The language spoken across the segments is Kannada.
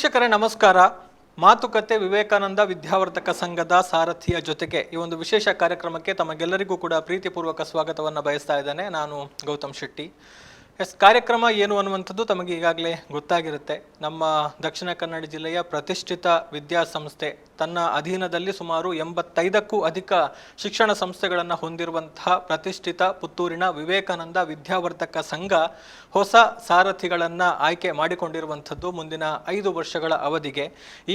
ವೀಕ್ಷಕರೇ ನಮಸ್ಕಾರ. ಮಾತುಕತೆ ವಿವೇಕಾನಂದ ವಿದ್ಯಾವರ್ಧಕ ಸಂಘದ ಸಾರಥಿಯ ಜೊತೆಗೆ ಈ ಒಂದು ವಿಶೇಷ ಕಾರ್ಯಕ್ರಮಕ್ಕೆ ತಮಗೆಲ್ಲರಿಗೂ ಕೂಡ ಪ್ರೀತಿಪೂರ್ವಕ ಸ್ವಾಗತವನ್ನು ಬಯಸ್ತಾ ಇದ್ದೇನೆ. ನಾನು ಗೌತಮ್ ಶೆಟ್ಟಿ. ಕಾರ್ಯಕ್ರಮ ಏನು ಅನ್ನುವಂಥದ್ದು ತಮಗೆ ಈಗಾಗಲೇ ಗೊತ್ತಾಗಿರುತ್ತೆ. ನಮ್ಮ ದಕ್ಷಿಣ ಕನ್ನಡ ಜಿಲ್ಲೆಯ ಪ್ರತಿಷ್ಠಿತ ವಿದ್ಯಾಸಂಸ್ಥೆ ತನ್ನ ಅಧೀನದಲ್ಲಿ ಸುಮಾರು 85ಕ್ಕೂ ಅಧಿಕ ಶಿಕ್ಷಣ ಸಂಸ್ಥೆಗಳನ್ನು ಹೊಂದಿರುವಂತಹ ಪ್ರತಿಷ್ಠಿತ ಪುತ್ತೂರಿನ ವಿವೇಕಾನಂದ ವಿದ್ಯಾವರ್ಧಕ ಸಂಘ ಹೊಸ ಸಾರಥಿಗಳನ್ನು ಆಯ್ಕೆ ಮಾಡಿಕೊಂಡಿರುವಂಥದ್ದು ಮುಂದಿನ 5 ವರ್ಷಗಳ ಅವಧಿಗೆ.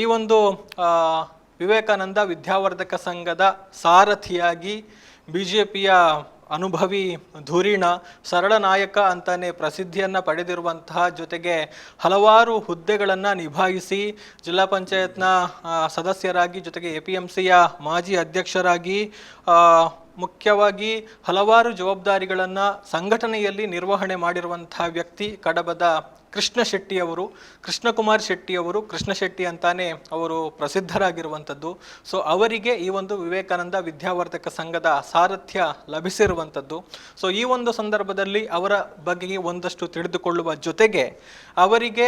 ಈ ಒಂದು ವಿವೇಕಾನಂದ ವಿದ್ಯಾವರ್ಧಕ ಸಂಘದ ಸಾರಥಿಯಾಗಿ BJPಯ ಅನುಭವಿ ಧುರೀಣ ಸರಳ ನಾಯಕ ಅಂತಾನೆ ಪ್ರಸಿದ್ಧಿಯನ್ನು ಪಡೆದಿರುವಂತಹ, ಜೊತೆಗೆ ಹಲವಾರು ಹುದ್ದೆಗಳನ್ನು ನಿಭಾಯಿಸಿ ಜಿಲ್ಲಾ ಪಂಚಾಯತ್ನ ಸದಸ್ಯರಾಗಿ, ಜೊತೆಗೆ APMCಯ ಮಾಜಿ ಅಧ್ಯಕ್ಷರಾಗಿ, ಮುಖ್ಯವಾಗಿ ಹಲವಾರು ಜವಾಬ್ದಾರಿಗಳನ್ನು ಸಂಘಟನೆಯಲ್ಲಿ ನಿರ್ವಹಣೆ ಮಾಡಿರುವಂತಹ ವ್ಯಕ್ತಿ ಕಡಬದ ಕೃಷ್ಣ ಶೆಟ್ಟಿಯವರು, ಕೃಷ್ಣಕುಮಾರ್ ಶೆಟ್ಟಿಯವರು. ಕೃಷ್ಣ ಶೆಟ್ಟಿ ಅಂತಾನೆ ಅವರು ಪ್ರಸಿದ್ಧರಾಗಿರುವಂಥದ್ದು. ಸೊ ಅವರಿಗೆ ಈ ಒಂದು ವಿವೇಕಾನಂದ ವಿದ್ಯಾವರ್ಧಕ ಸಂಘದ ಸಾರಥ್ಯ ಲಭಿಸಿರುವಂಥದ್ದು. ಸೊ ಈ ಒಂದು ಸಂದರ್ಭದಲ್ಲಿ ಅವರ ಬಗ್ಗೆ ಒಂದಷ್ಟು ತಿಳಿದುಕೊಳ್ಳುವ ಜೊತೆಗೆ ಅವರಿಗೆ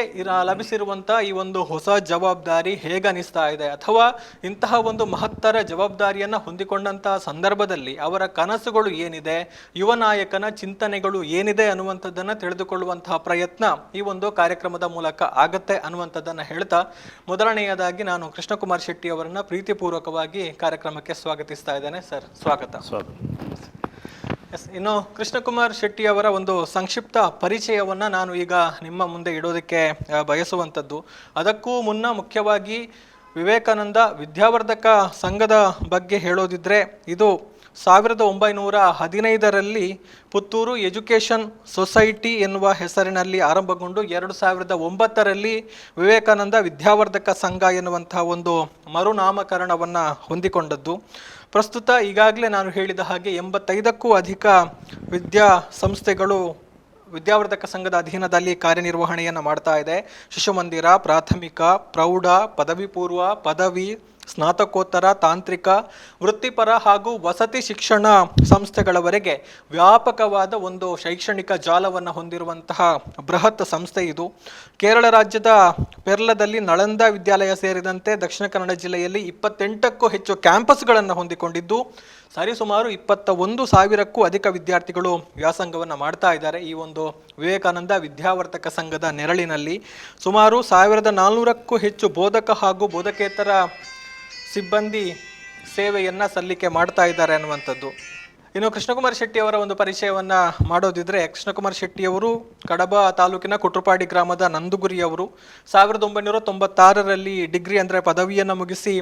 ಲಭಿಸಿರುವಂಥ ಈ ಒಂದು ಹೊಸ ಜವಾಬ್ದಾರಿ ಹೇಗನಿಸ್ತಾ ಇದೆ, ಅಥವಾ ಇಂತಹ ಒಂದು ಮಹತ್ತರ ಜವಾಬ್ದಾರಿಯನ್ನು ಹೊಂದಿಕೊಂಡಂತಹ ಸಂದರ್ಭದಲ್ಲಿ ಅವರ ಕನಸುಗಳು ಏನಿದೆ, ಯುವ ನಾಯಕನ ಚಿಂತನೆಗಳು ಏನಿದೆ ಅನ್ನುವಂಥದ್ದನ್ನು ತಿಳಿದುಕೊಳ್ಳುವಂತಹ ಪ್ರಯತ್ನ ಈ ಒಂದು ಕಾರ್ಯಕ್ರಮದ ಮೂಲಕ ಆಗತ್ತೆ ಅನ್ನುವಂಥದ್ದನ್ನು ಹೇಳ್ತಾ, ಮೊದಲನೆಯದಾಗಿ ನಾನು ಕೃಷ್ಣಕುಮಾರ್ ಶೆಟ್ಟಿ ಅವರನ್ನ ಪ್ರೀತಿಪೂರ್ವಕವಾಗಿ ಕಾರ್ಯಕ್ರಮಕ್ಕೆ ಸ್ವಾಗತಿಸ್ತಾ ಇದ್ದೇನೆ. ಸರ್, ಸ್ವಾಗತ. ಇನ್ನು ಕೃಷ್ಣಕುಮಾರ್ ಶೆಟ್ಟಿ ಅವರ ಒಂದು ಸಂಕ್ಷಿಪ್ತ ಪರಿಚಯವನ್ನ ನಾನು ಈಗ ನಿಮ್ಮ ಮುಂದೆ ಇಡೋದಕ್ಕೆ ಬಯಸುವಂಥದ್ದು. ಅದಕ್ಕೂ ಮುನ್ನ ಮುಖ್ಯವಾಗಿ ವಿವೇಕಾನಂದ ವಿದ್ಯಾವರ್ಧಕ ಸಂಘದ ಬಗ್ಗೆ ಹೇಳೋದಿದ್ರೆ, ಇದು 1915ರಲ್ಲಿ ಪುತ್ತೂರು ಎಜುಕೇಷನ್ ಸೊಸೈಟಿ ಎನ್ನುವ ಹೆಸರಿನಲ್ಲಿ ಆರಂಭಗೊಂಡು 2009ರಲ್ಲಿ ವಿವೇಕಾನಂದ ವಿದ್ಯಾವರ್ಧಕ ಸಂಘ ಎನ್ನುವಂತಹ ಒಂದು ಮರುನಾಮಕರಣವನ್ನು ಹೊಂದಿಕೊಂಡದ್ದು. ಪ್ರಸ್ತುತ ಈಗಾಗಲೇ ನಾನು ಹೇಳಿದ ಹಾಗೆ 85ಕ್ಕೂ ಅಧಿಕ ವಿದ್ಯಾಸಂಸ್ಥೆಗಳು ವಿದ್ಯಾವರ್ಧಕ ಸಂಘದ ಅಧೀನದಲ್ಲಿ ಕಾರ್ಯನಿರ್ವಹಣೆಯನ್ನು ಮಾಡ್ತಾ ಇದೆ. ಶಿಶು ಮಂದಿರ, ಪ್ರಾಥಮಿಕ, ಪ್ರೌಢ, ಪದವಿ ಪೂರ್ವ, ಪದವಿ, ಸ್ನಾತಕೋತ್ತರ, ತಾಂತ್ರಿಕ, ವೃತ್ತಿಪರ ಹಾಗೂ ವಸತಿ ಶಿಕ್ಷಣ ಸಂಸ್ಥೆಗಳವರೆಗೆ ವ್ಯಾಪಕವಾದ ಒಂದು ಶೈಕ್ಷಣಿಕ ಜಾಲವನ್ನು ಹೊಂದಿರುವಂತಹ ಬೃಹತ್ ಸಂಸ್ಥೆ ಇದು. ಕೇರಳ ರಾಜ್ಯದ ಪೆರ್ಲದಲ್ಲಿ ನಳಂದ ವಿದ್ಯಾಲಯ ಸೇರಿದಂತೆ ದಕ್ಷಿಣ ಕನ್ನಡ ಜಿಲ್ಲೆಯಲ್ಲಿ 28ಕ್ಕೂ ಹೆಚ್ಚು ಕ್ಯಾಂಪಸ್ಗಳನ್ನು ಹೊಂದಿಕೊಂಡಿದ್ದು ಸರಿಸುಮಾರು 21,000ಕ್ಕೂ ಅಧಿಕ ವಿದ್ಯಾರ್ಥಿಗಳು ವ್ಯಾಸಂಗವನ್ನು ಮಾಡ್ತಾ ಇದ್ದಾರೆ. ಈ ಒಂದು ವಿವೇಕಾನಂದ ವಿದ್ಯಾವರ್ಧಕ ಸಂಘದ ನೆರಳಿನಲ್ಲಿ ಸುಮಾರು 1400ಕ್ಕೂ ಹೆಚ್ಚು ಬೋಧಕ ಹಾಗೂ ಬೋಧಕೇತರ ಸಿಬ್ಬಂದಿ ಸೇವೆಯನ್ನು ಸಲ್ಲಿಕೆ ಮಾಡ್ತಾ ಇದ್ದಾರೆ ಅನ್ನುವಂಥದ್ದು. ಇನ್ನು ಕೃಷ್ಣಕುಮಾರ್ ಶೆಟ್ಟಿ ಅವರ ಒಂದು ಪರಿಚಯವನ್ನು ಮಾಡೋದಿದ್ರೆ, ಕೃಷ್ಣಕುಮಾರ್ ಶೆಟ್ಟಿಯವರು ಕಡಬ ತಾಲೂಕಿನ ಕುಟ್ರುಪಾಡಿ ಗ್ರಾಮದ ನಂದುಗುರಿಯವರು. 1996ರಲ್ಲಿ ಡಿಗ್ರಿ ಅಂದರೆ ಪದವಿಯನ್ನು ಮುಗಿಸಿ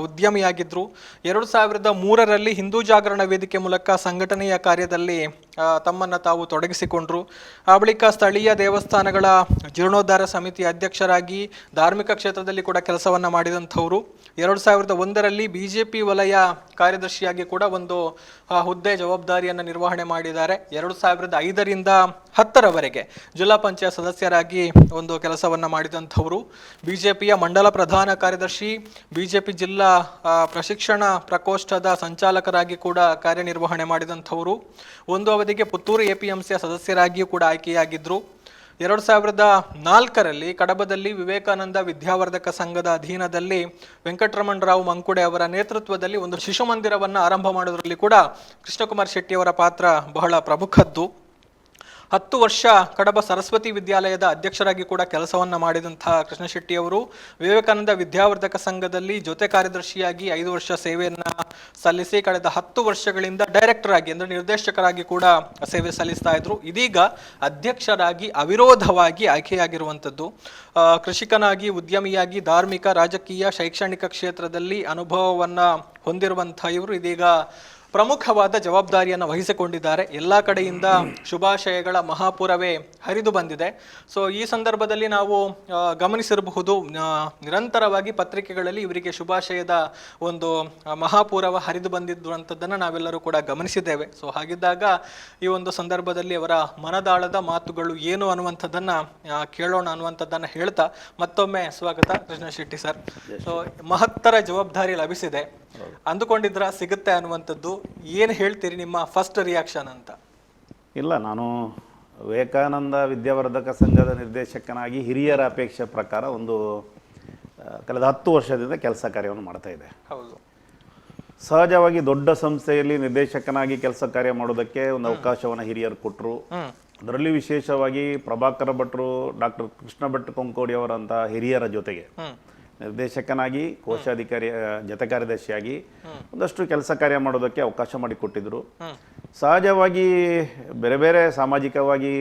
ಉದ್ಯಮಿಯಾಗಿದ್ದರು. 2003ರಲ್ಲಿ ಹಿಂದೂ ಜಾಗರಣ ವೇದಿಕೆ ಮೂಲಕ ಸಂಘಟನೆಯ ಕಾರ್ಯದಲ್ಲಿ ತಮ್ಮನ್ನು ತಾವು ತೊಡಗಿಸಿಕೊಂಡ್ರು. ಆ ಬಳಿಕ ಸ್ಥಳೀಯ ದೇವಸ್ಥಾನಗಳ ಜೀರ್ಣೋದ್ಧಾರ ಸಮಿತಿ ಅಧ್ಯಕ್ಷರಾಗಿ ಧಾರ್ಮಿಕ ಕ್ಷೇತ್ರದಲ್ಲಿ ಕೂಡ ಕೆಲಸವನ್ನು ಮಾಡಿದಂಥವರು. 2001ರಲ್ಲಿ BJP ವಲಯ ಕಾರ್ಯದರ್ಶಿಯಾಗಿ ಕೂಡ ಒಂದು ಹುದ್ದೆ ಜವಾಬ್ದಾರಿಯನ್ನು ನಿರ್ವಹಣೆ ಮಾಡಿದ್ದಾರೆ. 2005ರಿಂದ 10ರವರೆಗೆ ಜಿಲ್ಲಾ ಪಂಚಾಯತ್ ಸದಸ್ಯರಾಗಿ ಒಂದು ಕೆಲಸವನ್ನು ಮಾಡಿದಂಥವರು. BJPಯ ಮಂಡಲ ಪ್ರಧಾನ ಕಾರ್ಯದರ್ಶಿ, BJP ಜಿಲ್ಲಾ ಪ್ರಶಿಕ್ಷಣ ಪ್ರಕೋಷ್ಠದ ಸಂಚಾಲಕರಾಗಿ ಕೂಡ ಕಾರ್ಯನಿರ್ವಹಣೆ ಮಾಡಿದಂಥವರು. ಒಂದು ಅವಧಿಗೆ ಪುತ್ತೂರು APMCಯ ಸದಸ್ಯರಾಗಿಯೂ ಕೂಡ ಆಯ್ಕೆಯಾಗಿದ್ದರು. 2004ರಲ್ಲಿ ಕಡಬದಲ್ಲಿ ವಿವೇಕಾನಂದ ವಿದ್ಯಾವರ್ಧಕ ಸಂಘದ ಅಧೀನದಲ್ಲಿ ವೆಂಕಟರಮಣರಾವ್ ಮಂಕುಡೆ ಅವರ ನೇತೃತ್ವದಲ್ಲಿ ಒಂದು ಶಿಶು ಮಂದಿರವನ್ನು ಆರಂಭ ಮಾಡೋದ್ರಲ್ಲಿ ಕೂಡ ಕೃಷ್ಣಕುಮಾರ್ ಶೆಟ್ಟಿ ಅವರ ಪಾತ್ರ ಬಹಳ ಪ್ರಮುಖದ್ದು. 10 ವರ್ಷ ಕಡಬ ಸರಸ್ವತಿ ವಿದ್ಯಾಲಯದ ಅಧ್ಯಕ್ಷರಾಗಿ ಕೂಡ ಕೆಲಸವನ್ನು ಮಾಡಿದಂತಹ ಕೃಷ್ಣ ಶೆಟ್ಟಿಯವರು ವಿವೇಕಾನಂದ ವಿದ್ಯಾವರ್ಧಕ ಸಂಘದಲ್ಲಿ ಜೊತೆ ಕಾರ್ಯದರ್ಶಿಯಾಗಿ 5 ವರ್ಷ ಸೇವೆಯನ್ನು ಸಲ್ಲಿಸಿ ಕಳೆದ 10 ವರ್ಷಗಳಿಂದ ಡೈರೆಕ್ಟರ್ ಆಗಿ ಅಂದರೆ ನಿರ್ದೇಶಕರಾಗಿ ಕೂಡ ಸೇವೆ ಸಲ್ಲಿಸ್ತಾ ಇದ್ರು. ಇದೀಗ ಅಧ್ಯಕ್ಷರಾಗಿ ಅವಿರೋಧವಾಗಿ ಆಯ್ಕೆಯಾಗಿರುವಂಥದ್ದು. ಕೃಷಿಕನಾಗಿ, ಉದ್ಯಮಿಯಾಗಿ, ಧಾರ್ಮಿಕ, ರಾಜಕೀಯ, ಶೈಕ್ಷಣಿಕ ಕ್ಷೇತ್ರದಲ್ಲಿ ಅನುಭವವನ್ನು ಹೊಂದಿರುವಂಥ ಇವರು ಇದೀಗ ಪ್ರಮುಖವಾದ ಜವಾಬ್ದಾರಿಯನ್ನು ವಹಿಸಿಕೊಂಡಿದ್ದಾರೆ. ಎಲ್ಲ ಕಡೆಯಿಂದ ಶುಭಾಶಯಗಳ ಮಹಾಪುರವೇ ಹರಿದು ಬಂದಿದೆ. ಸೊ ಈ ಸಂದರ್ಭದಲ್ಲಿ ನಾವು ಗಮನಿಸಿರಬಹುದು, ನಿರಂತರವಾಗಿ ಪತ್ರಿಕೆಗಳಲ್ಲಿ ಇವರಿಗೆ ಶುಭಾಶಯದ ಒಂದು ಮಹಾಪೂರವ ಹರಿದು ಬಂದಿದ್ದಂಥದ್ದನ್ನು ನಾವೆಲ್ಲರೂ ಕೂಡ ಗಮನಿಸಿದ್ದೇವೆ. ಸೊ ಹಾಗಿದ್ದಾಗ ಈ ಒಂದು ಸಂದರ್ಭದಲ್ಲಿ ಅವರ ಮನದಾಳದ ಮಾತುಗಳು ಏನು ಅನ್ನುವಂಥದ್ದನ್ನು ಕೇಳೋಣ ಅನ್ನುವಂಥದ್ದನ್ನು ಹೇಳ್ತಾ ಮತ್ತೊಮ್ಮೆ ಸ್ವಾಗತ ಕೃಷ್ಣ ಶೆಟ್ಟಿ ಸರ್. ಸೊ ಮಹತ್ತರ ಜವಾಬ್ದಾರಿ ಲಭಿಸಿದೆ, ಅಂದುಕೊಂಡಿದ್ರ ಸಿಗುತ್ತೆ ಅನ್ನುವಂಥದ್ದು, ಏನು ಹೇಳ್ತೀರಿ ನಿಮ್ಮ ಫಸ್ಟ್ ರಿಯಾಕ್ಷನ್ ಅಂತ? ಇಲ್ಲ, ನಾನು ವಿವೇಕಾನಂದ ವಿದ್ಯಾವರ್ಧಕ ಸಂಘದ ನಿರ್ದೇಶಕನಾಗಿ ಹಿರಿಯರ ಅಪೇಕ್ಷೆ ಪ್ರಕಾರ ಒಂದು ಕಳೆದ 10 ವರ್ಷದಿಂದ ಕೆಲಸ ಕಾರ್ಯವನ್ನು ಮಾಡ್ತಾ ಇದೆ. ಹೌದು. ಸಹಜವಾಗಿ ದೊಡ್ಡ ಸಂಸ್ಥೆಯಲ್ಲಿ ನಿರ್ದೇಶಕನಾಗಿ ಕೆಲಸ ಕಾರ್ಯ ಮಾಡೋದಕ್ಕೆ ಒಂದು ಅವಕಾಶವನ್ನು ಹಿರಿಯರು ಕೊಟ್ಟರು. ಅದರಲ್ಲಿ ವಿಶೇಷವಾಗಿ ಪ್ರಭಾಕರ ಭಟ್ರು, ಡಾಕ್ಟರ್ ಕೃಷ್ಣ ಭಟ್ ಕೊಂಕೋಡಿ ಅವರಂಥ ಹಿರಿಯರ ಜೊತೆಗೆ ನಿರ್ದೇಶಕನಾಗಿ, ಕೋಶಾಧಿಕಾರಿ, ಜತೆ ಕಾರ್ಯದರ್ಶಿಯಾಗಿ ಒಂದಷ್ಟು ಕೆಲಸ ಕಾರ್ಯ ಮಾಡೋದಕ್ಕೆ ಅವಕಾಶ ಮಾಡಿಕೊಟ್ಟಿದ್ರು. ಸಹಜವಾಗಿ ಬೇರೆ ಬೇರೆ ಸಾಮಾಜಿಕವಾಗಿ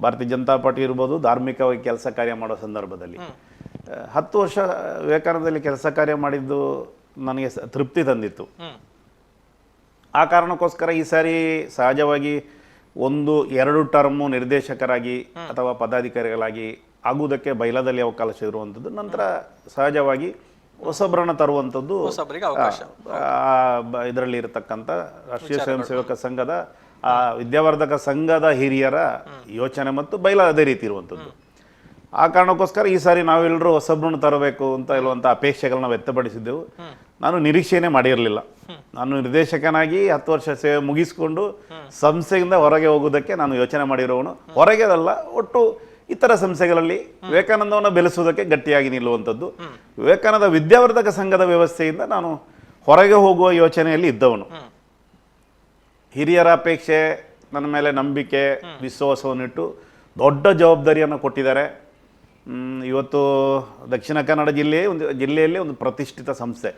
ಭಾರತೀಯ ಜನತಾ ಪಾರ್ಟಿ ಇರ್ಬೋದು, ಧಾರ್ಮಿಕವಾಗಿ ಕೆಲಸ ಕಾರ್ಯ ಮಾಡೋ ಸಂದರ್ಭದಲ್ಲಿ 10 ವರ್ಷ ವಿವೇಕಾನಂದದಲ್ಲಿ ಕೆಲಸ ಕಾರ್ಯ ಮಾಡಿದ್ದು ನನಗೆ ತೃಪ್ತಿ ತಂದಿತ್ತು. ಆ ಕಾರಣಕ್ಕೋಸ್ಕರ ಈ ಸಾರಿ ಸಹಜವಾಗಿ 1-2 ಟರ್ಮು ನಿರ್ದೇಶಕರಾಗಿ ಅಥವಾ ಪದಾಧಿಕಾರಿಗಳಾಗಿ ಆಗುವುದಕ್ಕೆ ಬೈಲಾದಲ್ಲಿ ಅವಕಾಶ ಇರುವಂಥದ್ದು. ನಂತರ ಸಹಜವಾಗಿ ಹೊಸಬ್ರನ್ನ ತರುವಂಥದ್ದು ಇದರಲ್ಲಿ ಇರತಕ್ಕಂಥ ರಾಷ್ಟ್ರೀಯ ಸ್ವಯಂ ಸೇವಕ ಸಂಘದ ವಿದ್ಯಾವರ್ಧಕ ಸಂಘದ ಹಿರಿಯರ ಯೋಚನೆ ಮತ್ತು ಬೈಲಾ ಅದೇ ರೀತಿ ಇರುವಂಥದ್ದು. ಆ ಕಾರಣಕ್ಕೋಸ್ಕರ ಈ ಸಾರಿ ನಾವೆಲ್ಲರೂ ಹೊಸಬ್ರನ್ನು ತರಬೇಕು ಅಂತ ಇರುವಂಥ ಅಪೇಕ್ಷೆಗಳನ್ನ ವ್ಯಕ್ತಪಡಿಸಿದ್ದೆವು. ನಾನು ನಿರೀಕ್ಷೆನೇ ಮಾಡಿರಲಿಲ್ಲ. ನಾನು ನಿರ್ದೇಶಕನಾಗಿ 10 ವರ್ಷ ಸೇವೆ ಮುಗಿಸ್ಕೊಂಡು ಸಂಸ್ಥೆಯಿಂದ ಹೊರಗೆ ಹೋಗೋದಕ್ಕೆ ನಾನು ಯೋಚನೆ ಮಾಡಿರೋನು. ಹೊರಗೆ ಅಲ್ಲ, ಒಟ್ಟು ಇತರ ಸಂಸ್ಥೆಗಳಲ್ಲಿ ವಿವೇಕಾನಂದವನ್ನು ಬೆಳೆಸುವುದಕ್ಕೆ ಗಟ್ಟಿಯಾಗಿ ನಿಲ್ಲುವಂಥದ್ದು. ವಿವೇಕಾನಂದ ವಿದ್ಯಾವರ್ಧಕ ಸಂಘದ ವ್ಯವಸ್ಥೆಯಿಂದ ನಾನು ಹೊರಗೆ ಹೋಗುವ ಯೋಚನೆಯಲ್ಲಿ ಇದ್ದವನು. ಹಿರಿಯರ ಅಪೇಕ್ಷೆ, ನನ್ನ ಮೇಲೆ ನಂಬಿಕೆ, ವಿಶ್ವಾಸವನ್ನಿಟ್ಟು ದೊಡ್ಡ ಜವಾಬ್ದಾರಿಯನ್ನು ಕೊಟ್ಟಿದ್ದಾರೆ. ಇವತ್ತು ದಕ್ಷಿಣ ಕನ್ನಡ ಜಿಲ್ಲೆಯಲ್ಲಿ ಒಂದು ಪ್ರತಿಷ್ಠಿತ ಸಂಸ್ಥೆ,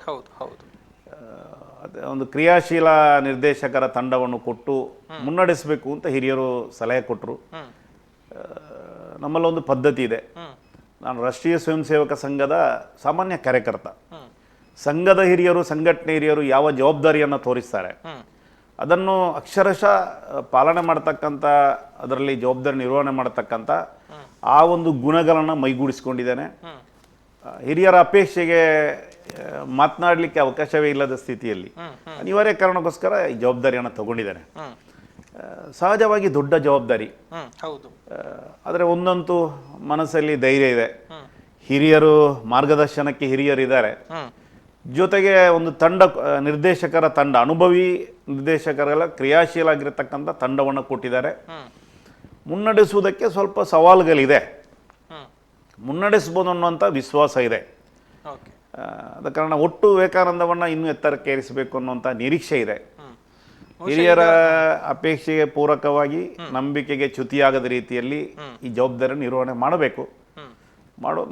ಒಂದು ಕ್ರಿಯಾಶೀಲ ನಿರ್ದೇಶಕರ ತಂಡವನ್ನು ಕೊಟ್ಟು ಮುನ್ನಡೆಸಬೇಕು ಅಂತ ಹಿರಿಯರು ಸಲಹೆ ಕೊಟ್ಟರು. ನಮ್ಮಲ್ಲೊಂದು ಪದ್ಧತಿ ಇದೆ. ನಾನು ರಾಷ್ಟ್ರೀಯ ಸ್ವಯಂ ಸೇವಕ ಸಂಘದ ಸಾಮಾನ್ಯ ಕಾರ್ಯಕರ್ತ. ಸಂಘದ ಹಿರಿಯರು, ಸಂಘಟನೆ ಹಿರಿಯರು ಯಾವ ಜವಾಬ್ದಾರಿಯನ್ನು ತೋರಿಸ್ತಾರೆ ಅದನ್ನು ಅಕ್ಷರಶಃ ಪಾಲನೆ ಮಾಡ್ತಕ್ಕಂಥ, ಅದರಲ್ಲಿ ಜವಾಬ್ದಾರಿ ನಿರ್ವಹಣೆ ಮಾಡ್ತಕ್ಕಂಥ ಆ ಒಂದು ಗುಣಗಳನ್ನು ಮೈಗೂಡಿಸ್ಕೊಂಡಿದ್ದೇನೆ. ಹಿರಿಯರ ಅಪೇಕ್ಷೆಗೆ ಮಾತನಾಡಲಿಕ್ಕೆ ಅವಕಾಶವೇ ಇಲ್ಲದ ಸ್ಥಿತಿಯಲ್ಲಿ ಅನಿವಾರ್ಯ ಕಾರಣಕ್ಕೋಸ್ಕರ ಈ ಜವಾಬ್ದಾರಿಯನ್ನು ತಗೊಂಡಿದ್ದೇನೆ. ಸಹಜವಾಗಿ ದೊಡ್ಡ ಜವಾಬ್ದಾರಿ, ಆದರೆ ಒಂದಂತೂ ಮನಸ್ಸಲ್ಲಿ ಧೈರ್ಯ ಇದೆ. ಹಿರಿಯರು ಮಾರ್ಗದರ್ಶನಕ್ಕೆ ಹಿರಿಯರಿದ್ದಾರೆ. ಜೊತೆಗೆ ಒಂದು ತಂಡ, ನಿರ್ದೇಶಕರ ತಂಡ, ಅನುಭವಿ ನಿರ್ದೇಶಕರೆಲ್ಲ ಕ್ರಿಯಾಶೀಲ ಆಗಿರತಕ್ಕಂಥ ತಂಡವನ್ನು ಕೊಟ್ಟಿದ್ದಾರೆ. ಮುನ್ನಡೆಸುವುದಕ್ಕೆ ಸ್ವಲ್ಪ ಸವಾಲುಗಳಿದೆ, ಮುನ್ನಡೆಸ್ಬೋದು ಅನ್ನುವಂಥ ವಿಶ್ವಾಸ ಇದೆ. ಆದ ಕಾರಣ ಒಟ್ಟು ವಿವೇಕಾನಂದವನ್ನು ಇನ್ನೂ ಎತ್ತರಕ್ಕೆ ಏರಿಸಬೇಕು ಅನ್ನುವಂಥ ನಿರೀಕ್ಷೆ ಇದೆ. ಹಿರಿಯರ ಅಪೇಕ್ಷೆಗೆ ಪೂರಕವಾಗಿ, ನಂಬಿಕೆಗೆ ಚ್ಯುತಿಯಾಗದ ರೀತಿಯಲ್ಲಿ ಈ ಜವಾಬ್ದಾರಿ ನಿರ್ವಹಣೆ ಮಾಡಬೇಕು.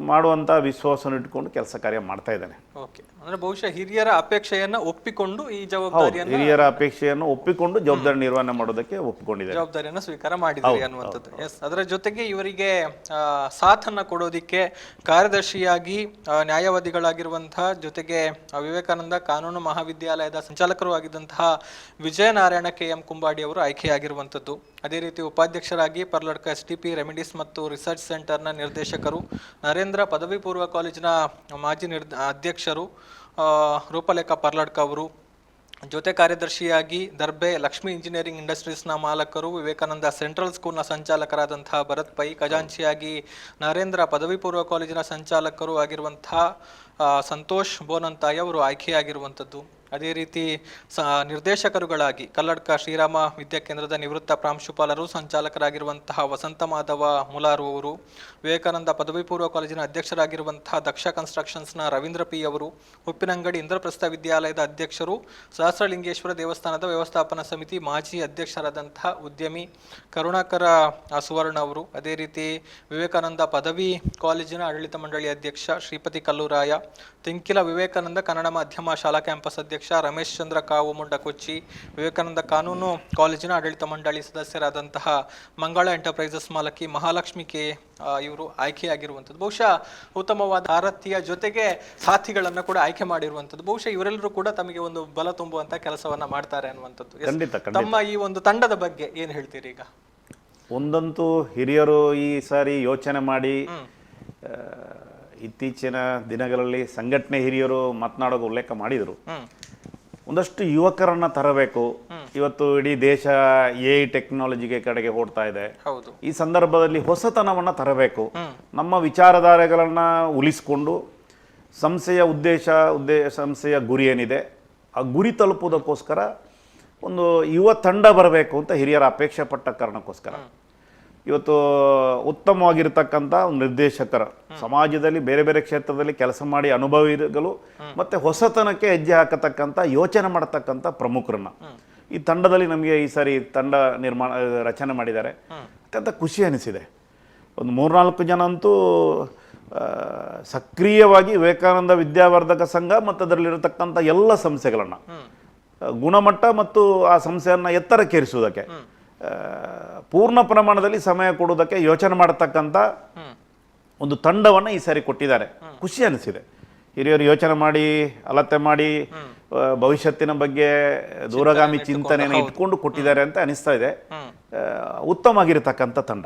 ಮಾಡುವಂಥ ವಿಶ್ವಾಸವನ್ನು ಇಟ್ಕೊಂಡು ಕೆಲಸ ಕಾರ್ಯ ಮಾಡ್ತಾ ಇದ್ದಾನೆ. ಓಕೆ, ಅಂದ್ರೆ ಬಹುಶಃ ಹಿರಿಯರ ಅಪೇಕ್ಷೆಯನ್ನು ಒಪ್ಪಿಕೊಂಡು ಈ ಜವಾಬ್ದಾರಿಯನ್ನು, ಹಿರಿಯರ ಅಪೇಕ್ಷೆಯನ್ನು ಒಪ್ಪಿಕೊಂಡು ಜವಾಬ್ದಾರಿ ನಿರ್ವಹಣೆ ಮಾಡೋದಕ್ಕೆ ಒಪ್ಪಿಕೊಂಡಿದ್ದಾರೆ, ಜವಾಬ್ದಾರಿಯನ್ನು ಸ್ವೀಕಾರ ಮಾಡಿದ್ದಾರೆ ಅನ್ನುವಂಥದ್ದು. ಎಸ್, ಅದರ ಜೊತೆಗೆ ಇವರಿಗೆ ಸಾಥನ್ನ ಕೊಡೋದಿಕ್ಕೆ ಕಾರ್ಯದರ್ಶಿಯಾಗಿ ನ್ಯಾಯವಾದಿಗಳಾಗಿರುವಂತಹ, ಜೊತೆಗೆ ವಿವೇಕಾನಂದ ಕಾನೂನು ಮಹಾವಿದ್ಯಾಲಯದ ಸಂಚಾಲಕರು ಆಗಿದ್ದಂತಹ ವಿಜಯನಾರಾಯಣ KM ಕುಂಬಾಡಿ ಅವರು ಆಯ್ಕೆಯಾಗಿರುವಂಥದ್ದು. ಅದೇ ರೀತಿ ಉಪಾಧ್ಯಕ್ಷರಾಗಿ ಪರ್ಲಡ್ಕ STP ರೆಮಿಡೀಸ್ ಮತ್ತು ರಿಸರ್ಚ್ ಸೆಂಟರ್ನ ನಿರ್ದೇಶಕರು, ನರೇಂದ್ರ ಪದವಿ ಪೂರ್ವ ಕಾಲೇಜಿನ ಮಾಜಿ ಅಧ್ಯಕ್ಷರು ರೂಪಲೇಖ ಪರ್ಲಡ್ಕ ಅವರು, ಜೊತೆ ಕಾರ್ಯದರ್ಶಿಯಾಗಿ ದರ್ಬೆ ಲಕ್ಷ್ಮಿ ಇಂಜಿನಿಯರಿಂಗ್ ಇಂಡಸ್ಟ್ರೀಸ್ನ ಮಾಲಕರು, ವಿವೇಕಾನಂದ ಸೆಂಟ್ರಲ್ ಸ್ಕೂಲ್ನ ಸಂಚಾಲಕರಾದಂತಹ ಭರತ್ ಪೈ, ಖಜಾಂಚಿಯಾಗಿ ನರೇಂದ್ರ ಪದವಿ ಪೂರ್ವ ಕಾಲೇಜಿನ ಸಂಚಾಲಕರು ಆಗಿರುವಂತಹ ಸಂತೋಷ್ ಬೋನಂತಾಯ್ ಅವರು ಆಯ್ಕೆಯಾಗಿರುವಂಥದ್ದು. ಅದೇ ರೀತಿ ನಿರ್ದೇಶಕರುಗಳಾಗಿ ಕಲ್ಲಡ್ಕ ಶ್ರೀರಾಮ ವಿದ್ಯಾಕೇಂದ್ರದ ನಿವೃತ್ತ ಪ್ರಾಂಶುಪಾಲರು, ಸಂಚಾಲಕರಾಗಿರುವಂತಹ ವಸಂತ ಮಾಧವ ಮುಲಾರು ಅವರು, ವಿವೇಕಾನಂದ ಪದವಿ ಪೂರ್ವ ಕಾಲೇಜಿನ ಅಧ್ಯಕ್ಷರಾಗಿರುವಂತಹ ದಕ್ಷ ಕನ್ಸ್ಟ್ರಕ್ಷನ್ಸ್ನ ರವೀಂದ್ರ P ಅವರು, ಉಪ್ಪಿನಂಗಡಿ ಇಂದ್ರಪ್ರಸ್ಥ ವಿದ್ಯಾಲಯದ ಅಧ್ಯಕ್ಷರು, ಸಹಸ್ರಲಿಂಗೇಶ್ವರ ದೇವಸ್ಥಾನದ ವ್ಯವಸ್ಥಾಪನಾ ಸಮಿತಿ ಮಾಜಿ ಅಧ್ಯಕ್ಷರಾದಂತಹ ಉದ್ಯಮಿ ಕರುಣಾಕರ ಸುವರ್ಣ ಅವರು, ಅದೇ ರೀತಿ ವಿವೇಕಾನಂದ ಪದವಿ ಕಾಲೇಜಿನ ಆಡಳಿತ ಮಂಡಳಿ ಅಧ್ಯಕ್ಷ ಶ್ರೀಪತಿ ಕಲ್ಲೂರಾಯ, ತೆಂಕಿಲ ವಿವೇಕಾನಂದ ಕನ್ನಡ ಮಾಧ್ಯಮ ಶಾಲಾ ಕ್ಯಾಂಪಸ್ ಅಧ್ಯಕ್ಷ ರಮೇಶ್ ಚಂದ್ರ ಕಾವು ಮುಂಡ ಕೊಚ್ಚಿ, ವಿವೇಕಾನಂದ ಕಾನೂನು ಕಾಲೇಜಿನ ಆಡಳಿತ ಮಂಡಳಿ ಸದಸ್ಯರಾದಂತಹ ಮಂಗಳ ಎಂಟರ್ಪ್ರೈಸಸ್ ಮಾಲಕಿ ಮಹಾಲಕ್ಷ್ಮಿ K ಇವರು ಆಯ್ಕೆಯಾಗಿರುವಂಥದ್ದು. ಬಹುಶಃ ಉತ್ತಮವಾದ ಭಾರತೀಯ ಜೊತೆಗೆ ಸಾಥಿಗಳನ್ನು ಕೂಡ ಆಯ್ಕೆ ಮಾಡಿರುವಂಥದ್ದು. ಬಹುಶಃ ಇವರೆಲ್ಲರೂ ಕೂಡ ತಮಗೆ ಒಂದು ಬಲ ತುಂಬುವಂತ ಕೆಲಸವನ್ನ ಮಾಡ್ತಾರೆ ಅನ್ನುವಂಥದ್ದು. ತಮ್ಮ ಈ ಒಂದು ತಂಡದ ಬಗ್ಗೆ ಏನ್ ಹೇಳ್ತೀರಿ? ಈಗ ಒಂದಂತೂ ಹಿರಿಯರು ಈ ಸಾರಿ ಯೋಚನೆ ಮಾಡಿ, ಇತ್ತೀಚಿನ ದಿನಗಳಲ್ಲಿ ಸಂಘಟನೆ ಹಿರಿಯರು ಮಾತನಾಡೋಕೆ ಉಲ್ಲೇಖ ಮಾಡಿದರು. ಒಂದಷ್ಟು ಯುವಕರನ್ನ ತರಬೇಕು. ಇವತ್ತು ಇಡೀ ದೇಶ AI ಟೆಕ್ನಾಲಜಿಗೆ ಕಡೆಗೆ ಓಡ್ತಾ ಇದೆ. ಈ ಸಂದರ್ಭದಲ್ಲಿ ಹೊಸತನವನ್ನ ತರಬೇಕು. ನಮ್ಮ ವಿಚಾರಧಾರೆಗಳನ್ನ ಉಳಿಸಿಕೊಂಡು ಸಂಸ್ಥೆಯ ಸಂಸ್ಥೆಯ ಗುರಿ ಏನಿದೆ ಆ ಗುರಿ ತಲುಪುವುದಕ್ಕೋಸ್ಕರ ಒಂದು ಯುವ ತಂಡ ಬರಬೇಕು ಅಂತ ಹಿರಿಯರ ಅಪೇಕ್ಷೆ ಪಟ್ಟ ಕಾರಣಕ್ಕೋಸ್ಕರ ಇವತ್ತು ಉತ್ತಮವಾಗಿರ್ತಕ್ಕಂಥ ಒಂದು ನಿರ್ದೇಶಕರು ಸಮಾಜದಲ್ಲಿ ಬೇರೆ ಬೇರೆ ಕ್ಷೇತ್ರದಲ್ಲಿ ಕೆಲಸ ಮಾಡಿ ಅನುಭವಿಗಳು ಮತ್ತು ಹೊಸತನಕ್ಕೆ ಹೆಜ್ಜೆ ಹಾಕತಕ್ಕಂಥ ಯೋಚನೆ ಮಾಡತಕ್ಕಂಥ ಪ್ರಮುಖರನ್ನ ಈ ತಂಡದಲ್ಲಿ ನಮಗೆ ಈ ಸಾರಿ ತಂಡ ರಚನೆ ಮಾಡಿದ್ದಾರೆ ಅತ್ಯಂತ ಖುಷಿ ಅನಿಸಿದೆ. ಒಂದು 3-4 ಜನ ಅಂತೂ ಸಕ್ರಿಯವಾಗಿ ವಿವೇಕಾನಂದ ವಿದ್ಯಾವರ್ಧಕ ಸಂಘ ಮತ್ತು ಅದರಲ್ಲಿರತಕ್ಕಂಥ ಎಲ್ಲ ಸಂಸ್ಥೆಗಳನ್ನು ಗುಣಮಟ್ಟ ಮತ್ತು ಆ ಸಂಸ್ಥೆಯನ್ನು ಎತ್ತರಕ್ಕೇರಿಸುವುದಕ್ಕೆ ಪೂರ್ಣ ಪ್ರಮಾಣದಲ್ಲಿ ಸಮಯ ಕೊಡುವುದಕ್ಕೆ ಯೋಚನೆ ಮಾಡತಕ್ಕಂಥ ಒಂದು ತಂಡವನ್ನು ಈ ಸಾರಿ ಕೊಟ್ಟಿದ್ದಾರೆ. ಖುಷಿ ಅನಿಸಿದೆ. ಹಿರಿಯರು ಯೋಚನೆ ಮಾಡಿ ಅಳತೆ ಮಾಡಿ ಭವಿಷ್ಯತ್ತಿನ ಬಗ್ಗೆ ದೂರಗಾಮಿ ಚಿಂತನೆಯನ್ನು ಇಟ್ಕೊಂಡು ಕೊಟ್ಟಿದ್ದಾರೆ ಅಂತ ಅನಿಸ್ತಾ ಇದೆ. ಉತ್ತಮ ಆಗಿರತಕ್ಕಂಥ ತಂಡ,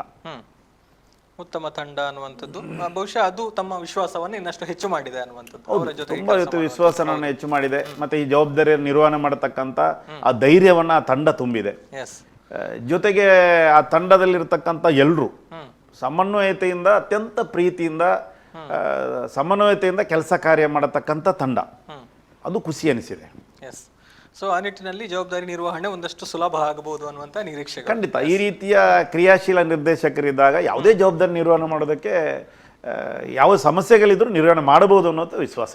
ಉತ್ತಮ ತಂಡ ಅನ್ನುವಂಥದ್ದು ಬಹುಶಃ ಅದು ತಮ್ಮ ವಿಶ್ವಾಸವನ್ನು ಇನ್ನಷ್ಟು ಹೆಚ್ಚು ಮಾಡಿದೆ ಅನ್ನುವಂಥದ್ದು. ಅವರ ಜೊತೆ ತುಂಬಾ ವಿಶ್ವಾಸವನ್ನು ಹೆಚ್ಚು ಮಾಡಿದೆ. ಮತ್ತೆ ಈ ಜವಾಬ್ದಾರಿಯನ್ನು ನಿರ್ವಹಣೆ ಮಾಡತಕ್ಕಂಥ ಆ ಧೈರ್ಯವನ್ನ ಆ ತಂಡ ತುಂಬಿದೆ. ಜೊತೆಗೆ ಆ ತಂಡದಲ್ಲಿರ್ತಕ್ಕಂಥ ಎಲ್ಲರೂ ಸಮನ್ವಯತೆಯಿಂದ ಅತ್ಯಂತ ಪ್ರೀತಿಯಿಂದ ಸಮನ್ವಯತೆಯಿಂದ ಕೆಲಸ ಕಾರ್ಯ ಮಾಡತಕ್ಕಂಥ ತಂಡ, ಅದು ಖುಷಿ ಅನಿಸಿದೆ. ಸೊ ಆ ನಿಟ್ಟಿನಲ್ಲಿ ಜವಾಬ್ದಾರಿ ನಿರ್ವಹಣೆ ಒಂದಷ್ಟು ಸುಲಭ ಆಗಬಹುದು ಅನ್ನುವಂಥ ನಿರೀಕ್ಷೆ. ಖಂಡಿತ ಈ ರೀತಿಯ ಕ್ರಿಯಾಶೀಲ ನಿರ್ದೇಶಕರಿದ್ದಾಗ ಯಾವುದೇ ಜವಾಬ್ದಾರಿ ನಿರ್ವಹಣೆ ಮಾಡೋದಕ್ಕೆ ಯಾವ ಸಮಸ್ಯೆಗಳಿದ್ರು ನಿರ್ವಹಣೆ ಮಾಡಬಹುದು ಅನ್ನೋದು ವಿಶ್ವಾಸ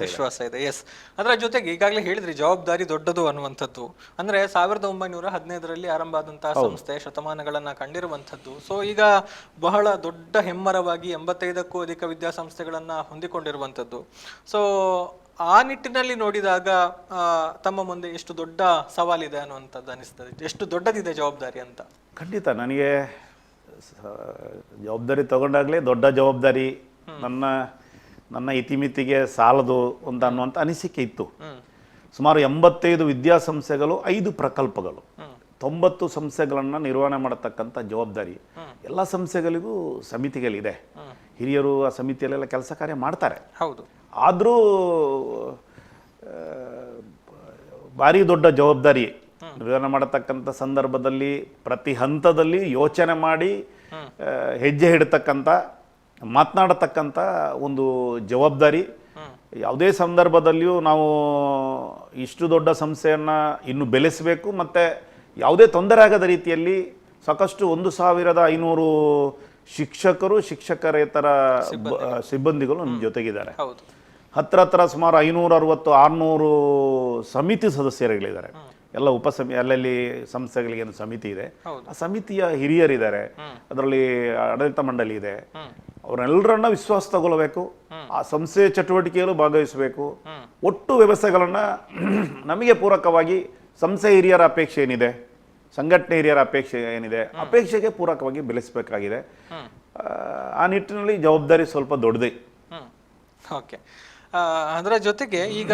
ಇದೆ. ಎಸ್, ಅದರ ಜೊತೆಗೆ ಈಗಾಗಲೇ ಹೇಳಿದ್ರಿ ಜವಾಬ್ದಾರಿ ದೊಡ್ಡದು ಅನ್ನುವಂಥದ್ದು. ಅಂದ್ರೆ 1915ರಲ್ಲಿ ಆರಂಭ ಆದಂತಹ ಸಂಸ್ಥೆ ಶತಮಾನಗಳನ್ನ ಕಂಡಿರುವಂಥದ್ದು. ಸೊ ಈಗ ಬಹಳ ದೊಡ್ಡ ಹೆಮ್ಮರವಾಗಿ 85ಕ್ಕೂ ಅಧಿಕ ವಿದ್ಯಾಸಂಸ್ಥೆಗಳನ್ನ ಹೊಂದಿಕೊಂಡಿರುವಂಥದ್ದು. ಸೊ ಆ ನಿಟ್ಟಿನಲ್ಲಿ ನೋಡಿದಾಗ ತಮ್ಮ ಮುಂದೆ ಎಷ್ಟು ದೊಡ್ಡ ಸವಾಲಿದೆ ಅನ್ನುವಂಥದ್ದು ಅನಿಸ್ತದೆ. ಎಷ್ಟು ದೊಡ್ಡದಿದೆ ಜವಾಬ್ದಾರಿ ಅಂತ? ಖಂಡಿತ ನನಗೆ ಜವಾಬ್ದಾರಿ ತಗೊಂಡಾಗಲೇ ದೊಡ್ಡ ಜವಾಬ್ದಾರಿ ನನ್ನ ಇತಿಮಿತಿಗೆ ಸಾಲದು ಅಂತ ಅನ್ನುವಂಥ ಅನಿಸಿಕೆ ಇತ್ತು. ಸುಮಾರು 85 ವಿದ್ಯಾಸಂಸ್ಥೆಗಳು, 5 ಪ್ರಕಲ್ಪಗಳು, 90 ಸಂಸ್ಥೆಗಳನ್ನು ನಿರ್ವಹಣೆ ಮಾಡತಕ್ಕಂಥ ಜವಾಬ್ದಾರಿ ಎಲ್ಲ ಸಂಸ್ಥೆಗಳಿಗೂ ಸಮಿತಿಗಳಿದೆ. ಹಿರಿಯರು ಆ ಸಮಿತಿಯಲ್ಲೆಲ್ಲ ಕೆಲಸ ಕಾರ್ಯ ಮಾಡ್ತಾರೆ. ಹೌದು. ಆದರೂ ಭಾರಿ ದೊಡ್ಡ ಜವಾಬ್ದಾರಿ ನಿರ್ವಹಣೆ ಮಾಡತಕ್ಕಂಥ ಸಂದರ್ಭದಲ್ಲಿ ಪ್ರತಿ ಹಂತದಲ್ಲಿ ಯೋಚನೆ ಮಾಡಿ ಹೆಜ್ಜೆ ಇಡತಕ್ಕಂಥ ಮಾತನಾಡತಕ್ಕಂಥ ಒಂದು ಜವಾಬ್ದಾರಿ. ಯಾವುದೇ ಸಂದರ್ಭದಲ್ಲಿಯೂ ನಾವು ಇಷ್ಟು ದೊಡ್ಡ ಸಂಸ್ಥೆಯನ್ನು ಇನ್ನು ಬೆಳೆಸಬೇಕು ಮತ್ತು ಯಾವುದೇ ತೊಂದರೆ ಆಗದ ರೀತಿಯಲ್ಲಿ ಸಾಕಷ್ಟು 1500 ಶಿಕ್ಷಕರು, ಶಿಕ್ಷಕರೇತರ ಸಿಬ್ಬಂದಿಗಳು ನಮ್ಮ ಜೊತೆಗಿದ್ದಾರೆ. ಹತ್ರ ಸುಮಾರು 560-600 ಸಮಿತಿ ಸದಸ್ಯರುಗಳಿದ್ದಾರೆ. ಎಲ್ಲ ಅಲ್ಲಲ್ಲಿ ಸಂಸ್ಥೆಗಳಿಗೆ ಒಂದು ಸಮಿತಿ ಇದೆ. ಆ ಸಮಿತಿಯ ಹಿರಿಯರಿದ್ದಾರೆ, ಅದರಲ್ಲಿ ಆಡಳಿತ ಮಂಡಳಿ ಇದೆ. ಅವರೆಲ್ಲರನ್ನ ವಿಶ್ವಾಸ ತಗೊಳ್ಬೇಕು, ಆ ಸಂಸ್ಥೆಯ ಚಟುವಟಿಕೆಯಲ್ಲೂ ಭಾಗವಹಿಸಬೇಕು. ಒಟ್ಟು ವ್ಯವಸ್ಥೆಗಳನ್ನು ನಮಗೆ ಪೂರಕವಾಗಿ ಸಂಸ್ಥೆ ಹಿರಿಯರ ಅಪೇಕ್ಷೆ ಏನಿದೆ, ಸಂಘಟನೆ ಹಿರಿಯರ ಅಪೇಕ್ಷೆ ಏನಿದೆ, ಅಪೇಕ್ಷೆಗೆ ಪೂರಕವಾಗಿ ಬೆಳೆಸಬೇಕಾಗಿದೆ. ಆ ನಿಟ್ಟಿನಲ್ಲಿ ಜವಾಬ್ದಾರಿ ಸ್ವಲ್ಪ ದೊಡ್ಡದೇ. ಓಕೆ. ಅದರ ಜೊತೆಗೆ ಈಗ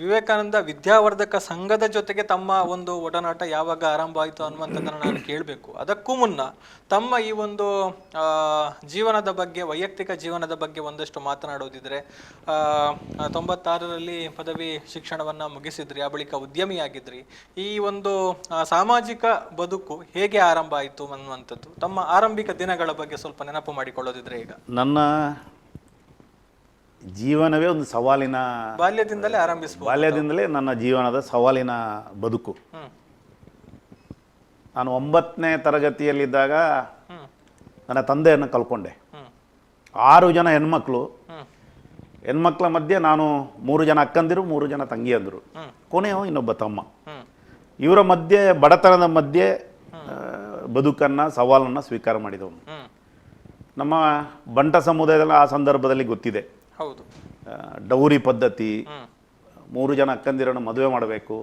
ವಿವೇಕಾನಂದ ವಿದ್ಯಾವರ್ಧಕ ಸಂಘದ ಜೊತೆಗೆ ತಮ್ಮ ಒಂದು ಒಡನಾಟ ಯಾವಾಗ ಆರಂಭ ಆಯಿತು ಅನ್ನುವಂಥದ್ದನ್ನು ನಾನು ಕೇಳಬೇಕು. ಅದಕ್ಕೂ ಮುನ್ನ ತಮ್ಮ ಈ ಒಂದು ಜೀವನದ ಬಗ್ಗೆ, ವೈಯಕ್ತಿಕ ಜೀವನದ ಬಗ್ಗೆ ಒಂದಷ್ಟು ಮಾತನಾಡೋದಿದ್ರೆ, 96ರಲ್ಲಿ ಪದವಿ ಶಿಕ್ಷಣವನ್ನು ಮುಗಿಸಿದ್ರಿ, ಆ ಬಳಿಕ ಉದ್ಯಮಿಯಾಗಿದ್ರಿ. ಈ ಒಂದು ಸಾಮಾಜಿಕ ಬದುಕು ಹೇಗೆ ಆರಂಭ ಆಯಿತು ಅನ್ನುವಂಥದ್ದು, ತಮ್ಮ ಆರಂಭಿಕ ದಿನಗಳ ಬಗ್ಗೆ ಸ್ವಲ್ಪ ನೆನಪು ಮಾಡಿಕೊಳ್ಳೋದಿದ್ರೆ. ಈಗ ನನ್ನ ಜೀವನವೇ ಒಂದು ಸವಾಲಿನ, ಬಾಲ್ಯದಿಂದಲೇ ನನ್ನ ಜೀವನದ ಸವಾಲಿನ ಬದುಕು. ನಾನು 9ನೇ ತರಗತಿಯಲ್ಲಿದ್ದಾಗ ನನ್ನ ತಂದೆಯನ್ನು ಕಳ್ಕೊಂಡೆ. 6 ಜನ ಹೆಣ್ಮಕ್ಳ ಮಧ್ಯೆ ನಾನು 3 ಜನ ಅಕ್ಕಂದಿರು, 3 ಜನ ತಂಗಿಯಂದರು, ಕೊನೆಯೋ ಇನ್ನೊಬ್ಬ ತಮ್ಮ. ಇವರ ಮಧ್ಯೆ, ಬಡತನದ ಮಧ್ಯೆ ಬದುಕನ್ನು, ಸವಾಲನ್ನು ಸ್ವೀಕಾರ ಮಾಡಿದವನು. ನಮ್ಮ ಬಂಟ ಸಮುದಾಯದಲ್ಲಿ ಆ ಸಂದರ್ಭದಲ್ಲಿ ಗೊತ್ತಿದೆ, ಡೌರಿ ಪದ್ಧತಿ, 3 ಜನ ಅಕ್ಕಂದಿರನ್ನು ಮದುವೆ ಮಾಡಬೇಕು.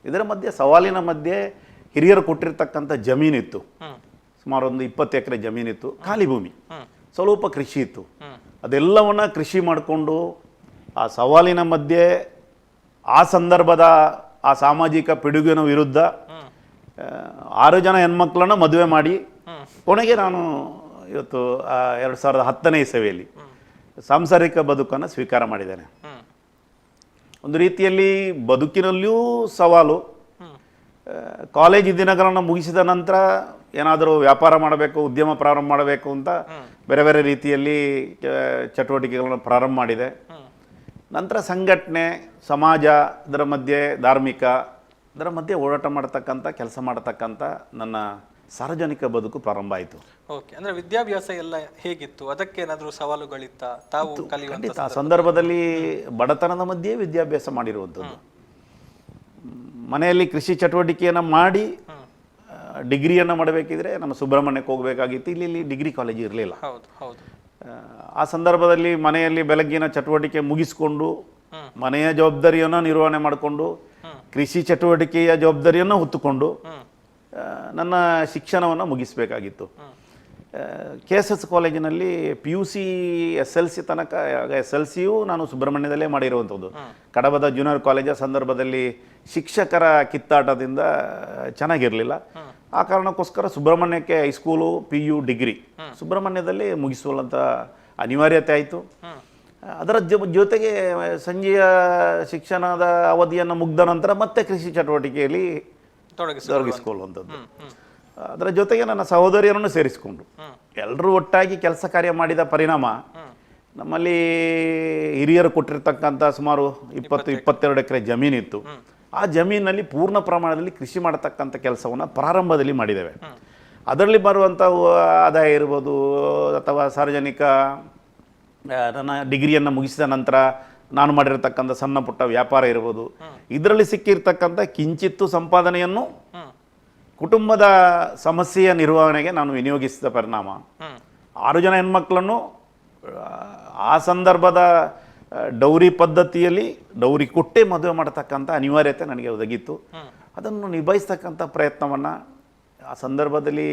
ಇದರ ಮಧ್ಯೆ, ಸವಾಲಿನ ಮಧ್ಯೆ ಹಿರಿಯರು ಕೊಟ್ಟಿರ್ತಕ್ಕಂಥ ಜಮೀನಿತ್ತು, ಸುಮಾರು ಒಂದು 20 ಎಕರೆ ಜಮೀನಿತ್ತು, ಖಾಲಿ ಭೂಮಿ, ಸ್ವಲ್ಪ ಕೃಷಿ ಇತ್ತು. ಅದೆಲ್ಲವನ್ನ ಕೃಷಿ ಮಾಡಿಕೊಂಡು ಆ ಸವಾಲಿನ ಮಧ್ಯೆ ಆ ಸಂದರ್ಭದ ಆ ಸಾಮಾಜಿಕ ಪಿಡುಗಿನ ವಿರುದ್ಧ 6 ಜನ ಹೆಣ್ಮಕ್ಳನ್ನ ಮದುವೆ ಮಾಡಿ ಕೊನೆಗೆ ನಾನು ಇವತ್ತು 2010ನೇ ಇಸವಿಯಲ್ಲಿ ಸಾಂಸಾರಿಕ ಬದುಕನ್ನು ಸ್ವೀಕಾರ ಮಾಡಿದ್ದೇನೆ. ಒಂದು ರೀತಿಯಲ್ಲಿ ಬದುಕಿನಲ್ಲಿಯೂ ಸವಾಲು. ಕಾಲೇಜು ದಿನಗಳನ್ನು ಮುಗಿಸಿದ ನಂತರ ಏನಾದರೂ ವ್ಯಾಪಾರ ಮಾಡಬೇಕು, ಉದ್ಯಮ ಪ್ರಾರಂಭ ಮಾಡಬೇಕು ಅಂತ ಬೇರೆ ಬೇರೆ ರೀತಿಯಲ್ಲಿ ಚಟುವಟಿಕೆಗಳನ್ನು ಪ್ರಾರಂಭ ಮಾಡಿದೆ. ನಂತರ ಸಂಘಟನೆ, ಸಮಾಜ, ಇದರ ಮಧ್ಯೆ ಧಾರ್ಮಿಕ, ಇದರ ಮಧ್ಯೆ ಓಡಾಟ ಮಾಡತಕ್ಕಂಥ, ಕೆಲಸ ಮಾಡತಕ್ಕಂಥ ನನ್ನ ಸಾರ್ವಜನಿಕ ಬದುಕು ಪ್ರಾರಂಭ ಆಯಿತು. ಓಕೆ, ಅಂದ್ರೆ ವಿದ್ಯಾಭ್ಯಾಸ ಎಲ್ಲ ಹೇಗಿತ್ತು? ಅದಕ್ಕೇನಾದ್ರೂ ಸವಾಲುಗಳಿತ್ತ ತಾವು ಕಲಿಯುವಂತ ಖಂಡಿತ ಆ ಸಂದರ್ಭದಲ್ಲಿ ಬಡತನದ ಮಧ್ಯೆ ವಿದ್ಯಾಭ್ಯಾಸ ಮಾಡಿರುವಂಥದ್ದು. ಮನೆಯಲ್ಲಿ ಕೃಷಿ ಚಟುವಟಿಕೆಯನ್ನು ಮಾಡಿ ಡಿಗ್ರಿಯನ್ನು ಮಾಡಬೇಕಿದ್ರೆ ನಮ್ಮ ಸುಬ್ರಹ್ಮಣ್ಯಕ್ಕೆ ಹೋಗಬೇಕಾಗಿತ್ತು. ಇಲ್ಲಿ ಡಿಗ್ರಿ ಕಾಲೇಜ್ ಇರಲಿಲ್ಲ. ಹೌದು ಹೌದು. ಆ ಸಂದರ್ಭದಲ್ಲಿ ಮನೆಯಲ್ಲಿ ಬೆಳಗ್ಗಿನ ಚಟುವಟಿಕೆ ಮುಗಿಸ್ಕೊಂಡು ಮನೆಯ ಜವಾಬ್ದಾರಿಯನ್ನು ನಿರ್ವಹಣೆ ಮಾಡಿಕೊಂಡು ಕೃಷಿ ಚಟುವಟಿಕೆಯ ಜವಾಬ್ದಾರಿಯನ್ನು ಹೊತ್ತುಕೊಂಡು ನನ್ನ ಶಿಕ್ಷಣವನ್ನು ಮುಗಿಸಬೇಕಾಗಿತ್ತು. KSS ಕಾಲೇಜಿನಲ್ಲಿ PUC SLC ತನಕ, SLCಯೂ ನಾನು ಸುಬ್ರಹ್ಮಣ್ಯದಲ್ಲೇ ಮಾಡಿರುವಂಥದ್ದು. ಕಡಬದ ಜೂನಿಯರ್ ಕಾಲೇಜ ಸಂದರ್ಭದಲ್ಲಿ ಶಿಕ್ಷಕರ ಕಿತ್ತಾಟದಿಂದ ಚೆನ್ನಾಗಿರಲಿಲ್ಲ. ಆ ಕಾರಣಕ್ಕೋಸ್ಕರ ಸುಬ್ರಹ್ಮಣ್ಯಕ್ಕೆ ಹೈಸ್ಕೂಲು PU ಡಿಗ್ರಿ ಸುಬ್ರಹ್ಮಣ್ಯದಲ್ಲಿ ಮುಗಿಸುವಂಥ ಅನಿವಾರ್ಯತೆ ಆಯಿತು. ಅದರ ಜೊತೆಗೆ ಸಂಜೆಯ ಶಿಕ್ಷಣದ ಅವಧಿಯನ್ನು ಮುಗ್ದ ನಂತರ ಮತ್ತೆ ಕೃಷಿ ಚಟುವಟಿಕೆಯಲ್ಲಿ ತೊಡಗಿಸಿಕೊಳ್ಳುವಂಥದ್ದು. ಅದರ ಜೊತೆಗೆ ನನ್ನ ಸಹೋದರಿಯರನ್ನು ಸೇರಿಸಿಕೊಂಡು ಎಲ್ಲರೂ ಒಟ್ಟಾಗಿ ಕೆಲಸ ಕಾರ್ಯ ಮಾಡಿದ ಪರಿಣಾಮ ನಮ್ಮಲ್ಲಿ ಹಿರಿಯರು ಕೊಟ್ಟಿರ್ತಕ್ಕಂಥ ಸುಮಾರು 20-22 ಎಕರೆ ಜಮೀನಿತ್ತು. ಆ ಜಮೀನಿನಲ್ಲಿ ಪೂರ್ಣ ಪ್ರಮಾಣದಲ್ಲಿ ಕೃಷಿ ಮಾಡತಕ್ಕಂಥ ಕೆಲಸವನ್ನು ಪ್ರಾರಂಭದಲ್ಲಿ ಮಾಡಿದ್ದೇವೆ. ಅದರಲ್ಲಿ ಬರುವಂಥ ಆದಾಯ ಇರ್ಬೋದು ಅಥವಾ ಸಾರ್ವಜನಿಕ ನನ್ನ ಡಿಗ್ರಿಯನ್ನು ಮುಗಿಸಿದ ನಂತರ ನಾನು ಮಾಡಿರತಕ್ಕಂಥ ಸಣ್ಣ ಪುಟ್ಟ ವ್ಯಾಪಾರ ಇರ್ಬೋದು, ಇದರಲ್ಲಿ ಸಿಕ್ಕಿರ್ತಕ್ಕಂಥ ಕಿಂಚಿತ್ತು ಸಂಪಾದನೆಯನ್ನು ಕುಟುಂಬದ ಸಮಸ್ಯೆಯ ನಿರ್ವಹಣೆಗೆ ನಾನು ವಿನಿಯೋಗಿಸಿದ ಪರಿಣಾಮ 6 ಜನ ಹೆಣ್ಮಕ್ಳನ್ನು ಆ ಸಂದರ್ಭದ ಡೌರಿ ಪದ್ಧತಿಯಲ್ಲಿ ಡೌರಿ ಕೊಟ್ಟೆ ಮದುವೆ ಮಾಡತಕ್ಕಂಥ ಅನಿವಾರ್ಯತೆ ನನಗೆ ಒದಗಿತ್ತು. ಅದನ್ನು ನಿಭಾಯಿಸ್ತಕ್ಕಂಥ ಪ್ರಯತ್ನವನ್ನು ಆ ಸಂದರ್ಭದಲ್ಲಿ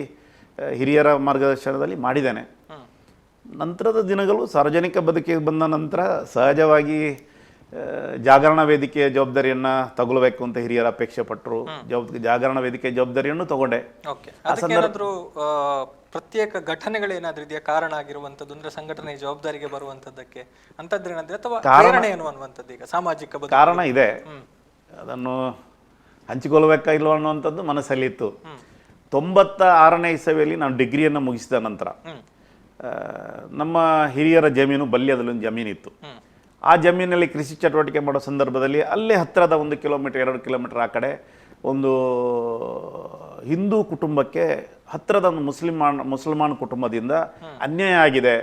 ಹಿರಿಯರ ಮಾರ್ಗದರ್ಶನದಲ್ಲಿ ಮಾಡಿದ್ದೇನೆ. ನಂತರದ ದಿನಗಳು ಸಾರ್ವಜನಿಕ ಬದುಕಿಗೆ ಬಂದ ನಂತರ ಸಹಜವಾಗಿ ಜಾಗರಣ ವೇದಿಕೆಯ ಜವಾಬ್ದಾರಿಯನ್ನು ತಗೊಳ್ಬೇಕು ಅಂತ ಹಿರಿಯರ ಅಪೇಕ್ಷೆ ಪಟ್ಟರು. ಜಾಗರಣ ವೇದಿಕೆ ಜವಾಬ್ದಾರಿಯನ್ನು ತಗೊಂಡೆ. ಪ್ರತ್ಯೇಕ ಘಟನೆಗಳೇನಾದ್ರೂ ಇದೆಯಾ ಕಾರಣ ಆಗಿರುವಂತದ್ದು? ಅಂದ್ರೆ ಸಂಘಟನೆ ಜವಾಬ್ದಾರಿಗೆ ಬರುವಂತದ್ದಕ್ಕೆ ಅಂತದ್ದೇನಾದ್ರೆ ಅಥವಾ ಕಾರಣ ಏನು ಅನ್ನುವಂಥದ್ದು ಈಗ ಸಾಮಾಜಿಕ ಕಾರಣ ಇದೆ, ಅದನ್ನು ಹಂಚಿಕೊಳ್ಳಬೇಕಾ ಇಲ್ವ ಅನ್ನುವಂಥದ್ದು ಮನಸ್ಸಲ್ಲಿತ್ತು. 96ನೇ ಇಸವಿಯಲ್ಲಿ ನಾನು ಡಿಗ್ರಿಯನ್ನು ಮುಗಿಸಿದ ನಂತರ ನಮ್ಮ ಹಿರಿಯರ ಜಮೀನು ಬಲ್ಯದಲ್ಲಿ ಜಮೀನಿತ್ತು. ಆ ಜಮೀನಲ್ಲಿ ಕೃಷಿ ಚಟುವಟಿಕೆ ಮಾಡೋ ಸಂದರ್ಭದಲ್ಲಿ ಅಲ್ಲೇ ಹತ್ತಿರದ 1 ಕಿಲೋಮೀಟರ್ 2 ಕಿಲೋಮೀಟರ್ ಆ ಕಡೆ ಒಂದು ಹಿಂದೂ ಕುಟುಂಬಕ್ಕೆ ಹತ್ತಿರದ ಒಂದು ಮುಸಲ್ಮಾನ್ ಕುಟುಂಬದಿಂದ ಅನ್ಯಾಯ ಆಗಿದೆ.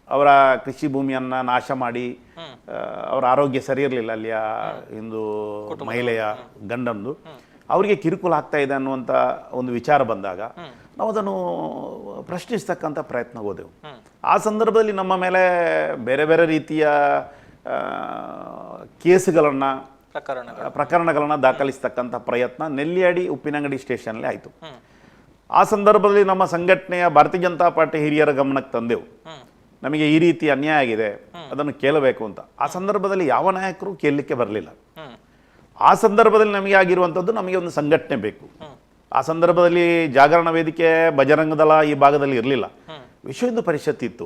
ಅವರ ಕೃಷಿ ಭೂಮಿಯನ್ನು ನಾಶ ಮಾಡಿ ಅವರ ಆರೋಗ್ಯ ಸರಿ ಇರಲಿಲ್ಲ, ಅಲ್ಲಿಯ ಹಿಂದೂ ಮಹಿಳೆಯ ಗಂಡಂದು ಅವರಿಗೆ ಕಿರುಕುಳ ಆಗ್ತಾ ಇದೆ ಅನ್ನುವಂಥ ಒಂದು ವಿಚಾರ ಬಂದಾಗ ನಾವು ಅದನ್ನು ಪ್ರಶ್ನಿಸ್ತಕ್ಕಂಥ ಪ್ರಯತ್ನ ಹೋದೆವು. ಆ ಸಂದರ್ಭದಲ್ಲಿ ನಮ್ಮ ಮೇಲೆ ಬೇರೆ ಬೇರೆ ರೀತಿಯ ಕೇಸುಗಳನ್ನು ಪ್ರಕರಣಗಳನ್ನು ದಾಖಲಿಸ್ತಕ್ಕಂಥ ಪ್ರಯತ್ನ ನೆಲ್ಲಿಯಾಡಿ ಉಪ್ಪಿನಂಗಡಿ ಸ್ಟೇಷನ್ಲಿ ಆಯಿತು. ಆ ಸಂದರ್ಭದಲ್ಲಿ ನಮ್ಮ ಸಂಘಟನೆಯ ಭಾರತೀಯ ಜನತಾ ಪಾರ್ಟಿ ಹಿರಿಯರ ಗಮನಕ್ಕೆ ತಂದೆವು, ನಮಗೆ ಈ ರೀತಿ ಅನ್ಯಾಯ ಆಗಿದೆ, ಅದನ್ನು ಕೇಳಬೇಕು ಅಂತ. ಆ ಸಂದರ್ಭದಲ್ಲಿ ಯಾವ ನಾಯಕರು ಕೇಳಲಿಕ್ಕೆ ಬರಲಿಲ್ಲ. ಆ ಸಂದರ್ಭದಲ್ಲಿ ನಮಗೆ ಆಗಿರುವಂಥದ್ದು, ನಮಗೆ ಒಂದು ಸಂಘಟನೆ ಬೇಕು. ಆ ಸಂದರ್ಭದಲ್ಲಿ ಜಾಗರಣ ವೇದಿಕೆ, ಬಜರಂಗ ದಳ ಈ ಭಾಗದಲ್ಲಿ ಇರಲಿಲ್ಲ. ವಿಶ್ವ ಹಿಂದೂ ಪರಿಷತ್ ಇತ್ತು,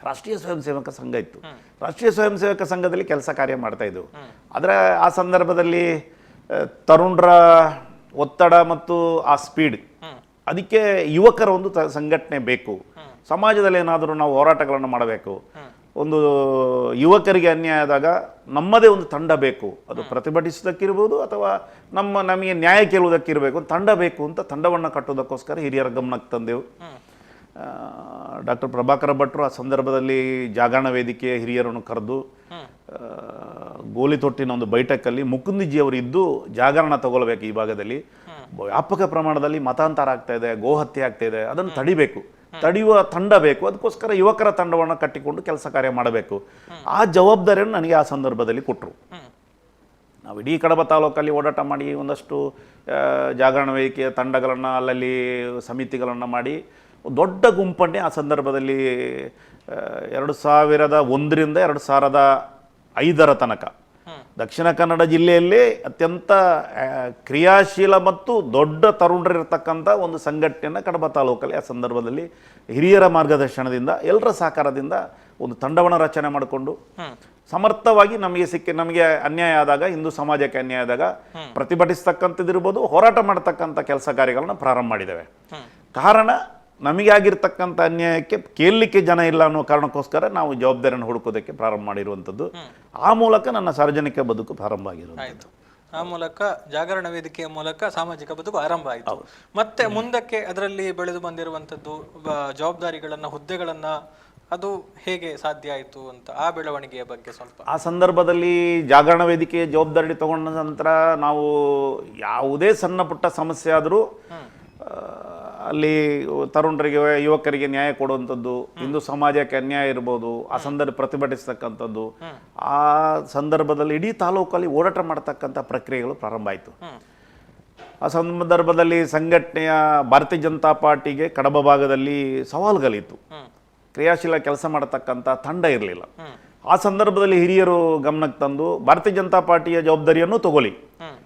ರಾಷ್ಟ್ರೀಯ ಸ್ವಯಂ ಸೇವಕ ಸಂಘ ಇತ್ತು. ರಾಷ್ಟ್ರೀಯ ಸ್ವಯಂ ಸೇವಕ ಸಂಘದಲ್ಲಿ ಕೆಲಸ ಕಾರ್ಯ ಮಾಡ್ತಾ ಇದ್ದೆವು. ಆದರೆ ಆ ಸಂದರ್ಭದಲ್ಲಿ ತರುಣರ ಒತ್ತಡ ಮತ್ತು ಆ ಸ್ಪೀಡ್, ಅದಕ್ಕೆ ಯುವಕರ ಒಂದು ಸಂಘಟನೆ ಬೇಕು. ಸಮಾಜದಲ್ಲಿ ಏನಾದರೂ ನಾವು ಹೋರಾಟಗಳನ್ನು ಮಾಡಬೇಕು, ಒಂದು ಯುವಕರಿಗೆ ಅನ್ಯಾಯ ಆದಾಗ ನಮ್ಮದೇ ಒಂದು ತಂಡ ಬೇಕು. ಅದು ಪ್ರತಿಭಟಿಸೋದಕ್ಕಿರ್ಬೋದು ಅಥವಾ ನಮಗೆ ನ್ಯಾಯ ಕೇಳುವುದಕ್ಕಿರಬೇಕು, ತಂಡ ಬೇಕು ಅಂತ ತಂಡವನ್ನು ಕಟ್ಟುವುದಕ್ಕೋಸ್ಕರ ಹಿರಿಯರ ಗಮನಕ್ಕೆ ತಂದೆವು. ಡಾಕ್ಟರ್ ಪ್ರಭಾಕರ ಭಟ್ರು ಆ ಸಂದರ್ಭದಲ್ಲಿ ಜಾಗರಣ ವೇದಿಕೆಯ ಹಿರಿಯರನ್ನು ಕರೆದು ಗೋಲಿ ತೊಟ್ಟಿನ ಒಂದು ಬೈಠಕಲ್ಲಿ ಮುಕುಂದಿಜಿ ಅವರು ಇದ್ದು ಜಾಗರಣ ತಗೊಳ್ಬೇಕು, ಈ ಭಾಗದಲ್ಲಿ ವ್ಯಾಪಕ ಪ್ರಮಾಣದಲ್ಲಿ ಮತಾಂತರ ಆಗ್ತಾ ಇದೆ, ಗೋಹತ್ಯೆ ಆಗ್ತಾ ಇದೆ, ಅದನ್ನು ತಡಿಬೇಕು, ತಡೆಯುವ ತಂಡ ಬೇಕು. ಅದಕ್ಕೋಸ್ಕರ ಯುವಕರ ತಂಡವನ್ನು ಕಟ್ಟಿಕೊಂಡು ಕೆಲಸ ಕಾರ್ಯ ಮಾಡಬೇಕು. ಆ ಜವಾಬ್ದಾರಿಯನ್ನು ನನಗೆ ಆ ಸಂದರ್ಭದಲ್ಲಿ ಕೊಟ್ಟರು. ನಾವು ಇಡೀ ಕಡಬ ತಾಲೂಕಲ್ಲಿ ಓಡಾಟ ಮಾಡಿ ಒಂದಷ್ಟು ಜಾಗರಣ ವೇದಿಕೆಯ ತಂಡಗಳನ್ನು, ಅಲ್ಲಲ್ಲಿ ಸಮಿತಿಗಳನ್ನು ಮಾಡಿ ದೊಡ್ಡ ಗುಂಪನ್ನೇ ಆ ಸಂದರ್ಭದಲ್ಲಿ 2001ರಿಂದ 2005 ತನಕ ದಕ್ಷಿಣ ಕನ್ನಡ ಜಿಲ್ಲೆಯಲ್ಲಿ ಅತ್ಯಂತ ಕ್ರಿಯಾಶೀಲ ಮತ್ತು ದೊಡ್ಡ ತರುಣರಿರ್ತಕ್ಕಂಥ ಒಂದು ಸಂಘಟನೆಯನ್ನು ಕಡಬ ತಾಲೂಕಲ್ಲಿ ಆ ಸಂದರ್ಭದಲ್ಲಿ ಹಿರಿಯರ ಮಾರ್ಗದರ್ಶನದಿಂದ, ಎಲ್ಲರ ಸಹಕಾರದಿಂದ ಒಂದು ತಂಡವನ್ನು ರಚನೆ ಮಾಡಿಕೊಂಡು ಸಮರ್ಥವಾಗಿ ನಮಗೆ ಅನ್ಯಾಯ ಆದಾಗ, ಹಿಂದೂ ಸಮಾಜಕ್ಕೆ ಅನ್ಯಾಯ ಆದಾಗ ಪ್ರತಿಭಟಿಸ್ತಕ್ಕಂಥದ್ದಿರ್ಬೋದು, ಹೋರಾಟ ಮಾಡತಕ್ಕಂಥ ಕೆಲಸ ಕಾರ್ಯಗಳನ್ನು ಪ್ರಾರಂಭ ಮಾಡಿದ್ದೇವೆ. ಕಾರಣ ನಮಗೆ ಆಗಿರ್ತಕ್ಕಂಥ ಅನ್ಯಾಯಕ್ಕೆ ಕೇಳಲಿಕ್ಕೆ ಜನ ಇಲ್ಲ ಅನ್ನೋ ಕಾರಣಕ್ಕೋಸ್ಕರ ನಾವು ಜವಾಬ್ದಾರಿಯನ್ನು ಹುಡುಕೋದಕ್ಕೆ ಪ್ರಾರಂಭ ಮಾಡಿರುವಂಥದ್ದು. ಆ ಮೂಲಕ ನನ್ನ ಸಾರ್ವಜನಿಕ ಬದುಕು ಪ್ರಾರಂಭ ಆಗಿರುವಂಥದ್ದು. ಆ ಮೂಲಕ ಜಾಗರಣ ವೇದಿಕೆಯ ಮೂಲಕ ಸಾಮಾಜಿಕ ಬದುಕು ಆರಂಭ ಆಯಿತು. ಮತ್ತೆ ಮುಂದಕ್ಕೆ ಅದರಲ್ಲಿ ಬೆಳೆದು ಬಂದಿರುವಂತದ್ದು ಜವಾಬ್ದಾರಿಗಳನ್ನ, ಹುದ್ದೆಗಳನ್ನ, ಅದು ಹೇಗೆ ಸಾಧ್ಯ ಆಯಿತು ಅಂತ ಆ ಬೆಳವಣಿಗೆಯ ಬಗ್ಗೆ ಸ್ವಲ್ಪ. ಆ ಸಂದರ್ಭದಲ್ಲಿ ಜಾಗರಣ ವೇದಿಕೆಯ ಜವಾಬ್ದಾರಿ ತಗೊಂಡ ನಂತರ ನಾವು ಯಾವುದೇ ಸಣ್ಣ ಪುಟ್ಟ ಸಮಸ್ಯೆ ಆದರೂ ಅಲ್ಲಿ ತರುಣರಿಗೆ, ಯುವಕರಿಗೆ ನ್ಯಾಯ ಕೊಡುವಂಥದ್ದು, ಹಿಂದೂ ಸಮಾಜಕ್ಕೆ ಅನ್ಯಾಯ ಇರ್ಬೋದು, ಆ ಸಂದರ್ಭ ಪ್ರತಿಭಟಿಸ್ತಕ್ಕಂಥದ್ದು, ಆ ಸಂದರ್ಭದಲ್ಲಿ ಇಡೀ ತಾಲೂಕಲ್ಲಿ ಓಡಾಟ ಮಾಡ್ತಕ್ಕಂಥ ಪ್ರಕ್ರಿಯೆಗಳು ಪ್ರಾರಂಭ ಆಯಿತು. ಆ ಸಂದರ್ಭದಲ್ಲಿ ಸಂಘಟನೆಯ ಭಾರತೀಯ ಜನತಾ ಪಾರ್ಟಿಗೆ ಕಡಬ ಭಾಗದಲ್ಲಿ ಸವಾಲುಗಳಿತ್ತು. ಕ್ರಿಯಾಶೀಲ ಕೆಲಸ ಮಾಡತಕ್ಕಂಥ ತಂಡ ಇರಲಿಲ್ಲ. ಆ ಸಂದರ್ಭದಲ್ಲಿ ಹಿರಿಯರು ಗಮನಕ್ಕೆ ತಂದು ಭಾರತೀಯ ಜನತಾ ಪಾರ್ಟಿಯ ಜವಾಬ್ದಾರಿಯನ್ನು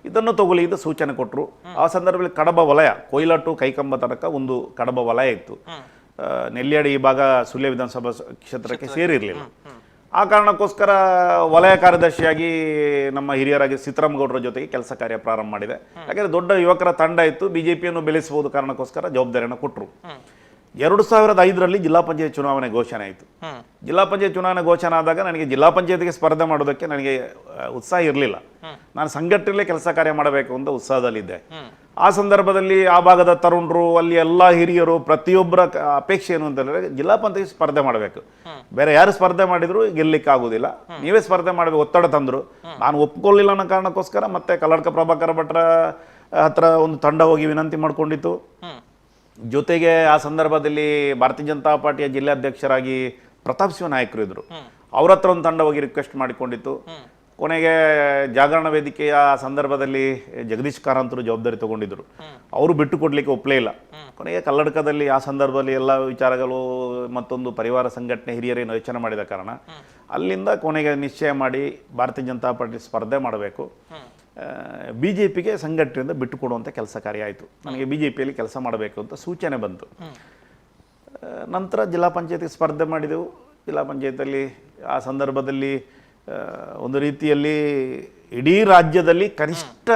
ಇದನ್ನು ತಗೊಳ್ಳಿ ಇದು ಸೂಚನೆ ಕೊಟ್ಟರು. ಆ ಸಂದರ್ಭದಲ್ಲಿ ಕಡಬ ವಲಯ, ಕೊಯ್ಲಾ ಟು ಕೈಕಂಬ ತನಕ ಒಂದು ಕಡಬ ವಲಯ ಇತ್ತು. ನೆಲ್ಯಾಡಿ ಈ ಭಾಗ ಸುಳ್ಯ ವಿಧಾನಸಭಾ ಕ್ಷೇತ್ರಕ್ಕೆ ಸೇರಿರಲಿಲ್ಲ. ಆ ಕಾರಣಕ್ಕೋಸ್ಕರ ವಲಯ ಕಾರ್ಯದರ್ಶಿಯಾಗಿ ನಮ್ಮ ಹಿರಿಯರಾಗಿ ಸಿದ್ದರಾಮಗೌಡರ ಜೊತೆಗೆ ಕೆಲಸ ಕಾರ್ಯ ಪ್ರಾರಂಭ ಮಾಡಿದೆ. ಯಾಕಂದರೆ ದೊಡ್ಡ ಯುವಕರ ತಂಡ ಇತ್ತು, ಬಿಜೆಪಿಯನ್ನು ಬೆಳೆಸಬಹುದು ಕಾರಣಕ್ಕೋಸ್ಕರ ಜವಾಬ್ದಾರಿಯನ್ನು ಕೊಟ್ಟರು. 2005ರಲ್ಲಿ ಜಿಲ್ಲಾ ಪಂಚಾಯತ್ ಚುನಾವಣೆ ಘೋಷಣೆ ಆಯಿತು. ಜಿಲ್ಲಾ ಪಂಚಾಯತ್ ಚುನಾವಣೆ ಘೋಷಣೆ ಆದಾಗ ನನಗೆ ಜಿಲ್ಲಾ ಪಂಚಾಯತ್ಗೆ ಸ್ಪರ್ಧೆ ಮಾಡೋದಕ್ಕೆ ನನಗೆ ಉತ್ಸಾಹ ಇರಲಿಲ್ಲ. ನಾನು ಸಂಘಟನೆಯಲ್ಲೇ ಕೆಲಸ ಕಾರ್ಯ ಮಾಡಬೇಕು ಅಂತ ಉತ್ಸಾಹದಲ್ಲಿದ್ದೆ. ಆ ಸಂದರ್ಭದಲ್ಲಿ ಆ ಭಾಗದ ತರುಣರು, ಅಲ್ಲಿ ಎಲ್ಲ ಹಿರಿಯರು, ಪ್ರತಿಯೊಬ್ಬರ ಅಪೇಕ್ಷೆ ಏನು ಅಂತಂದರೆ ಜಿಲ್ಲಾ ಪಂಚಾಯತ್ ಸ್ಪರ್ಧೆ ಮಾಡಬೇಕು, ಬೇರೆ ಯಾರು ಸ್ಪರ್ಧೆ ಮಾಡಿದ್ರು ಗೆಲ್ಲಲಿಕ್ಕೆ ಆಗೋದಿಲ್ಲ, ನೀವೇ ಸ್ಪರ್ಧೆ ಮಾಡಬೇಕು ಒತ್ತಡ ತಂದರು. ನಾನು ಒಪ್ಕೊಳ್ಳಿಲ್ಲ ಅನ್ನೋ ಕಾರಣಕ್ಕೋಸ್ಕರ ಮತ್ತೆ ಕಲ್ಲಡ್ಕ ಪ್ರಭಾಕರ ಭಟ್ರ ಹತ್ರ ಒಂದು ತಂಡ ಹೋಗಿ ವಿನಂತಿ ಮಾಡ್ಕೊಂಡಿತ್ತು. ಜೊತೆಗೆ ಆ ಸಂದರ್ಭದಲ್ಲಿ ಭಾರತೀಯ ಜನತಾ ಪಾರ್ಟಿಯ ಜಿಲ್ಲಾಧ್ಯಕ್ಷರಾಗಿ ಪ್ರತಾಪ್ ಶಿವ ನಾಯಕರು ಇದ್ದರು, ಅವ್ರ ಹತ್ರ ಒಂದು ತಂಡ ಹೋಗಿ ರಿಕ್ವೆಸ್ಟ್ ಮಾಡಿಕೊಂಡಿತ್ತು. ಕೊನೆಗೆ ಜಾಗರಣ ವೇದಿಕೆಯ ಸಂದರ್ಭದಲ್ಲಿ ಜಗದೀಶ್ ಕಾರಂತರು ಜವಾಬ್ದಾರಿ ತಗೊಂಡಿದ್ರು, ಅವರು ಬಿಟ್ಟು ಕೊಡಲಿಕ್ಕೆ ಒಪ್ಪಲೇ ಇಲ್ಲ. ಕೊನೆಗೆ ಕಲ್ಲಡ್ಕದಲ್ಲಿ ಆ ಸಂದರ್ಭದಲ್ಲಿ ಎಲ್ಲ ವಿಚಾರಗಳು ಮತ್ತೊಂದು ಪರಿವಾರ ಸಂಘಟನೆ ಹಿರಿಯರೇನು ಯೋಚನೆ ಮಾಡಿದ ಕಾರಣ ಅಲ್ಲಿಂದ ಕೊನೆಗೆ ನಿಶ್ಚಯ ಮಾಡಿ ಭಾರತೀಯ ಜನತಾ ಪಾರ್ಟಿ ಸ್ಪರ್ಧೆ ಮಾಡಬೇಕು, BJPಗೆ ಸಂಘಟನೆಯಿಂದ ಬಿಟ್ಟು ಕೊಡುವಂಥ ಕೆಲಸ ಕಾರ್ಯ ಆಯಿತು. ನನಗೆ BJPಯಲ್ಲಿ ಕೆಲಸ ಮಾಡಬೇಕು ಅಂತ ಸೂಚನೆ ಬಂತು. ನಂತರ ಜಿಲ್ಲಾ ಪಂಚಾಯತಿಗೆ ಸ್ಪರ್ಧೆ ಮಾಡಿದೆವು. ಜಿಲ್ಲಾ ಪಂಚಾಯತಲ್ಲಿ ಆ ಸಂದರ್ಭದಲ್ಲಿ ಒಂದು ರೀತಿಯಲ್ಲಿ ಇಡೀ ರಾಜ್ಯದಲ್ಲಿ ಕನಿಷ್ಠ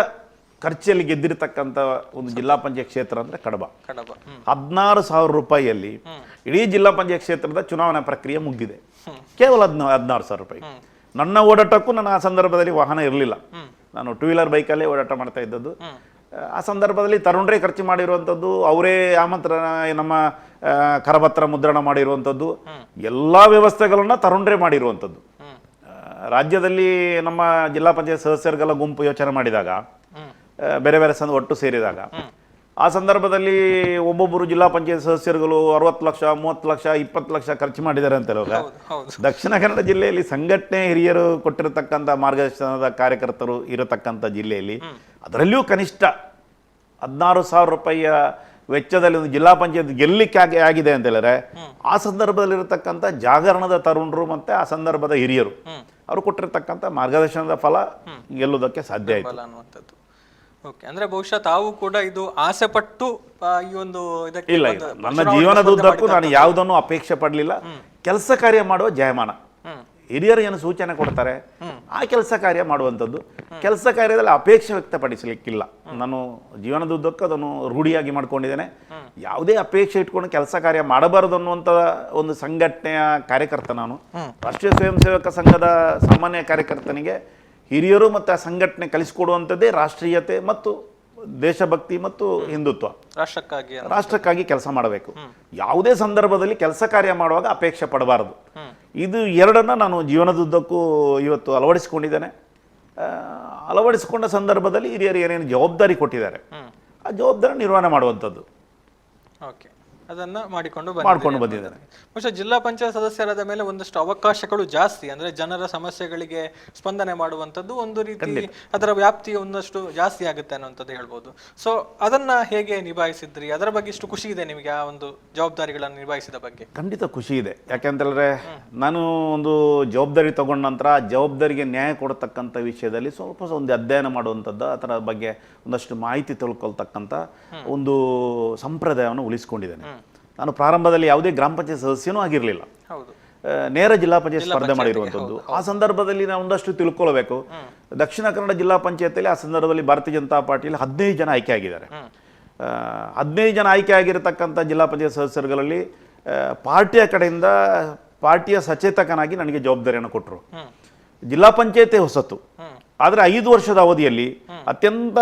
ಖರ್ಚಲ್ಲಿ ಗೆದ್ದಿರತಕ್ಕಂಥ ಒಂದು ಜಿಲ್ಲಾ ಪಂಚಾಯತ್ ಕ್ಷೇತ್ರ ಅಂದರೆ ಕಡಬ. 16,000 ರೂಪಾಯಿಯಲ್ಲಿ ಇಡೀ ಜಿಲ್ಲಾ ಪಂಚಾಯತ್ ಕ್ಷೇತ್ರದ ಚುನಾವಣಾ ಪ್ರಕ್ರಿಯೆ ಮುಗಿದಿದೆ. ಕೇವಲ 16,000 ರೂಪಾಯಿ. ನನ್ನ ಓಡಾಟಕ್ಕೂ ನನ್ನ ಆ ಸಂದರ್ಭದಲ್ಲಿ ವಾಹನ ಇರಲಿಲ್ಲ, ನಾನು 2 ವೀಲರ್ ಬೈಕಲ್ಲೇ ಓಡಾಟ ಮಾಡ್ತಾ ಇದ್ದದ್ದು. ಆ ಸಂದರ್ಭದಲ್ಲಿ ತರುಣರೇ ಖರ್ಚು ಮಾಡಿರುವಂಥದ್ದು, ಅವರೇ ಆಮಂತ್ರಣ, ನಮ್ಮ ಕರಪತ್ರ ಮುದ್ರಣ ಮಾಡಿರುವಂಥದ್ದು, ಎಲ್ಲ ವ್ಯವಸ್ಥೆಗಳನ್ನ ತರುಣರೇ ಮಾಡಿರುವಂಥದ್ದು. ರಾಜ್ಯದಲ್ಲಿ ನಮ್ಮ ಜಿಲ್ಲಾ ಪಂಚಾಯತ್ ಸದಸ್ಯರಿಗೆಲ್ಲ ಗುಂಪು ಯೋಚನೆ ಮಾಡಿದಾಗ, ಬೇರೆ ಬೇರೆ ಒಟ್ಟು ಸೇರಿದಾಗ ಆ ಸಂದರ್ಭದಲ್ಲಿ ಒಬ್ಬೊಬ್ಬರು ಜಿಲ್ಲಾ ಪಂಚಾಯತ್ ಸದಸ್ಯರುಗಳು 60 ಲಕ್ಷ, 30 ಲಕ್ಷ, 20 ಲಕ್ಷ ಖರ್ಚು ಮಾಡಿದ್ದಾರೆ ಅಂತ ಹೇಳುವಾಗ ದಕ್ಷಿಣ ಕನ್ನಡ ಜಿಲ್ಲೆಯಲ್ಲಿ ಸಂಘಟನೆ ಹಿರಿಯರು ಕೊಟ್ಟಿರತಕ್ಕಂಥ ಮಾರ್ಗದರ್ಶನದ ಕಾರ್ಯಕರ್ತರು ಇರತಕ್ಕಂಥ ಜಿಲ್ಲೆಯಲ್ಲಿ ಅದರಲ್ಲಿಯೂ ಕನಿಷ್ಠ 16,000 ರೂಪಾಯಿಯ ವೆಚ್ಚದಲ್ಲಿ ಒಂದು ಜಿಲ್ಲಾ ಪಂಚಾಯತ್ ಗೆಲ್ಲಲಿಕ್ಕೆ ಆಗಿದೆ ಅಂತ ಹೇಳಿದ್ರೆ ಆ ಸಂದರ್ಭದಲ್ಲಿರತಕ್ಕಂಥ ಜಾಗರಣದ ತರುಣರು ಮತ್ತೆ ಆ ಸಂದರ್ಭದ ಹಿರಿಯರು ಅವರು ಕೊಟ್ಟಿರತಕ್ಕಂಥ ಮಾರ್ಗದರ್ಶನದ ಫಲ ಗೆಲ್ಲುವುದಕ್ಕೆ ಸಾಧ್ಯ ಆಯಿತು. ಓಕೆ, ಅಂದ್ರೆ ಬಹುಶಃ ತಾವು ಕೂಡ ಇದು ಆಸೆ ಪಟ್ಟು ಈ ಒಂದು ಇದಕ್ಕೆ ಇಲ್ಲ, ನನ್ನ ಜೀವನದುದ್ದಕ್ಕೂ ನಾನು ಯಾವುದನ್ನು ಅಪೇಕ್ಷೆ ಪಡಲಿಲ್ಲ. ಕೆಲಸ ಕಾರ್ಯ ಮಾಡುವ ಜಯಮಾನ, ಹಿರಿಯರು ಏನು ಸೂಚನೆ ಕೊಡ್ತಾರೆ ಆ ಕೆಲಸ ಕಾರ್ಯ ಮಾಡುವಂಥದ್ದು. ಕೆಲಸ ಕಾರ್ಯದಲ್ಲಿ ಅಪೇಕ್ಷೆ ವ್ಯಕ್ತಪಡಿಸಲಿಕ್ಕಿಲ್ಲ. ನಾನು ಜೀವನದುದ್ದಕ್ಕೂ ಅದನ್ನು ರೂಢಿಯಾಗಿ ಮಾಡ್ಕೊಂಡಿದ್ದೇನೆ. ಯಾವುದೇ ಅಪೇಕ್ಷೆ ಇಟ್ಕೊಂಡು ಕೆಲಸ ಕಾರ್ಯ ಮಾಡಬಾರದು ಅನ್ನುವಂಥ ಒಂದು ಸಂಘಟನೆಯ ಕಾರ್ಯಕರ್ತ ನಾನು. ರಾಷ್ಟ್ರೀಯ ಸ್ವಯಂ ಸೇವಕ ಸಂಘದ ಸಾಮಾನ್ಯ ಕಾರ್ಯಕರ್ತನಿಗೆ ಹಿರಿಯರು ಮತ್ತು ಆ ಸಂಘಟನೆ ಕಲಿಸಿಕೊಡುವಂಥದ್ದೇ ರಾಷ್ಟ್ರೀಯತೆ ಮತ್ತು ದೇಶಭಕ್ತಿ ಮತ್ತು ಹಿಂದುತ್ವ. ರಾಷ್ಟ್ರಕ್ಕಾಗಿ ಕೆಲಸ ಮಾಡಬೇಕು. ಯಾವುದೇ ಸಂದರ್ಭದಲ್ಲಿ ಕೆಲಸ ಕಾರ್ಯ ಮಾಡುವಾಗ ಅಪೇಕ್ಷೆ ಪಡಬಾರದು. ಇದು ಎರಡನ್ನ ನಾನು ಜೀವನದುದ್ದಕ್ಕೂ ಇವತ್ತು ಅಳವಡಿಸಿಕೊಂಡಿದ್ದೇನೆ. ಅಳವಡಿಸಿಕೊಂಡ ಸಂದರ್ಭದಲ್ಲಿ ಹಿರಿಯರು ಏನೇನು ಜವಾಬ್ದಾರಿ ಕೊಟ್ಟಿದ್ದಾರೆ ಆ ಜವಾಬ್ದಾರಿ ನಿರ್ವಹಣೆ ಮಾಡುವಂಥದ್ದು ಅದನ್ನ ಮಾಡಿಕೊಂಡು ಬಂದಿದ್ದಾರೆ. ಬಹುಶಃ ಜಿಲ್ಲಾ ಪಂಚಾಯತ್ ಸದಸ್ಯರಾದ ಮೇಲೆ ಒಂದಷ್ಟು ಅವಕಾಶಗಳು ಜಾಸ್ತಿ, ಅಂದ್ರೆ ಜನರ ಸಮಸ್ಯೆಗಳಿಗೆ ಸ್ಪಂದನೆ ಮಾಡುವಂಥದ್ದು ಒಂದು ರೀತಿ ಅದರ ವ್ಯಾಪ್ತಿ ಒಂದಷ್ಟು ಜಾಸ್ತಿ ಆಗುತ್ತೆ ಅನ್ನುವಂಥದ್ದು ಹೇಳ್ಬೋದು. ಸೊ ಅದನ್ನ ಹೇಗೆ ನಿಭಾಯಿಸಿದ್ರಿ? ಅದರ ಬಗ್ಗೆ ಇಷ್ಟು ಖುಷಿ ಇದೆ ನಿಮಗೆ ಆ ಒಂದು ಜವಾಬ್ದಾರಿಗಳನ್ನು ನಿಭಾಯಿಸಿದ ಬಗ್ಗೆ? ಖಂಡಿತ ಖುಷಿ ಇದೆ. ಯಾಕೆಂತಂದ್ರೆ ನಾನು ಒಂದು ಜವಾಬ್ದಾರಿ ತಗೊಂಡ ನಂತರ ಜವಾಬ್ದಾರಿಗೆ ನ್ಯಾಯ ಕೊಡತಕ್ಕಂಥ ವಿಷಯದಲ್ಲಿ ಸ್ವಲ್ಪ ಒಂದು ಅಧ್ಯಯನ ಮಾಡುವಂಥದ್ದು, ಅದರ ಬಗ್ಗೆ ಒಂದಷ್ಟು ಮಾಹಿತಿ ತಿಳ್ಕೊಳ್ತಕ್ಕಂಥ ಒಂದು ಸಂಪ್ರದಾಯವನ್ನು ಉಳಿಸ್ಕೊಂಡಿದ್ದೇನೆ. ನಾನು ಪ್ರಾರಂಭದಲ್ಲಿ ಯಾವುದೇ ಗ್ರಾಮ ಪಂಚಾಯತ್ ಸದಸ್ಯನೂ ಆಗಿರಲಿಲ್ಲ, ನೇರ ಜಿಲ್ಲಾ ಪಂಚಾಯತ್ ಸ್ಪರ್ಧೆ ಮಾಡಿರುವಂಥದ್ದು. ಆ ಸಂದರ್ಭದಲ್ಲಿ ನಾವು ಒಂದಷ್ಟು ತಿಳ್ಕೊಳ್ಬೇಕು. ದಕ್ಷಿಣ ಕನ್ನಡ ಜಿಲ್ಲಾ ಪಂಚಾಯತಿಯಲ್ಲಿ ಆ ಸಂದರ್ಭದಲ್ಲಿ ಭಾರತೀಯ ಜನತಾ ಪಾರ್ಟಿಯಲ್ಲಿ 15 ಜನ ಆಯ್ಕೆ ಆಗಿದ್ದಾರೆ. 15 ಜನ ಆಯ್ಕೆ ಆಗಿರತಕ್ಕಂಥ ಜಿಲ್ಲಾ ಪಂಚಾಯತ್ ಸದಸ್ಯರುಗಳಲ್ಲಿ ಪಾರ್ಟಿಯ ಕಡೆಯಿಂದ ಪಾರ್ಟಿಯ ಸಚೇತಕನಾಗಿ ನನಗೆ ಜವಾಬ್ದಾರಿಯನ್ನು ಕೊಟ್ಟರು. ಜಿಲ್ಲಾ ಪಂಚಾಯತೆ ಹೊಸತು, ಆದರೆ 5 ವರ್ಷದ ಅವಧಿಯಲ್ಲಿ ಅತ್ಯಂತ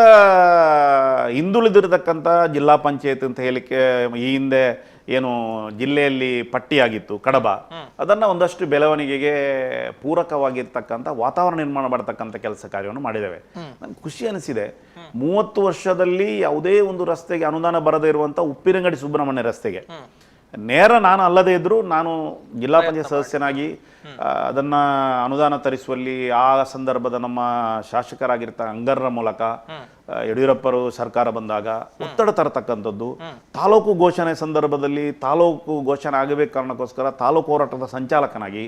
ಹಿಂದುಳಿದಿರತಕ್ಕಂಥ ಜಿಲ್ಲಾ ಪಂಚಾಯತ್ ಅಂತ ಹೇಳಿಕೆ ಈ ಹಿಂದೆ ಏನು ಜಿಲ್ಲೆಯಲ್ಲಿ ಪಟ್ಟಿಯಾಗಿತ್ತು ಕಡಬ, ಅದನ್ನು ಒಂದಷ್ಟು ಬೆಳವಣಿಗೆಗೆ ಪೂರಕವಾಗಿರ್ತಕ್ಕಂಥ ವಾತಾವರಣ ನಿರ್ಮಾಣ ಮಾಡತಕ್ಕಂಥ ಕೆಲಸ ಕಾರ್ಯವನ್ನು ಮಾಡಿದ್ದೇವೆ. ನನಗೆ ಖುಷಿ ಅನಿಸಿದೆ. 30 ವರ್ಷದಲ್ಲಿ ಯಾವುದೇ ಒಂದು ರಸ್ತೆಗೆ ಅನುದಾನ ಬರದೇ ಇರುವಂಥ ಉಪ್ಪಿನಂಗಡಿ ಸುಬ್ರಹ್ಮಣ್ಯ ರಸ್ತೆಗೆ ನೇರ ನಾನು ಅಲ್ಲದೇ ಇದ್ದರೂ ನಾನು ಜಿಲ್ಲಾ ಪಂಚಾಯತ್ ಸದಸ್ಯನಾಗಿ ಅದನ್ನು ಅನುದಾನ ತರಿಸುವಲ್ಲಿ ಆ ಸಂದರ್ಭದ ನಮ್ಮ ಶಾಸಕರಾಗಿರ್ತ ಅಂಗರ್ರ ಮೂಲಕ ಯಡಿಯೂರಪ್ಪರು ಸರ್ಕಾರ ಬಂದಾಗ ಒತ್ತಡ ತರತಕ್ಕಂಥದ್ದು, ತಾಲೂಕು ಘೋಷಣೆ ಸಂದರ್ಭದಲ್ಲಿ ತಾಲೂಕು ಘೋಷಣೆ ಆಗಬೇಕು ಕಾರಣಕ್ಕೋಸ್ಕರ ತಾಲೂಕು ಹೋರಾಟದ ಸಂಚಾಲಕನಾಗಿ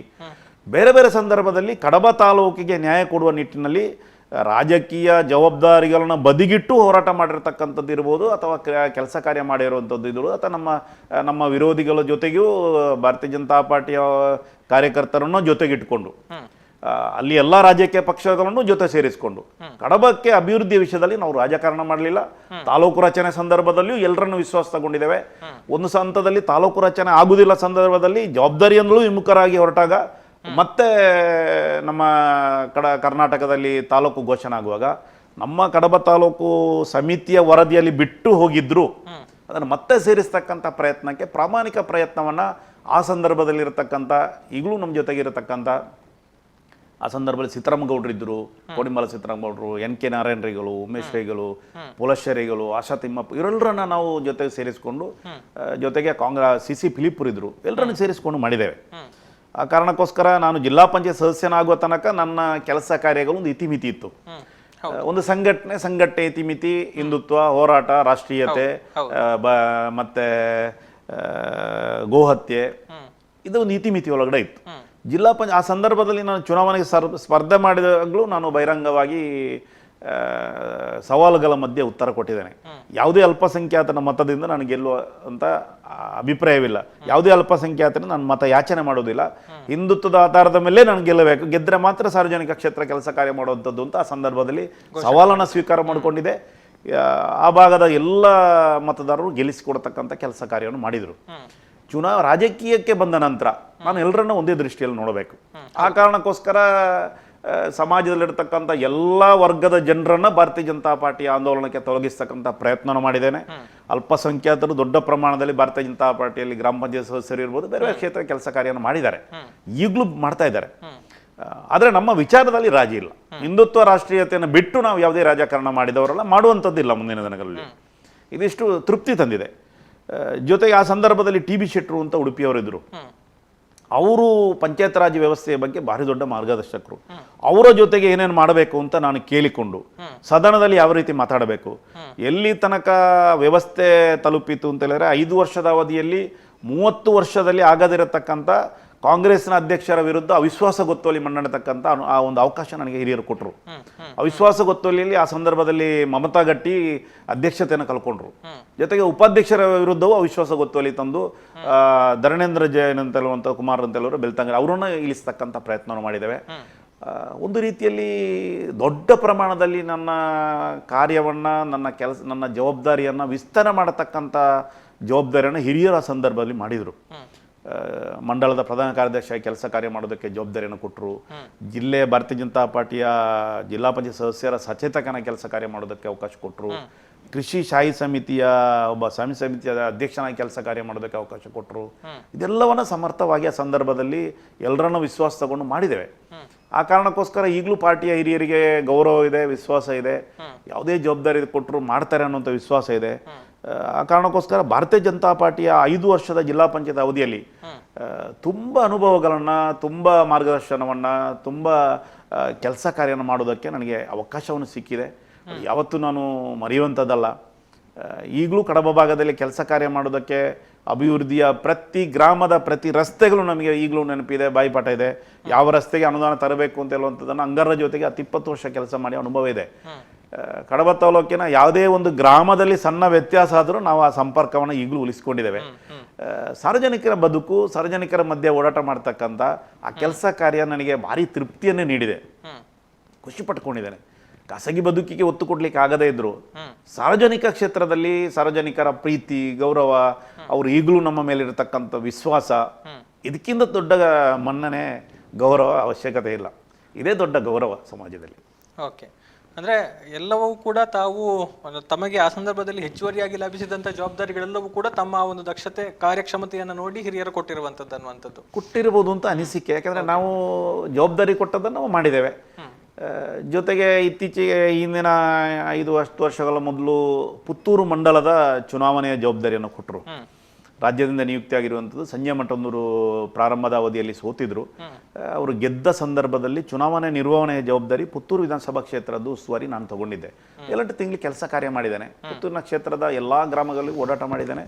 ಬೇರೆ ಬೇರೆ ಸಂದರ್ಭದಲ್ಲಿ ಕಡಬ ತಾಲೂಕಿಗೆ ನ್ಯಾಯ ಕೊಡುವ ನಿಟ್ಟಿನಲ್ಲಿ ರಾಜಕೀಯ ಜವಾಬ್ದಾರಿಗಳನ್ನ ಬದಿಗಿಟ್ಟು ಹೋರಾಟ ಮಾಡಿರ್ತಕ್ಕಂಥದ್ದು ಇರ್ಬೋದು, ಅಥವಾ ಕೆಲಸ ಕಾರ್ಯ ಮಾಡಿರುವಂಥದ್ದು ಇರ್ಬೋದು, ಅಥವಾ ನಮ್ಮ ವಿರೋಧಿಗಳ ಜೊತೆಗೂ ಭಾರತೀಯ ಜನತಾ ಪಾರ್ಟಿಯ ಕಾರ್ಯಕರ್ತರನ್ನು ಜೊತೆಗಿಟ್ಕೊಂಡು ಅಲ್ಲಿ ಎಲ್ಲ ರಾಜಕೀಯ ಪಕ್ಷಗಳನ್ನು ಜೊತೆ ಸೇರಿಸಿಕೊಂಡು ಕಡಬಕ್ಕೆ ಅಭಿವೃದ್ಧಿಯ ವಿಷಯದಲ್ಲಿ ನಾವು ರಾಜಕಾರಣ ಮಾಡಲಿಲ್ಲ. ತಾಲೂಕು ರಚನೆ ಸಂದರ್ಭದಲ್ಲಿಯೂ ಎಲ್ಲರನ್ನು ವಿಶ್ವಾಸ ತಗೊಂಡಿದ್ದೇವೆ. ಒಂದು ಹಂತದಲ್ಲಿ ತಾಲೂಕು ರಚನೆ ಆಗುವುದಿಲ್ಲ ಸಂದರ್ಭದಲ್ಲಿ ಜವಾಬ್ದಾರಿಯಿಂದಲೂ ವಿಮುಖರಾಗಿ ಹೊರಟಾಗ ಮತ್ತೆ ನಮ್ಮ ಕರ್ನಾಟಕದಲ್ಲಿ ತಾಲೂಕು ಘೋಷಣೆ ಆಗುವಾಗ ನಮ್ಮ ಕಡಬ ತಾಲೂಕು ಸಮಿತಿಯ ವರದಿಯಲ್ಲಿ ಬಿಟ್ಟು ಹೋಗಿದ್ರು ಅದನ್ನು ಮತ್ತೆ ಸೇರಿಸ್ತಕ್ಕಂಥ ಪ್ರಯತ್ನಕ್ಕೆ ಪ್ರಾಮಾಣಿಕ ಪ್ರಯತ್ನವನ್ನು ಆ ಸಂದರ್ಭದಲ್ಲಿ ಇರತಕ್ಕಂಥ ಈಗಲೂ ನಮ್ಮ ಜೊತೆಗಿರತಕ್ಕಂಥ ಆ ಸಂದರ್ಭದಲ್ಲಿ ಸಿದ್ದರಾಮಗೌಡರಿದ್ದರು, ಕೋಡಿಮಲ ಸಿದ್ದರಾಮಗೌಡರು, NK ನಾರಾಯಣರಿಗಳು, ಉಮೇಶ್ ರೈಗಳು, ಪುಲಶ್ಶೇರಿಗಳು, ಆಶಾ ತಿಮ್ಮಪ್ಪ ಇವರೆಲ್ಲರನ್ನ ನಾವು ಜೊತೆಗೆ ಸೇರಿಸಿಕೊಂಡು, ಜೊತೆಗೆ CC ಫಿಲಿಪುರ್ ಇದ್ರು, ಎಲ್ಲರನ್ನು ಸೇರಿಸಿಕೊಂಡು ಮಾಡಿದ್ದೇವೆ. ಆ ಕಾರಣಕ್ಕೋಸ್ಕರ ನಾನು ಜಿಲ್ಲಾ ಪಂಚಾಯತ್ ಸದಸ್ಯನಾಗುವ ತನಕ ನನ್ನ ಕೆಲಸ ಕಾರ್ಯಗಳು ಒಂದು ಇತಿಮಿತಿ ಇತ್ತು. ಒಂದು ಸಂಘಟನೆ ಇತಿಮಿತಿ, ಹಿಂದುತ್ವ, ಹೋರಾಟ, ರಾಷ್ಟ್ರೀಯತೆ, ಮತ್ತೆ ಗೋಹತ್ಯೆ, ಇದು ಒಂದು ಇತಿಮಿತಿ ಒಳಗಡೆ ಇತ್ತು. ಜಿಲ್ಲಾ ಆ ಸಂದರ್ಭದಲ್ಲಿ ನಾನು ಚುನಾವಣೆಗೆ ಸ್ಪರ್ಧೆ ಮಾಡಿದಾಗಲೂ ನಾನು ಬಹಿರಂಗವಾಗಿ ಸವಾಲುಗಳ ಮಧ್ಯೆ ಉತ್ತರ ಕೊಟ್ಟಿದ್ದೇನೆ. ಯಾವುದೇ ಅಲ್ಪಸಂಖ್ಯಾತನ ಮತದಿಂದ ನಾನು ಗೆಲ್ಲುವ ಅಂತ ಅಭಿಪ್ರಾಯವಿಲ್ಲ. ಯಾವುದೇ ಅಲ್ಪಸಂಖ್ಯಾತನ ನಾನು ಮತ ಯಾಚನೆ ಮಾಡೋದಿಲ್ಲ. ಹಿಂದುತ್ವದ ಆಧಾರದ ಮೇಲೆ ನಾನು ಗೆಲ್ಲಬೇಕು, ಗೆದ್ದರೆ ಮಾತ್ರ ಸಾರ್ವಜನಿಕ ಕ್ಷೇತ್ರ ಕೆಲಸ ಕಾರ್ಯ ಮಾಡುವಂಥದ್ದು ಅಂತ ಆ ಸಂದರ್ಭದಲ್ಲಿ ಸವಾಲನ್ನು ಸ್ವೀಕಾರ ಮಾಡಿಕೊಂಡಿದೆ. ಆ ಭಾಗದ ಎಲ್ಲ ಮತದಾರರು ಗೆಲ್ಲಿಸಿಕೊಡ್ತಕ್ಕಂಥ ಕೆಲಸ ಕಾರ್ಯವನ್ನು ಮಾಡಿದರು. ರಾಜಕೀಯಕ್ಕೆ ಬಂದ ನಂತರ ನಾನು ಎಲ್ಲರನ್ನ ಒಂದೇ ದೃಷ್ಟಿಯಲ್ಲಿ ನೋಡಬೇಕು. ಆ ಕಾರಣಕ್ಕೋಸ್ಕರ ಸಮಾಜದಲ್ಲಿರ್ತಕ್ಕಂಥ ಎಲ್ಲ ವರ್ಗದ ಜನರನ್ನ ಭಾರತೀಯ ಜನತಾ ಪಾರ್ಟಿಯ ಆಂದೋಲನಕ್ಕೆ ತೊಡಗಿಸ್ತಕ್ಕಂಥ ಪ್ರಯತ್ನ ಮಾಡಿದ್ದೇನೆ. ಅಲ್ಪಸಂಖ್ಯಾತರು ದೊಡ್ಡ ಪ್ರಮಾಣದಲ್ಲಿ ಭಾರತೀಯ ಜನತಾ ಪಾರ್ಟಿಯಲ್ಲಿ ಗ್ರಾಮ ಪಂಚಾಯತ್ ಸದಸ್ಯರು ಇರ್ಬೋದು, ಬೇರೆ ಬೇರೆ ಕ್ಷೇತ್ರ ಕೆಲಸ ಕಾರ್ಯವನ್ನು ಮಾಡಿದ್ದಾರೆ, ಈಗಲೂ ಮಾಡ್ತಾ ಇದ್ದಾರೆ. ಆದರೆ ನಮ್ಮ ವಿಚಾರದಲ್ಲಿ ರಾಜಿ ಇಲ್ಲ. ಹಿಂದುತ್ವ ರಾಷ್ಟ್ರೀಯತೆಯನ್ನು ಬಿಟ್ಟು ನಾವು ಯಾವುದೇ ರಾಜಕಾರಣ ಮಾಡಿದವರೆಲ್ಲ ಮಾಡುವಂಥದ್ದಿಲ್ಲ ಮುಂದಿನ ದಿನಗಳಲ್ಲಿ. ಇದಿಷ್ಟು ತೃಪ್ತಿ ತಂದಿದೆ. ಜೊತೆಗೆ ಆ ಸಂದರ್ಭದಲ್ಲಿ TB ಶೆಟ್ಟರು ಅಂತ ಉಡುಪಿಯವರಿದ್ದರು. ಅವರು ಪಂಚಾಯತ್ ರಾಜ್ ವ್ಯವಸ್ಥೆಯ ಬಗ್ಗೆ ಭಾರಿ ದೊಡ್ಡ ಮಾರ್ಗದರ್ಶಕರು. ಅವರ ಜೊತೆಗೆ ಏನೇನು ಮಾಡಬೇಕು ಅಂತ ನಾನು ಕೇಳಿಕೊಂಡು ಸದನದಲ್ಲಿ ಯಾವ ರೀತಿ ಮಾತಾಡಬೇಕು, ಎಲ್ಲಿ ತನಕ ವ್ಯವಸ್ಥೆ ತಲುಪಿತು ಅಂತ ಹೇಳಿದ್ರೆ 5 ವರ್ಷದ ಅವಧಿಯಲ್ಲಿ 30 ವರ್ಷದಲ್ಲಿ ಆಗದಿರತಕ್ಕಂಥ ಕಾಂಗ್ರೆಸ್ನ ಅಧ್ಯಕ್ಷರ ವಿರುದ್ಧ ಅವಿಶ್ವಾಸ ಗೊತ್ತುವಳಿ ಮಂಡನೆತಕ್ಕಂಥ ಆ ಒಂದು ಅವಕಾಶ ನನಗೆ ಹಿರಿಯರು ಕೊಟ್ಟರು. ಅವಿಶ್ವಾಸ ಗೊತ್ತುವಳಿಯಲ್ಲಿ ಆ ಸಂದರ್ಭದಲ್ಲಿ ಮಮತಾ ಗಟ್ಟಿ ಅಧ್ಯಕ್ಷತೆಯನ್ನು ಕಳ್ಕೊಂಡ್ರು. ಜೊತೆಗೆ ಉಪಾಧ್ಯಕ್ಷರ ವಿರುದ್ಧವೂ ಅವಿಶ್ವಾಸ ಗೊತ್ತುವಳಿ ತಂದು ಧರಣೇಂದ್ರ ಜೈನ್ ಅಂತ ಹೇಳುವಂಥ ಕುಮಾರ್ ಅಂತ ಹೇಳೋರು ಬೆಳ್ತಂಗಡಿ ಅವರನ್ನು ಇಳಿಸ್ತಕ್ಕಂಥ ಪ್ರಯತ್ನವನ್ನು ಮಾಡಿದ್ದೇವೆ. ಒಂದು ರೀತಿಯಲ್ಲಿ ದೊಡ್ಡ ಪ್ರಮಾಣದಲ್ಲಿ ನನ್ನ ಕಾರ್ಯವನ್ನು, ನನ್ನ ಜವಾಬ್ದಾರಿಯನ್ನು ವಿಸ್ತರಣೆ ಮಾಡತಕ್ಕಂಥ ಜವಾಬ್ದಾರಿಯನ್ನು ಹಿರಿಯರ ಸಂದರ್ಭದಲ್ಲಿ ಮಾಡಿದರು. ಮಂಡಲದ ಪ್ರಧಾನ ಕಾರ್ಯದರ್ಶಿಯಾಗಿ ಕೆಲಸ ಕಾರ್ಯ ಮಾಡೋದಕ್ಕೆ ಜವಾಬ್ದಾರಿಯನ್ನು ಕೊಟ್ಟರು. ಜಿಲ್ಲೆ ಭಾರತೀಯ ಜನತಾ ಪಾರ್ಟಿಯ ಜಿಲ್ಲಾ ಪಂಚಾಯತ್ ಸದಸ್ಯರ ಸಚೇತಕನ ಕೆಲಸ ಕಾರ್ಯ ಮಾಡೋದಕ್ಕೆ ಅವಕಾಶ ಕೊಟ್ಟರು. ಕೃಷಿ ಶಾಹಿ ಸಮಿತಿಯ ಒಬ್ಬ ಸಮಿತಿಯ ಅಧ್ಯಕ್ಷನಾಗಿ ಕೆಲಸ ಕಾರ್ಯ ಮಾಡೋದಕ್ಕೆ ಅವಕಾಶ ಕೊಟ್ಟರು. ಇದೆಲ್ಲವನ್ನ ಸಮರ್ಥವಾಗಿ ಆ ಸಂದರ್ಭದಲ್ಲಿ ಎಲ್ಲರನ್ನೂ ವಿಶ್ವಾಸ ತಗೊಂಡು ಮಾಡಿದ್ದೇವೆ. ಆ ಕಾರಣಕ್ಕೋಸ್ಕರ ಈಗಲೂ ಪಾರ್ಟಿಯ ಹಿರಿಯರಿಗೆ ಗೌರವ ಇದೆ, ವಿಶ್ವಾಸ ಇದೆ. ಯಾವುದೇ ಜವಾಬ್ದಾರಿ ಕೊಟ್ಟರು ಮಾಡ್ತಾರೆ ಅನ್ನೋಂಥ ವಿಶ್ವಾಸ ಇದೆ. ಆ ಕಾರಣಕ್ಕೋಸ್ಕರ ಭಾರತೀಯ ಜನತಾ ಪಾರ್ಟಿಯ 5 ವರ್ಷದ ಜಿಲ್ಲಾ ಪಂಚಾಯತ್ ಅವಧಿಯಲ್ಲಿ ತುಂಬ ಅನುಭವಗಳನ್ನು, ತುಂಬ ಮಾರ್ಗದರ್ಶನವನ್ನು, ತುಂಬ ಕೆಲಸ ಕಾರ್ಯವನ್ನು ಮಾಡೋದಕ್ಕೆ ನನಗೆ ಅವಕಾಶವನ್ನು ಸಿಕ್ಕಿದೆ. ಯಾವತ್ತೂ ನಾನು ಮರೆಯುವಂಥದ್ದಲ್ಲ. ಈಗಲೂ ಕಡಬ ಭಾಗದಲ್ಲಿ ಕೆಲಸ ಕಾರ್ಯ ಮಾಡೋದಕ್ಕೆ ಅಭಿವೃದ್ಧಿಯ ಪ್ರತಿ ಗ್ರಾಮದ ಪ್ರತಿ ರಸ್ತೆಗಳು ನಮಗೆ ಈಗಲೂ ನೆನಪಿದೆ, ಬಾಯಿಪಾಠ ಇದೆ. ಯಾವ ರಸ್ತೆಗೆ ಅನುದಾನ ತರಬೇಕು ಅಂತ ಹೇಳುವಂಥದ್ದನ್ನು ಅಂಗರ ಜೊತೆಗೆ 20 ವರ್ಷ ಕೆಲಸ ಮಾಡಿ ಅನುಭವ ಇದೆ. ಕಡಬ ತಾಲೂಕಿನ ಯಾವುದೇ ಒಂದು ಗ್ರಾಮದಲ್ಲಿ ಸಣ್ಣ ವ್ಯತ್ಯಾಸ ಆದರೂ ನಾವು ಆ ಸಂಪರ್ಕವನ್ನು ಈಗಲೂ ಉಳಿಸ್ಕೊಂಡಿದ್ದೇವೆ. ಸಾರ್ವಜನಿಕರ ಬದುಕು, ಸಾರ್ವಜನಿಕರ ಮಧ್ಯೆ ಓಡಾಟ ಮಾಡ್ತಕ್ಕಂಥ ಆ ಕೆಲಸ ಕಾರ್ಯ ನನಗೆ ಭಾರಿ ತೃಪ್ತಿಯನ್ನೇ ನೀಡಿದೆ. ಖುಷಿ ಪಟ್ಕೊಂಡಿದ್ದೇನೆ. ಖಾಸಗಿ ಬದುಕಿಗೆ ಒತ್ತು ಕೊಡ್ಲಿಕ್ಕೆ ಆಗದೇ ಇದ್ರು ಸಾರ್ವಜನಿಕ ಕ್ಷೇತ್ರದಲ್ಲಿ ಸಾರ್ವಜನಿಕರ ಪ್ರೀತಿ, ಗೌರವ, ಅವರು ಈಗಲೂ ನಮ್ಮ ಮೇಲೆ ಇರತಕ್ಕಂಥ ವಿಶ್ವಾಸ, ಇದಕ್ಕಿಂತ ದೊಡ್ಡ ಮನ್ನಣೆ, ಗೌರವ ಅವಶ್ಯಕತೆ ಇಲ್ಲ. ಇದೇ ದೊಡ್ಡ ಗೌರವ ಸಮಾಜದಲ್ಲಿ. ಓಕೆ, ಅಂದ್ರೆ ಎಲ್ಲವೂ ಕೂಡ ತಾವು ತಮಗೆ ಆ ಸಂದರ್ಭದಲ್ಲಿ ಹೆಚ್ಚುವರಿಯಾಗಿ ಲಭಿಸಿದಂತ ಜವಾಬ್ದಾರಿಗಳೆಲ್ಲವೂ ಕೂಡ ತಮ್ಮ ಒಂದು ದಕ್ಷತೆ ಕಾರ್ಯಕ್ಷಮತೆಯನ್ನು ನೋಡಿ ಹಿರಿಯರು ಕೊಟ್ಟಿರುವಂತದ್ದು ಅನ್ನುವಂಥದ್ದು. ಕೊಟ್ಟಿರ್ಬೋದು ಅಂತ ಅನಿಸಿಕೆ. ಯಾಕಂದರೆ ನಾವು ಜವಾಬ್ದಾರಿ ಕೊಟ್ಟದ್ದನ್ನು ನಾವು ಮಾಡಿದ್ದೇವೆ. ಜೊತೆಗೆ ಇತ್ತೀಚೆಗೆ ಹಿಂದಿನ 5 ವರ್ಷಗಳ ಮೊದಲು ಪುತ್ತೂರು ಮಂಡಲದ ಚುನಾವಣೆಯ ಜವಾಬ್ದಾರಿಯನ್ನು ಕೊಟ್ಟರು. ರಾಜ್ಯದಿಂದ ನಿಯುಕ್ತಿಯಾಗಿರುವಂಥದ್ದು ಸಂಜಯ್ ಮಠಂದೂರು ಪ್ರಾರಂಭದ ಅವಧಿಯಲ್ಲಿ ಸೋತಿದ್ರು. ಅವರು ಗೆದ್ದ ಸಂದರ್ಭದಲ್ಲಿ ಚುನಾವಣೆ ನಿರ್ವಹಣೆಯ ಜವಾಬ್ದಾರಿ ಪುತ್ತೂರು ವಿಧಾನಸಭಾ ಕ್ಷೇತ್ರದ್ದು ಉಸ್ತುವಾರಿ ನಾನು ತಗೊಂಡಿದ್ದೆ. 8 ತಿಂಗಳು ಕೆಲಸ ಕಾರ್ಯ ಮಾಡಿದ್ದೇನೆ. ಪುತ್ತೂರಿನ ಕ್ಷೇತ್ರದ ಎಲ್ಲ ಗ್ರಾಮಗಳಲ್ಲಿ ಓಡಾಟ ಮಾಡಿದ್ದೇನೆ.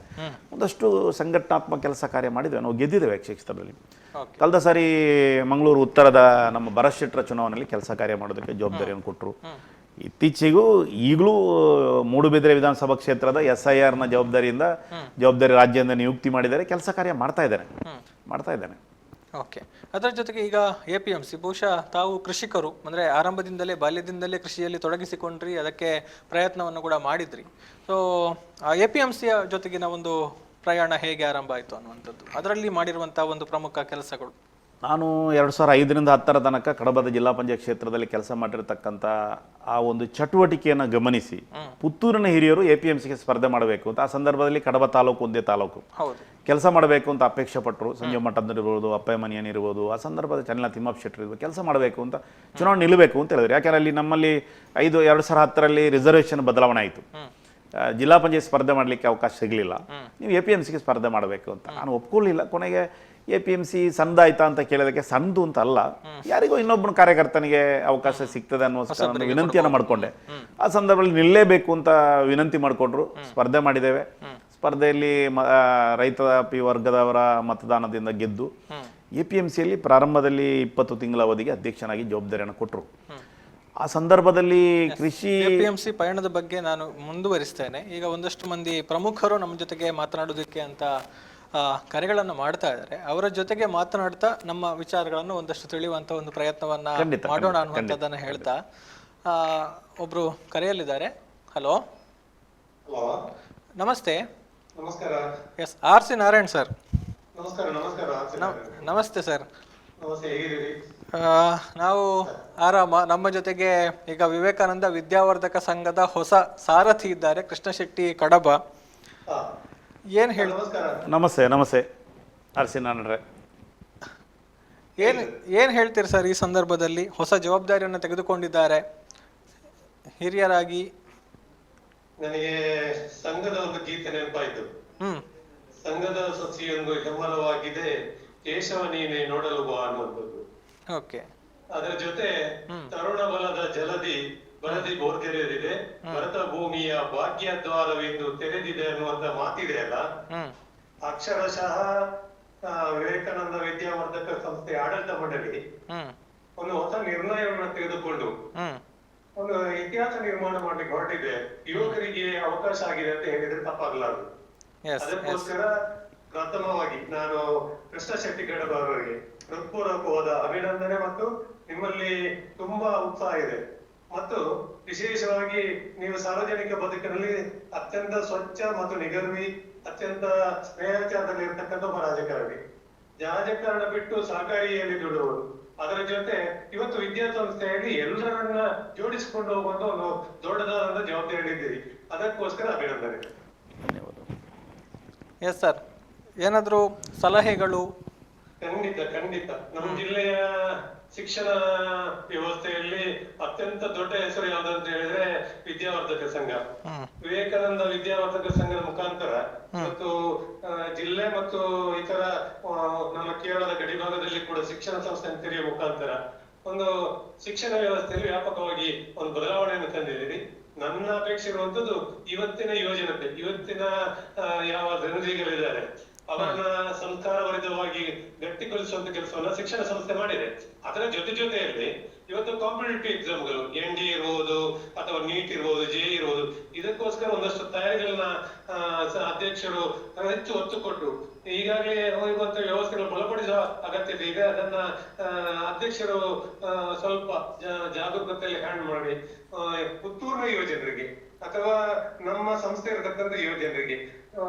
ಒಂದಷ್ಟು ಸಂಘಟನಾತ್ಮಕ ಕೆಲಸ ಕಾರ್ಯ ಮಾಡಿದ್ದೇವೆ. ನಾವು ಗೆದ್ದಿದ್ದೇವೆ ಕ್ಷೇತ್ರದಲ್ಲಿ. ಕಳೆದ ಸಾರಿ ಮಂಗಳೂರು ಉತ್ತರದ ನಮ್ಮ ಭರತ್ ಶೆಟ್ಟರ ಚುನಾವಣೆಯಲ್ಲಿ ಕೆಲಸ ಕಾರ್ಯ ಮಾಡೋದಕ್ಕೆ ಜವಾಬ್ದಾರಿಯನ್ನು ಕೊಟ್ಟರು. ಇತ್ತೀಚೆಗೂ ಈಗಲೂ ಮೂಡುಬಿದಿರೆ ವಿಧಾನಸಭಾ ಕ್ಷೇತ್ರದ SIRನ ಜವಾಬ್ದಾರಿ ರಾಜ್ಯದಿಂದ ನಿಯುಕ್ತಿ ಮಾಡಿದ್ದಾರೆ. ಕೆಲಸ ಕಾರ್ಯ ಮಾಡ್ತಾ ಇದ್ದೇನೆ. ಓಕೆ, ಅದರ ಜೊತೆಗೆ ಈಗ APMC ಬಹುಶಃ ತಾವು ಕೃಷಿಕರು, ಅಂದರೆ ಆರಂಭದಿಂದಲೇ ಬಾಲ್ಯದಿಂದಲೇ ಕೃಷಿಯಲ್ಲಿ ತೊಡಗಿಸಿಕೊಂಡ್ರಿ, ಅದಕ್ಕೆ ಪ್ರಯತ್ನವನ್ನು ಕೂಡ ಮಾಡಿದ್ರಿ. ಸೊ APMCಯ ಜೊತೆಗಿನ ಒಂದು ಪ್ರಯಾಣ ಹೇಗೆ ಆರಂಭ ಆಯಿತು ಅನ್ನುವಂಥದ್ದು, ಅದರಲ್ಲಿ ಮಾಡಿರುವಂಥ ಒಂದು ಪ್ರಮುಖ ಕೆಲಸಗಳು? ನಾನು 2005ರಿಂದ 10ರ ತನಕ ಕಡಬದ ಜಿಲ್ಲಾ ಪಂಚಾಯತ್ ಕ್ಷೇತ್ರದಲ್ಲಿ ಕೆಲಸ ಮಾಡಿರ್ತಕ್ಕಂಥ ಆ ಒಂದು ಚಟುವಟಿಕೆಯನ್ನು ಗಮನಿಸಿ ಪುತ್ತೂರಿನ ಹಿರಿಯರು APMCಗೆ ಸ್ಪರ್ಧೆ ಮಾಡಬೇಕು ಅಂತ, ಆ ಸಂದರ್ಭದಲ್ಲಿ ಕಡಬ ತಾಲೂಕು ಒಂದೇ ತಾಲೂಕು ಕೆಲಸ ಮಾಡಬೇಕು ಅಂತ ಅಪೇಕ್ಷೆ ಪಟ್ಟರು. ಸಂಜಯ್ ಮಠಂದೂರಿರ್ಬೋದು, ಅಪ್ಪಯ್ಯ ಮನಿಯನ್ ಇರ್ಬೋದು, ಆ ಸಂದರ್ಭದ ಚನ್ನಲ ತಿಮ್ಮಪ್ಪ ಶೆಟ್ಟರ್ ಇರ್ಬೋದು, ಕೆಲಸ ಮಾಡಬೇಕು ಅಂತ, ಚುನಾವಣೆ ನಿಲ್ಲಬೇಕು ಅಂತ ಹೇಳಿದ್ರು. ಯಾಕಂದರೆ ಅಲ್ಲಿ ನಮ್ಮಲ್ಲಿ 2010ರಲ್ಲಿ ರಿಸರ್ವೇಷನ್ ಬದಲಾವಣೆ ಆಯಿತು. ಜಿಲ್ಲಾ ಪಂಚಾಯತ್ ಸ್ಪರ್ಧೆ ಮಾಡಲಿಕ್ಕೆ ಅವಕಾಶ ಸಿಗಲಿಲ್ಲ. ನೀವು APMCಗೆ ಸ್ಪರ್ಧೆ ಮಾಡಬೇಕು ಅಂತ ನಾನು ಒಪ್ಕೊಳ್ಳಿಲ್ಲ. ಕೊನೆಗೆ APMC ಸಣ್ಣದಾಯ್ತಾ ಅಂತ ಕೇಳೋದಕ್ಕೆ ಸಣ್ಣದು ಅಂತ ಅಲ್ಲ, ಯಾರಿಗೋ ಇನ್ನೊಬ್ಬನ ಕಾರ್ಯಕರ್ತನಿಗೆ ಅವಕಾಶ ಸಿಗ್ತದೆ ಅನ್ನೋ ವಿನಂತಿಯನ್ನು ಮಾಡಿಕೊಂಡೆ. ಆ ಸಂದರ್ಭದಲ್ಲಿ ನಿಲ್ಲೇಬೇಕು ಅಂತ ವಿನಂತಿ ಮಾಡಿಕೊಂಡ್ರು. ಸ್ಪರ್ಧೆ ಮಾಡಿದ್ದೇವೆ. ಸ್ಪರ್ಧೆಯಲ್ಲಿ ರೈತ ವರ್ಗದವರ ಮತದಾನದಿಂದ ಗೆದ್ದು APMCಯಲ್ಲಿ ಪ್ರಾರಂಭದಲ್ಲಿ 20 ತಿಂಗಳ ಅವಧಿಗೆ ಅಧ್ಯಕ್ಷನಾಗಿ ಜವಾಬ್ದಾರಿಯನ್ನು ಕೊಟ್ಟರು. ಆ ಸಂದರ್ಭದಲ್ಲಿ ಕೃಷಿ APMC ಪಯಣದ ಬಗ್ಗೆ ನಾನು ಮುಂದುವರಿಸ್ತೇನೆ. ಈಗ ಒಂದಷ್ಟು ಮಂದಿ ಪ್ರಮುಖರು ನಮ್ಮ ಜೊತೆಗೆ ಮಾತನಾಡೋದಕ್ಕೆ ಅಂತ ಕರೆಗಳನ್ನು ಮಾಡ್ತಾ ಇದ್ದಾರೆ. ಅವರ ಜೊತೆಗೆ ಮಾತನಾಡ್ತಾ ನಮ್ಮ ವಿಚಾರಗಳನ್ನು ಒಂದಷ್ಟು ತಿಳಿಯುವಂತ ಒಂದು ಪ್ರಯತ್ನವನ್ನ ಮಾಡೋಣ ಅನ್ನುವಂಥದ್ದನ್ನ ಹೇಳ್ತಾ ಒಬ್ರು ಕರೆಯಲ್ಲಿದ್ದಾರೆ. ಹಲೋ, ನಮಸ್ತೆ. ನಮಸ್ಕಾರ. Yes, RC Narayan sir. ನಮಸ್ತೆ ಸರ್. ನಾವು ಆರಾಮ. ನಮ್ಮ ಜೊತೆಗೆ ಈಗ ವಿವೇಕಾನಂದ ವಿದ್ಯಾವರ್ಧಕ ಸಂಘದ ಹೊಸ ಸಾರಥಿ ಇದ್ದಾರೆ, ಕೃಷ್ಣ ಶೆಟ್ಟಿ ಕಡಬ. ಏನ್ ಹೇಳಿ? ನಮಸ್ತೆ RC ನಾರಾಯಣರೇ. ಏನ್ ಹೇಳ್ತೀರಿ ಸರ್ ಈ ಸಂದರ್ಭದಲ್ಲಿ? ಹೊಸ ಜವಾಬ್ದಾರಿಯನ್ನು ತೆಗೆದುಕೊಂಡಿದ್ದಾರೆ ಹಿರಿಯರಾಗಿ. ನನಗೆ ಸಂಘದ ಒಂದು ಗೀತೆ ನೆನಪಾಯ್ತು. ಸಂಘದ ಸಸಿಯೊಂದು ಹೆಮ್ಮರವಾಗಿದೆ, ಕೇಶವ ನೀನೆ ನೋಡಲು ಬಾ ಅನ್ನುವಂಥದ್ದು. ಓಕೆ. ಅದರ ಜೊತೆ ತರುಣ ಬಲದ ಜಲದಿ ಬರದಿ ಬೋರ್ಗೆರೆದಿದೆ, ಭರತ ಭೂಮಿಯ ಭಾಗ್ಯದ್ವಾರವೆಂದು ತೆರೆದಿದೆ ಅನ್ನುವಂತ ಮಾತಿದೆ ಅಲ್ಲ. ಅಕ್ಷರಶಃ ವಿವೇಕಾನಂದ ವಿದ್ಯಾವರ್ಧಕ ಸಂಸ್ಥೆ ಆಡಳಿತ ಮಂಡಳಿ ಒಂದು ಹೊಸ ನಿರ್ಣಯವನ್ನು ತೆಗೆದುಕೊಂಡು ಒಂದು ಇತಿಹಾಸ ನಿರ್ಮಾಣ ಮಾಡ್ಲಿಕ್ಕೆ ಹೊರಟಿದೆ. ಯುವಕರಿಗೆ ಅವಕಾಶ ಆಗಿದೆ ಅಂತ ಹೇಳಿದ್ರೆ ತಪ್ಪಾಗಲಾರದು. ಅದಕ್ಕೋಸ್ಕರ ಪ್ರಥಮವಾಗಿ ನಾನು ಕೃಷ್ಣ ಶೆಟ್ಟಿ ಕಡಬ ಅವರಿಗೆ ಹೃತ್ಪೂರ್ವಕವಾದ ಅಭಿನಂದನೆ. ಮತ್ತು ನಿಮ್ಮಲ್ಲಿ ತುಂಬಾ ಉತ್ಸಾಹ ಇದೆ ಮತ್ತು ವಿಶೇಷವಾಗಿ ನೀವು ಸಾರ್ವಜನಿಕ ಬದುಕಿನಲ್ಲಿ ಅತ್ಯಂತ ಸ್ವಚ್ಛ ಮತ್ತು ನಿಗರ್ವಿ, ಅತ್ಯಂತ ಸ್ನೇಹಚಾರದಲ್ಲಿ ಇರ್ತಕ್ಕಂಥ ಒಬ್ಬ ರಾಜಕಾರಣ ಬಿಟ್ಟು ಸಹಕಾರಿಯಲ್ಲಿ ದುಡಿಯುವರು. ಅದರ ಜೊತೆ ಇವತ್ತು ವಿದ್ಯಾಸಂಸ್ಥೆಯಲ್ಲಿ ಎಲ್ಲರನ್ನ ಜೋಡಿಸಿಕೊಂಡು ಹೋಗುವಂತ ಒಂದು ದೊಡ್ಡದಾದ ಜವಾಬ್ದಾರಿ ಇದ್ದೀರಿ. ಅದಕ್ಕೋಸ್ಕರ ಅಭಿನಂದನೆ. ಎಸ್ ಸರ್, ಏನಾದ್ರು ಸಲಹೆಗಳು? ಖಂಡಿತ ನಮ್ಮ ಜಿಲ್ಲೆಯ ಶಿಕ್ಷಣ ವ್ಯವಸ್ಥೆಯಲ್ಲಿ ಅತ್ಯಂತ ದೊಡ್ಡ ಹೆಸರು ಯಾವ್ದಂತ ಹೇಳಿದ್ರೆ ವಿದ್ಯಾವರ್ಧಕ ಸಂಘ. ವಿವೇಕಾನಂದ ವಿದ್ಯಾವರ್ಧಕ ಸಂಘದ ಮುಖಾಂತರ ಮತ್ತು ಜಿಲ್ಲೆ ಮತ್ತು ಇತರ ನಮ್ಮ ಕೇರಳದ ಗಡಿ ಭಾಗದಲ್ಲಿ ಕೂಡ ಶಿಕ್ಷಣ ಸಂಸ್ಥೆ ತೆರೆಯುವ ಮುಖಾಂತರ ಒಂದು ಶಿಕ್ಷಣ ವ್ಯವಸ್ಥೆಯಲ್ಲಿ ವ್ಯಾಪಕವಾಗಿ ಒಂದು ಬದಲಾವಣೆಯನ್ನು ತಂದಿದ್ದೀರಿ. ನನ್ನ ಅಪೇಕ್ಷೆ ಇರುವಂತದ್ದು ಇವತ್ತಿನ ಯುವಜನತೆ, ಇವತ್ತಿನ ಯಾವ ಜನರಿಗಳಿದ್ದಾರೆ ಅವರನ್ನ ಸಂಸ್ಕಾರಭರಿತವಾಗಿ ಗಟ್ಟಿಗೊಳಿಸುವಂತ ಕೆಲಸವನ್ನ ಶಿಕ್ಷಣ ಸಂಸ್ಥೆ ಮಾಡಿದೆ. ಅದರ ಜೊತೆಯಲ್ಲಿ ಇವತ್ತು ಕಾಂಪಿಟೇಟಿವ್ ಎಕ್ಸಾಮ್ಗಳು ND ಇರ್ಬೋದು ಅಥವಾ NEET ಇರ್ಬೋದು, JEE ಇರ್ಬೋದು, ಇದಕ್ಕೋಸ್ಕರ ಒಂದಷ್ಟು ತಯಾರಿಗಳನ್ನ ಅಧ್ಯಕ್ಷರು ಹೆಚ್ಚು ಒತ್ತು ಕೊಟ್ಟು ಈಗಾಗಲೇ ಇರುವಂತ ವ್ಯವಸ್ಥೆಗಳು ಬಲಪಡಿಸುವ ಅಗತ್ಯತೆ ಇದೆ. ಅದನ್ನ ಅಧ್ಯಕ್ಷರು ಸ್ವಲ್ಪ ಜಾಗರೂಕತೆಯಲ್ಲಿ ಹ್ಯಾಂಡ್ ಮಾಡಿ ಪುತ್ತೂರಿನ ಯುವಜನರಿಗೆ ಅಥವಾ ನಮ್ಮ ಸಂಸ್ಥೆ ಇರತಕ್ಕಂಥ ಯುವಜನರಿಗೆ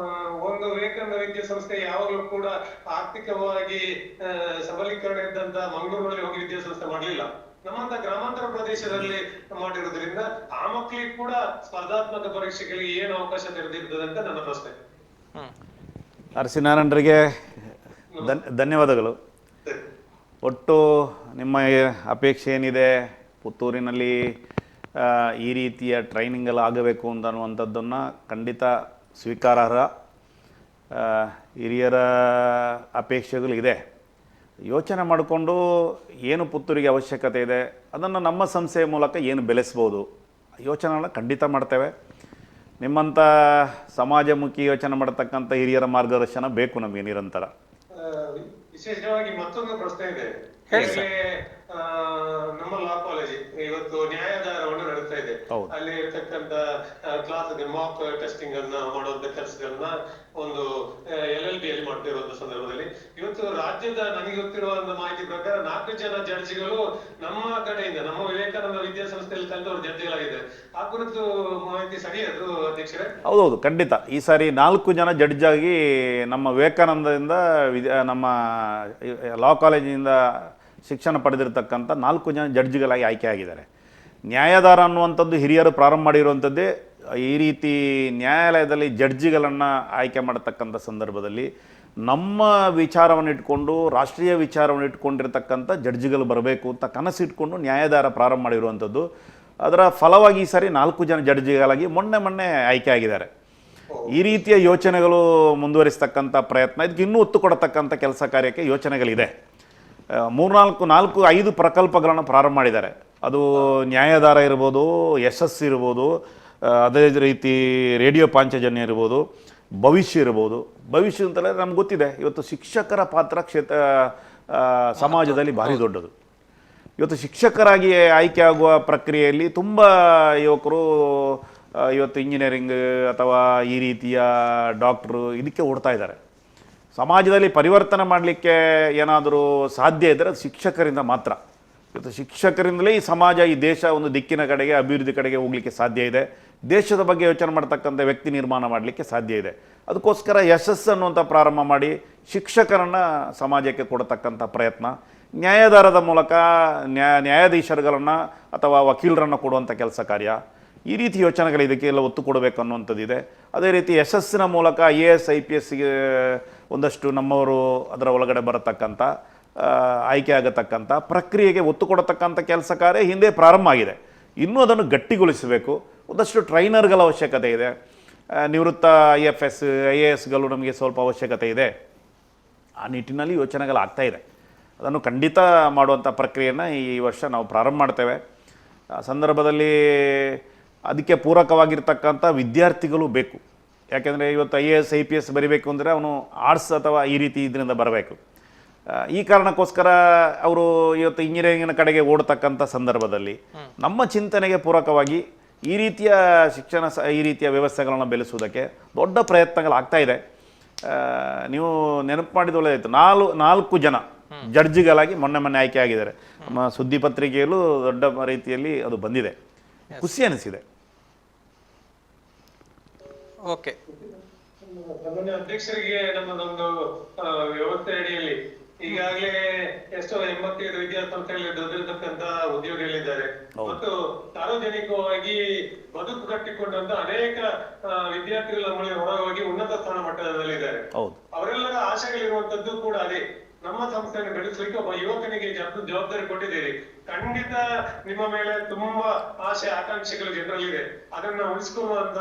ಒಂದು ವಿವೇಕಾನಂದ ವಿದ್ಯಾಸಂಸ್ಥೆ ಯಾವಾಗಲೂ ಕೂಡ ಆರ್ಥಿಕವಾಗಿ ಸಬಲೀಕರಣ ಇದ್ದಂತ ಮಂಗಳೂರಿನಲ್ಲಿ ಹೋಗಿ ವಿದ್ಯಾಸಂಸ್ಥೆ ಮಾಡಲಿಲ್ಲ. ನಮ್ಮಂತ ಗ್ರಾಮಾಂತರ ಪ್ರದೇಶದಲ್ಲಿ ಮಾಡಿರೋದ್ರಿಂದ ಆ ಮಕ್ಕಳಿಗೆ ಕೂಡ ಸ್ಪರ್ಧಾತ್ಮಕ ಪರೀಕ್ಷೆಗಳಿಗೆ ಏನು ಅವಕಾಶ ತೆರೆದಿರ್ತದೆ ಅಂತ ನನ್ನ ಪ್ರಶ್ನೆ. ನರಸಿಂಹನಾರಾಯಣರಿಗೆ ಧನ್ಯವಾದಗಳು. ಒಟ್ಟು ನಿಮ್ಮ ಅಪೇಕ್ಷೆ ಏನಿದೆ, ಪುತ್ತೂರಿನಲ್ಲಿ ಈ ರೀತಿಯ ಟ್ರೈನಿಂಗ್ ಆಗಬೇಕು ಅನ್ನುವಂಥದ್ದನ್ನು ಖಂಡಿತ ಸ್ವೀಕಾರಾರ್ಹ. ಹಿರಿಯರ ಅಪೇಕ್ಷೆಗಳಿದೆ. ಯೋಚನೆ ಮಾಡಿಕೊಂಡು ಏನು ಪುತ್ತೂರಿಗೆ ಅವಶ್ಯಕತೆ ಇದೆ ಅದನ್ನು ನಮ್ಮ ಸಂಸ್ಥೆಯ ಮೂಲಕ ಏನು ಬೆಳೆಸ್ಬೋದು ಯೋಚನೆಗಳನ್ನ ಖಂಡಿತ ಮಾಡ್ತೇವೆ. ನಿಮ್ಮಂಥ ಸಮಾಜಮುಖಿ ಯೋಚನೆ ಮಾಡತಕ್ಕಂಥ ಹಿರಿಯರ ಮಾರ್ಗದರ್ಶನ ಬೇಕು ನಮಗೆ ನಿರಂತರ. ವಿಶೇಷವಾಗಿ ಮತ್ತೊಂದು ಪ್ರಶ್ನೆ ಇದೆ. ನಮ್ಮ ಲಾ ಕಾಲೇಜ್ ಇವತ್ತು ನ್ಯಾಯಾಧಾರವನ್ನು ನಡೆಸ್ತಾ ಇದೆ. ಅಲ್ಲಿ ಇರ್ತಕ್ಕಂತ ಕ್ಲಾಸ್ ಮಾಕ್ ಟೆಸ್ಟಿಂಗ್ ಅನ್ನ ಮಾಡುವಂತ ಕೆಲಸಗಳನ್ನ ಒಂದು LLB ಅಲ್ಲಿ ಮಾಡ್ತಿರುವಂತ ಸಂದರ್ಭದಲ್ಲಿ ಇವತ್ತು ರಾಜ್ಯದ ನನಗೆ ಗೊತ್ತಿರುವ ಒಂದು ಮಾಹಿತಿ ಪ್ರಕಾರ 4 ಜನ ಜಡ್ಜಿಗಳು ನಮ್ಮ ಕಡೆಯಿಂದ, ನಮ್ಮ ವಿವೇಕಾನಂದ ವಿದ್ಯಾಸಂಸ್ಥೆಯಲ್ಲಿ ಕಲಿತವರು ಜಡ್ಜಿಗಳಾಗಿದ್ದಾರೆ. ಆ ಕುರಿತು ಮಾಹಿತಿ ಸರಿಯಾದ್ರು ಅಧ್ಯಕ್ಷರೇ? ಹೌದೌದು, ಖಂಡಿತ. ಈ ಸಾರಿ 4 ಜನ ಜಡ್ಜ್ ಆಗಿ ನಮ್ಮ ವಿವೇಕಾನಂದದಿಂದ ನಮ್ಮ ಲಾ ಕಾಲೇಜಿನಿಂದ ಶಿಕ್ಷಣ ಪಡೆದಿರತಕ್ಕಂಥ 4 ಜನ ಜಡ್ಜಿಗಳಾಗಿ ಆಯ್ಕೆ ಆಗಿದ್ದಾರೆ. ನ್ಯಾಯಾಧಾರ ಅನ್ನುವಂಥದ್ದು ಹಿರಿಯರು ಪ್ರಾರಂಭ ಮಾಡಿರುವಂಥದ್ದೇ ಈ ರೀತಿ ನ್ಯಾಯಾಲಯದಲ್ಲಿ ಜಡ್ಜಿಗಳನ್ನು ಆಯ್ಕೆ ಮಾಡತಕ್ಕಂಥ ಸಂದರ್ಭದಲ್ಲಿ ನಮ್ಮ ವಿಚಾರವನ್ನು ಇಟ್ಕೊಂಡು, ರಾಷ್ಟ್ರೀಯ ವಿಚಾರವನ್ನು ಇಟ್ಕೊಂಡಿರ್ತಕ್ಕಂಥ ಜಡ್ಜಿಗಳು ಬರಬೇಕು ಅಂತ ಕನಸಿಟ್ಕೊಂಡು ನ್ಯಾಯಾಧಾರ ಪ್ರಾರಂಭ ಮಾಡಿರುವಂಥದ್ದು. ಅದರ ಫಲವಾಗಿ ಈ ಸಾರಿ 4 ಜನ ಜಡ್ಜಿಗಳಾಗಿ ಮೊನ್ನೆ ಆಯ್ಕೆ ಆಗಿದ್ದಾರೆ. ಈ ರೀತಿಯ ಯೋಚನೆಗಳು ಮುಂದುವರಿಸ್ತಕ್ಕಂಥ ಪ್ರಯತ್ನ, ಇದಕ್ಕೆ ಇನ್ನೂ ಒತ್ತು ಕೊಡತಕ್ಕಂಥ ಕೆಲಸ ಕಾರ್ಯಕ್ಕೆ ಯೋಚನೆಗಳಿದೆ. 4-5 ಪ್ರಕಲ್ಪಗಳನ್ನು ಪ್ರಾರಂಭ ಮಾಡಿದ್ದಾರೆ. ಅದು ನ್ಯಾಯಾಧಾರ ಇರ್ಬೋದು, ಯಶಸ್ಸು ಇರ್ಬೋದು, ಅದೇ ರೀತಿ ರೇಡಿಯೋ ಪಾಂಚಜನ್ಯ ಇರ್ಬೋದು, ಭವಿಷ್ಯ ಇರ್ಬೋದು. ಭವಿಷ್ಯ ಅಂತಲೇ ನಮ್ಗೆ ಗೊತ್ತಿದೆ, ಇವತ್ತು ಶಿಕ್ಷಕರ ಪಾತ್ರ ಸಮಾಜದಲ್ಲಿ ಭಾರಿ ದೊಡ್ಡದು. ಇವತ್ತು ಶಿಕ್ಷಕರಾಗಿ ಆಯ್ಕೆ ಆಗುವ ಪ್ರಕ್ರಿಯೆಯಲ್ಲಿ ತುಂಬ ಯುವಕರು ಇವತ್ತು ಇಂಜಿನಿಯರಿಂಗ್ ಅಥವಾ ಈ ರೀತಿಯ ಡಾಕ್ಟ್ರು ಇದಕ್ಕೆ ಓಡ್ತಾ ಇದ್ದಾರೆ. ಸಮಾಜದಲ್ಲಿ ಪರಿವರ್ತನೆ ಮಾಡಲಿಕ್ಕೆ ಏನಾದರೂ ಸಾಧ್ಯ ಇದ್ದರೆ ಅದು ಶಿಕ್ಷಕರಿಂದ ಮಾತ್ರ. ಇವತ್ತು ಶಿಕ್ಷಕರಿಂದಲೇ ಈ ಸಮಾಜ, ಈ ದೇಶ ಒಂದು ದಿಕ್ಕಿನ ಕಡೆಗೆ, ಅಭಿವೃದ್ಧಿ ಕಡೆಗೆ ಹೋಗಲಿಕ್ಕೆ ಸಾಧ್ಯ ಇದೆ. ದೇಶದ ಬಗ್ಗೆ ಯೋಚನೆ ಮಾಡ್ತಕ್ಕಂಥ ವ್ಯಕ್ತಿ ನಿರ್ಮಾಣ ಮಾಡಲಿಕ್ಕೆ ಸಾಧ್ಯ ಇದೆ. ಅದಕ್ಕೋಸ್ಕರ ಯಶಸ್ಸು ಅನ್ನುವಂಥ ಪ್ರಾರಂಭ ಮಾಡಿ ಶಿಕ್ಷಕರನ್ನು ಸಮಾಜಕ್ಕೆ ಕೊಡತಕ್ಕಂಥ ಪ್ರಯತ್ನ, ನ್ಯಾಯಾಧಾರದ ಮೂಲಕ ನ್ಯಾಯಾಧೀಶರುಗಳನ್ನು ಅಥವಾ ವಕೀಲರನ್ನು ಕೊಡುವಂಥ ಕೆಲಸ ಕಾರ್ಯ, ಈ ರೀತಿ ಯೋಚನೆಗಳು ಇದಕ್ಕೆಲ್ಲ ಒತ್ತು ಕೊಡಬೇಕು ಅನ್ನುವಂಥದ್ದಿದೆ. ಅದೇ ರೀತಿ ಯಶಸ್ಸಿನ ಮೂಲಕ IAS IPSಗೆ ಒಂದಷ್ಟು ನಮ್ಮವರು ಅದರ ಒಳಗಡೆ ಬರತಕ್ಕಂಥ ಆಯ್ಕೆ ಆಗತಕ್ಕಂಥ ಪ್ರಕ್ರಿಯೆಗೆ ಒತ್ತು ಕೊಡತಕ್ಕಂಥ ಕೆಲಸ ಕಾರ್ಯ ಹಿಂದೆ ಪ್ರಾರಂಭ ಆಗಿದೆ. ಇನ್ನೂ ಅದನ್ನು ಗಟ್ಟಿಗೊಳಿಸಬೇಕು. ಒಂದಷ್ಟು ಟ್ರೈನರ್ಗಳ ಅವಶ್ಯಕತೆ ಇದೆ. ನಿವೃತ್ತ IFS IASಗಳು ನಮಗೆ ಸ್ವಲ್ಪ ಅವಶ್ಯಕತೆ ಇದೆ. ಆ ನಿಟ್ಟಿನಲ್ಲಿ ಯೋಚನೆಗಳಾಗ್ತಾ ಇದೆ. ಅದನ್ನು ಖಂಡಿತ ಮಾಡುವಂಥ ಪ್ರಕ್ರಿಯೆಯನ್ನು ಈ ವರ್ಷ ನಾವು ಪ್ರಾರಂಭ ಮಾಡ್ತೇವೆ. ಆ ಸಂದರ್ಭದಲ್ಲಿ ಅದಕ್ಕೆ ಪೂರಕವಾಗಿರ್ತಕ್ಕಂಥ ವಿದ್ಯಾರ್ಥಿಗಳು ಬೇಕು. ಯಾಕೆಂದರೆ ಇವತ್ತು IAS IPS ಬರೀಬೇಕು ಅಂದರೆ ಅವನು ಆರ್ಟ್ಸ್ ಅಥವಾ ಈ ರೀತಿ ಇದರಿಂದ ಬರಬೇಕು. ಈ ಕಾರಣಕ್ಕೋಸ್ಕರ ಅವರು ಇವತ್ತು ಇಂಜಿನಿಯರಿಂಗಿನ ಕಡೆಗೆ ಓಡ್ತಕ್ಕಂಥ ಸಂದರ್ಭದಲ್ಲಿ ನಮ್ಮ ಚಿಂತನೆಗೆ ಪೂರಕವಾಗಿ ಈ ರೀತಿಯ ಶಿಕ್ಷಣ ಈ ರೀತಿಯ ವ್ಯವಸ್ಥೆಗಳನ್ನು ಬೆಳೆಸುವುದಕ್ಕೆ ದೊಡ್ಡ ಪ್ರಯತ್ನಗಳಾಗ್ತಾ ಇದೆ. ನೀವು ನೆನಪು ಮಾಡಿದ ಒಳ್ಳೆಯದಾಯಿತು. 4 ಜನ ಜಡ್ಜಿಗಳಾಗಿ ಮೊನ್ನೆ ಆಯ್ಕೆ ಆಗಿದ್ದಾರೆ. ನಮ್ಮ ಸುದ್ದಿ ಪತ್ರಿಕೆಯಲ್ಲೂ ದೊಡ್ಡ ರೀತಿಯಲ್ಲಿ ಅದು ಬಂದಿದೆ. ಖುಷಿ ಅನಿಸಿದೆ. ಓಕೆ, ಅಧ್ಯಕ್ಷರಿಗೆ ನಮ್ಮದೊಂದು ವ್ಯವಸ್ಥೆ ಅಡಿಯಲ್ಲಿ ಈಗಾಗಲೇ ಎಷ್ಟೋ 85 ವಿದ್ಯಾಸಂಸ್ಥೆಗಳಲ್ಲಿ ದುಡಿದಿರ್ತಕ್ಕಂತ ಉದ್ಯೋಗಿಗಳಿದ್ದಾರೆ ಮತ್ತು ಸಾರ್ವಜನಿಕವಾಗಿ ಬದುಕು ಕಟ್ಟಿಕೊಂಡಂತ ಅನೇಕ ವಿದ್ಯಾರ್ಥಿಗಳ ನಮ್ಮಲ್ಲಿ ಹೊರಗೋಗಿ ಉನ್ನತ ಸ್ಥಾನ ಮಟ್ಟದಲ್ಲಿದ್ದಾರೆ. ಅವರೆಲ್ಲರ ಆಶೆಗಳಿರುವಂತದ್ದು ಕೂಡ ಅದೇ, ನಮ್ಮ ಸಂಸ್ಥೆಯನ್ನು ಬೆಳೆಸಲಿಕ್ಕೆ ಒಬ್ಬ ಯುವಕನಿಗೆ ಜವಾಬ್ದಾರಿ ಕೊಟ್ಟಿದ್ದೀರಿ. ಖಂಡಿತ ನಿಮ್ಮ ಮೇಲೆ ತುಂಬಾ ಆಸೆ ಆಕಾಂಕ್ಷೆಗಳು ಜನರಲ್ಲಿದೆ. ಅದನ್ನ ಉಳಿಸ್ಕೊಳ್ಳುವಂತ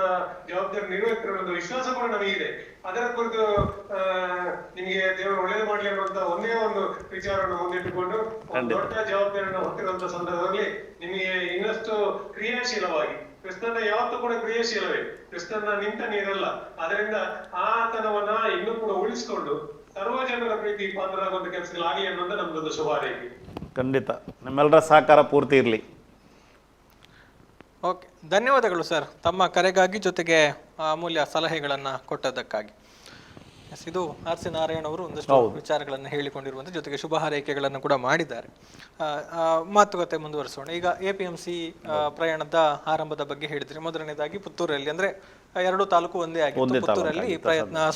ಜವಾಬ್ದಾರಿ ನಿರ್ವಹಿಸಿರುವ ಒಂದು ವಿಶ್ವಾಸ ಕೂಡ ನಮಗಿದೆ. ಅದರ ಕುರಿತು ನಿಮಗೆ ದೇವರು ಒಳ್ಳೇದು ಮಾಡಲಿ ಅನ್ನುವಂತ ಒಂದೇ ಒಂದು ವಿಚಾರವನ್ನು ಮುಂದಿಟ್ಟುಕೊಂಡು ದೊಡ್ಡ ಜವಾಬ್ದಾರಿಯನ್ನು ಹೊತ್ತಿರುವಂತ ಸಂದರ್ಭದಲ್ಲಿ ನಿಮಗೆ ಇನ್ನಷ್ಟು ಕ್ರಿಯಾಶೀಲವಾಗಿ, ಕೃಷ್ಣನ ಯಾವತ್ತೂ ಕೂಡ ಕ್ರಿಯಾಶೀಲವೇ, ಕೃಷ್ಣನ ನಿಂತ ನೀರಲ್ಲ, ಅದರಿಂದ ಆತನವನ್ನ ಇನ್ನೂ ಕೂಡ ಉಳಿಸಿಕೊಂಡು ಸರ್ವ ಜನರ ಪ್ರೀತಿ ಪಾತ್ರರಾಗುವಂತ ಕೆಲಸಗಳಾಗಲಿ ಅನ್ನೋದು ನಮ್ದೊಂದು ಶುಭ ಹಾರೈಕೆ. ಖಂಡಿತ ನಿಮ್ಮೆಲ್ಲರ ಸಹಕಾರ ಪೂರ್ತಿ ಇರಲಿ. ಓಕೆ, ಧನ್ಯವಾದಗಳು ಸರ್ ತಮ್ಮ ಕರೆಗಾಗಿ, ಜೊತೆಗೆ ಅಮೂಲ್ಯ ಸಲಹೆಗಳನ್ನು ಕೊಟ್ಟದ್ದಕ್ಕಾಗಿ. ಎಸ್, ಇದು ಆರ್ ಸಿ ನಾರಾಯಣ್ ಅವರು ಒಂದಷ್ಟು ವಿಚಾರಗಳನ್ನು ಹೇಳಿಕೊಂಡಿರುವಂಥ ಜೊತೆಗೆ ಶುಭ ಹಾರೈಕೆಗಳನ್ನು ಕೂಡ ಮಾಡಿದ್ದಾರೆ. ಮಾತುಕತೆ ಮುಂದುವರಿಸೋಣ. ಈಗ APMC ಪ್ರಯಾಣದ ಆರಂಭದ ಬಗ್ಗೆ ಹೇಳಿದ್ರಿ. ಮೊದಲನೇದಾಗಿ ಪುತ್ತೂರಲ್ಲಿ, ಅಂದ್ರೆ ಎರಡು ತಾಲೂಕು ಒಂದೇ ಆಗಿತ್ತು, ಪುತ್ತೂರಲ್ಲಿ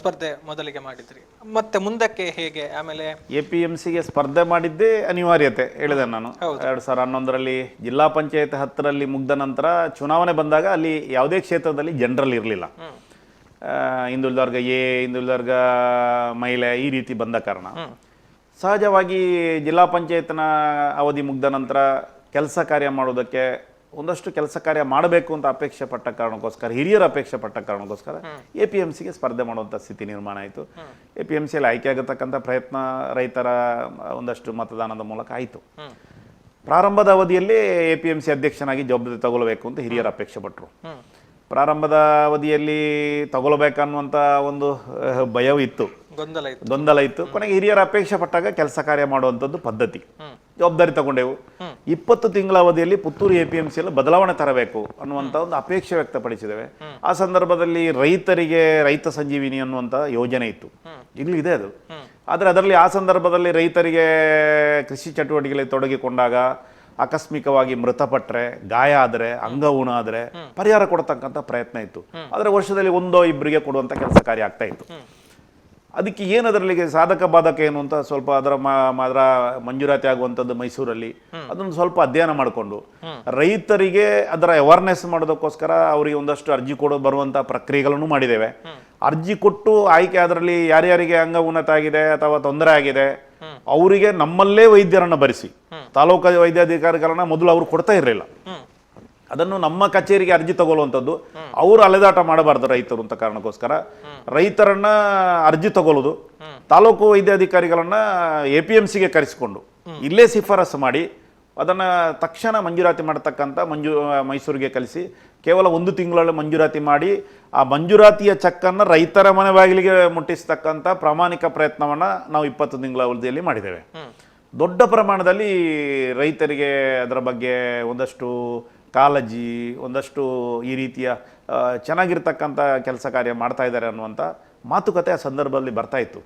ಸ್ಪರ್ಧೆ ಮೊದಲಿಗೆ ಮಾಡಿದ್ರಿ. ಮತ್ತೆ ಮುಂದಕ್ಕೆ ಹೇಗೆ ಆಮೇಲೆ? APMCಗೆ ಸ್ಪರ್ಧೆ ಮಾಡಿದ್ದೇ ಅನಿವಾರ್ಯತೆ ಹೇಳಿದೆ ನಾನು. 2011ರಲ್ಲಿ ಜಿಲ್ಲಾ ಪಂಚಾಯತ್ 10ರಲ್ಲಿ ಮುಗ್ದ ನಂತರ ಚುನಾವಣೆ ಬಂದಾಗ ಅಲ್ಲಿ ಯಾವುದೇ ಕ್ಷೇತ್ರದಲ್ಲಿ ಜನರಲ್ ಇರಲಿಲ್ಲ. ಹಿಂದುಳಿದ ವರ್ಗ ಎ, ಹಿಂದುಳಿದ ವರ್ಗ ಮಹಿಳೆ, ಈ ರೀತಿ ಬಂದ ಕಾರಣ ಸಹಜವಾಗಿ ಜಿಲ್ಲಾ ಪಂಚಾಯತ್ನ ಅವಧಿ ಮುಗ್ದ ನಂತರ ಕೆಲಸ ಕಾರ್ಯ ಮಾಡೋದಕ್ಕೆ ಒಂದಷ್ಟು ಕೆಲಸ ಕಾರ್ಯ ಮಾಡಬೇಕು ಅಂತ ಅಪೇಕ್ಷೆ ಪಟ್ಟ ಕಾರಣಕ್ಕೋಸ್ಕರ, ಹಿರಿಯರ ಅಪೇಕ್ಷೆ ಪಟ್ಟ ಕಾರಣಕ್ಕೋಸ್ಕರ APMCಗೆ ಸ್ಪರ್ಧೆ ಮಾಡುವಂಥ ಸ್ಥಿತಿ ನಿರ್ಮಾಣ ಆಯಿತು. APMCಯಲ್ಲಿ ಆಯ್ಕೆ ಆಗತಕ್ಕಂಥ ಪ್ರಯತ್ನ ರೈತರ ಒಂದಷ್ಟು ಮತದಾನದ ಮೂಲಕ ಆಯಿತು. ಪ್ರಾರಂಭದ ಅವಧಿಯಲ್ಲಿ APMC ಅಧ್ಯಕ್ಷನಾಗಿ ಜವಾಬ್ದಾರಿ ತಗೊಳ್ಬೇಕು ಅಂತ ಹಿರಿಯರ ಅಪೇಕ್ಷೆ ಪಟ್ಟರು. ಪ್ರಾರಂಭದ ಅವಧಿಯಲ್ಲಿ ತಗೊಳ್ಬೇಕನ್ನುವಂಥ ಒಂದು ಭಯವಿತ್ತು, ಗೊಂದಲ ಇತ್ತು. ಕೊನೆಗೆ ಹಿರಿಯರ ಅಪೇಕ್ಷೆ ಪಟ್ಟಾಗ ಕೆಲಸ ಕಾರ್ಯ ಮಾಡುವಂಥದ್ದು ಪದ್ಧತಿ. ಜವಾಬ್ದಾರಿ ತಗೊಂಡೆವು. 20 ತಿಂಗಳ ಅವಧಿಯಲ್ಲಿ ಪುತ್ತೂರು APMCಯಲ್ಲಿ ಬದಲಾವಣೆ ತರಬೇಕು ಅನ್ನುವಂಥ ಒಂದು ಅಪೇಕ್ಷೆ ವ್ಯಕ್ತಪಡಿಸಿದ್ದೇವೆ. ಆ ಸಂದರ್ಭದಲ್ಲಿ ರೈತರಿಗೆ ರೈತ ಸಂಜೀವಿನಿ ಅನ್ನುವಂಥ ಯೋಜನೆ ಇತ್ತು, ಈಗಲೂ ಇದೆ ಅದು. ಆದರೆ ಅದರಲ್ಲಿ ಆ ಸಂದರ್ಭದಲ್ಲಿ ರೈತರಿಗೆ ಕೃಷಿ ಚಟುವಟಿಕೆಗಳಲ್ಲಿ ತೊಡಗಿಕೊಂಡಾಗ ಆಕಸ್ಮಿಕವಾಗಿ ಮೃತಪಟ್ಟರೆ, ಗಾಯ ಆದರೆ, ಅಂಗವುಣ ಆದರೆ ಪರಿಹಾರ ಕೊಡ್ತಕ್ಕಂಥ ಪ್ರಯತ್ನ ಇತ್ತು. ಆದರೆ ವರ್ಷದಲ್ಲಿ ಒಂದೋ ಇಬ್ಬರಿಗೆ ಕೊಡುವಂಥ ಕೆಲಸ ಕಾರ್ಯ ಆಗ್ತಾ ಇತ್ತು. ಅದಕ್ಕೆ ಏನು ಅದರಲ್ಲಿ ಸಾಧಕ ಬಾಧಕ ಏನು ಅಂತ ಸ್ವಲ್ಪ ಅದರ ಮಂಜೂರಾತಿ ಆಗುವಂಥದ್ದು ಮೈಸೂರಲ್ಲಿ, ಅದನ್ನು ಸ್ವಲ್ಪ ಅಧ್ಯಯನ ಮಾಡಿಕೊಂಡು ರೈತರಿಗೆ ಅದರ ಅವೇರ್ನೆಸ್ ಮಾಡೋದಕ್ಕೋಸ್ಕರ ಅವರಿಗೆ ಒಂದಷ್ಟು ಅರ್ಜಿ ಬರುವಂಥ ಪ್ರಕ್ರಿಯೆಗಳನ್ನು ಮಾಡಿದ್ದೇವೆ. ಅರ್ಜಿ ಕೊಟ್ಟು ಆಯ್ಕೆ ಅದರಲ್ಲಿ ಯಾರ್ಯಾರಿಗೆ ಅಂಗ ಉನ್ನತ ಆಗಿದೆ ಅಥವಾ ತೊಂದರೆ ಆಗಿದೆ ಅವರಿಗೆ ನಮ್ಮಲ್ಲೇ ವೈದ್ಯರನ್ನು ಬರೆಸಿ, ತಾಲೂಕು ವೈದ್ಯಾಧಿಕಾರಿಗಳನ್ನ ಮೊದಲು ಅವರು ಕೊಡ್ತಾ ಇರಲಿಲ್ಲ, ಅದನ್ನು ನಮ್ಮ ಕಚೇರಿಗೆ ಅರ್ಜಿ ತಗೊಳ್ಳುವಂಥದ್ದು. ಅವರು ಅಲೆದಾಟ ಮಾಡಬಾರ್ದು ರೈತರು ಅಂತ ಕಾರಣಕ್ಕೋಸ್ಕರ ರೈತರನ್ನ ಅರ್ಜಿ ತಗೊಳ್ಳೋದು, ತಾಲೂಕು ವೈದ್ಯಾಧಿಕಾರಿಗಳನ್ನ APMCಗೆ ಕರೆಸಿಕೊಂಡು ಇಲ್ಲೇ ಶಿಫಾರಸು ಮಾಡಿ ಅದನ್ನು ತಕ್ಷಣ ಮಂಜೂರಾತಿ ಮಾಡತಕ್ಕಂಥ ಮೈಸೂರಿಗೆ ಕಳಿಸಿ ಕೇವಲ 1 ತಿಂಗಳಲ್ಲಿ ಮಂಜೂರಾತಿ ಮಾಡಿ ಆ ಮಂಜೂರಾತಿಯ ಚೆಕ್ಕನ್ನು ರೈತರ ಮನೆ ಬಾಗಿಲಿಗೆ ಮುಟ್ಟಿಸ್ತಕ್ಕಂಥ ಪ್ರಾಮಾಣಿಕ ಪ್ರಯತ್ನವನ್ನು ನಾವು 20 ತಿಂಗಳ ಅವಧಿಯಲ್ಲಿ ಮಾಡಿದ್ದೇವೆ. ದೊಡ್ಡ ಪ್ರಮಾಣದಲ್ಲಿ ರೈತರಿಗೆ ಅದರ ಬಗ್ಗೆ ಒಂದಷ್ಟು ಕಾಳಜಿ, ಒಂದಷ್ಟು ಈ ರೀತಿಯ ಚೆನ್ನಾಗಿರ್ತಕ್ಕಂಥ ಕೆಲಸ ಕಾರ್ಯ ಮಾಡ್ತಾ ಇದ್ದಾರೆ ಅನ್ನುವಂಥ ಮಾತುಕತೆ ಆ ಸಂದರ್ಭದಲ್ಲಿ ಬರ್ತಾ ಇತ್ತು.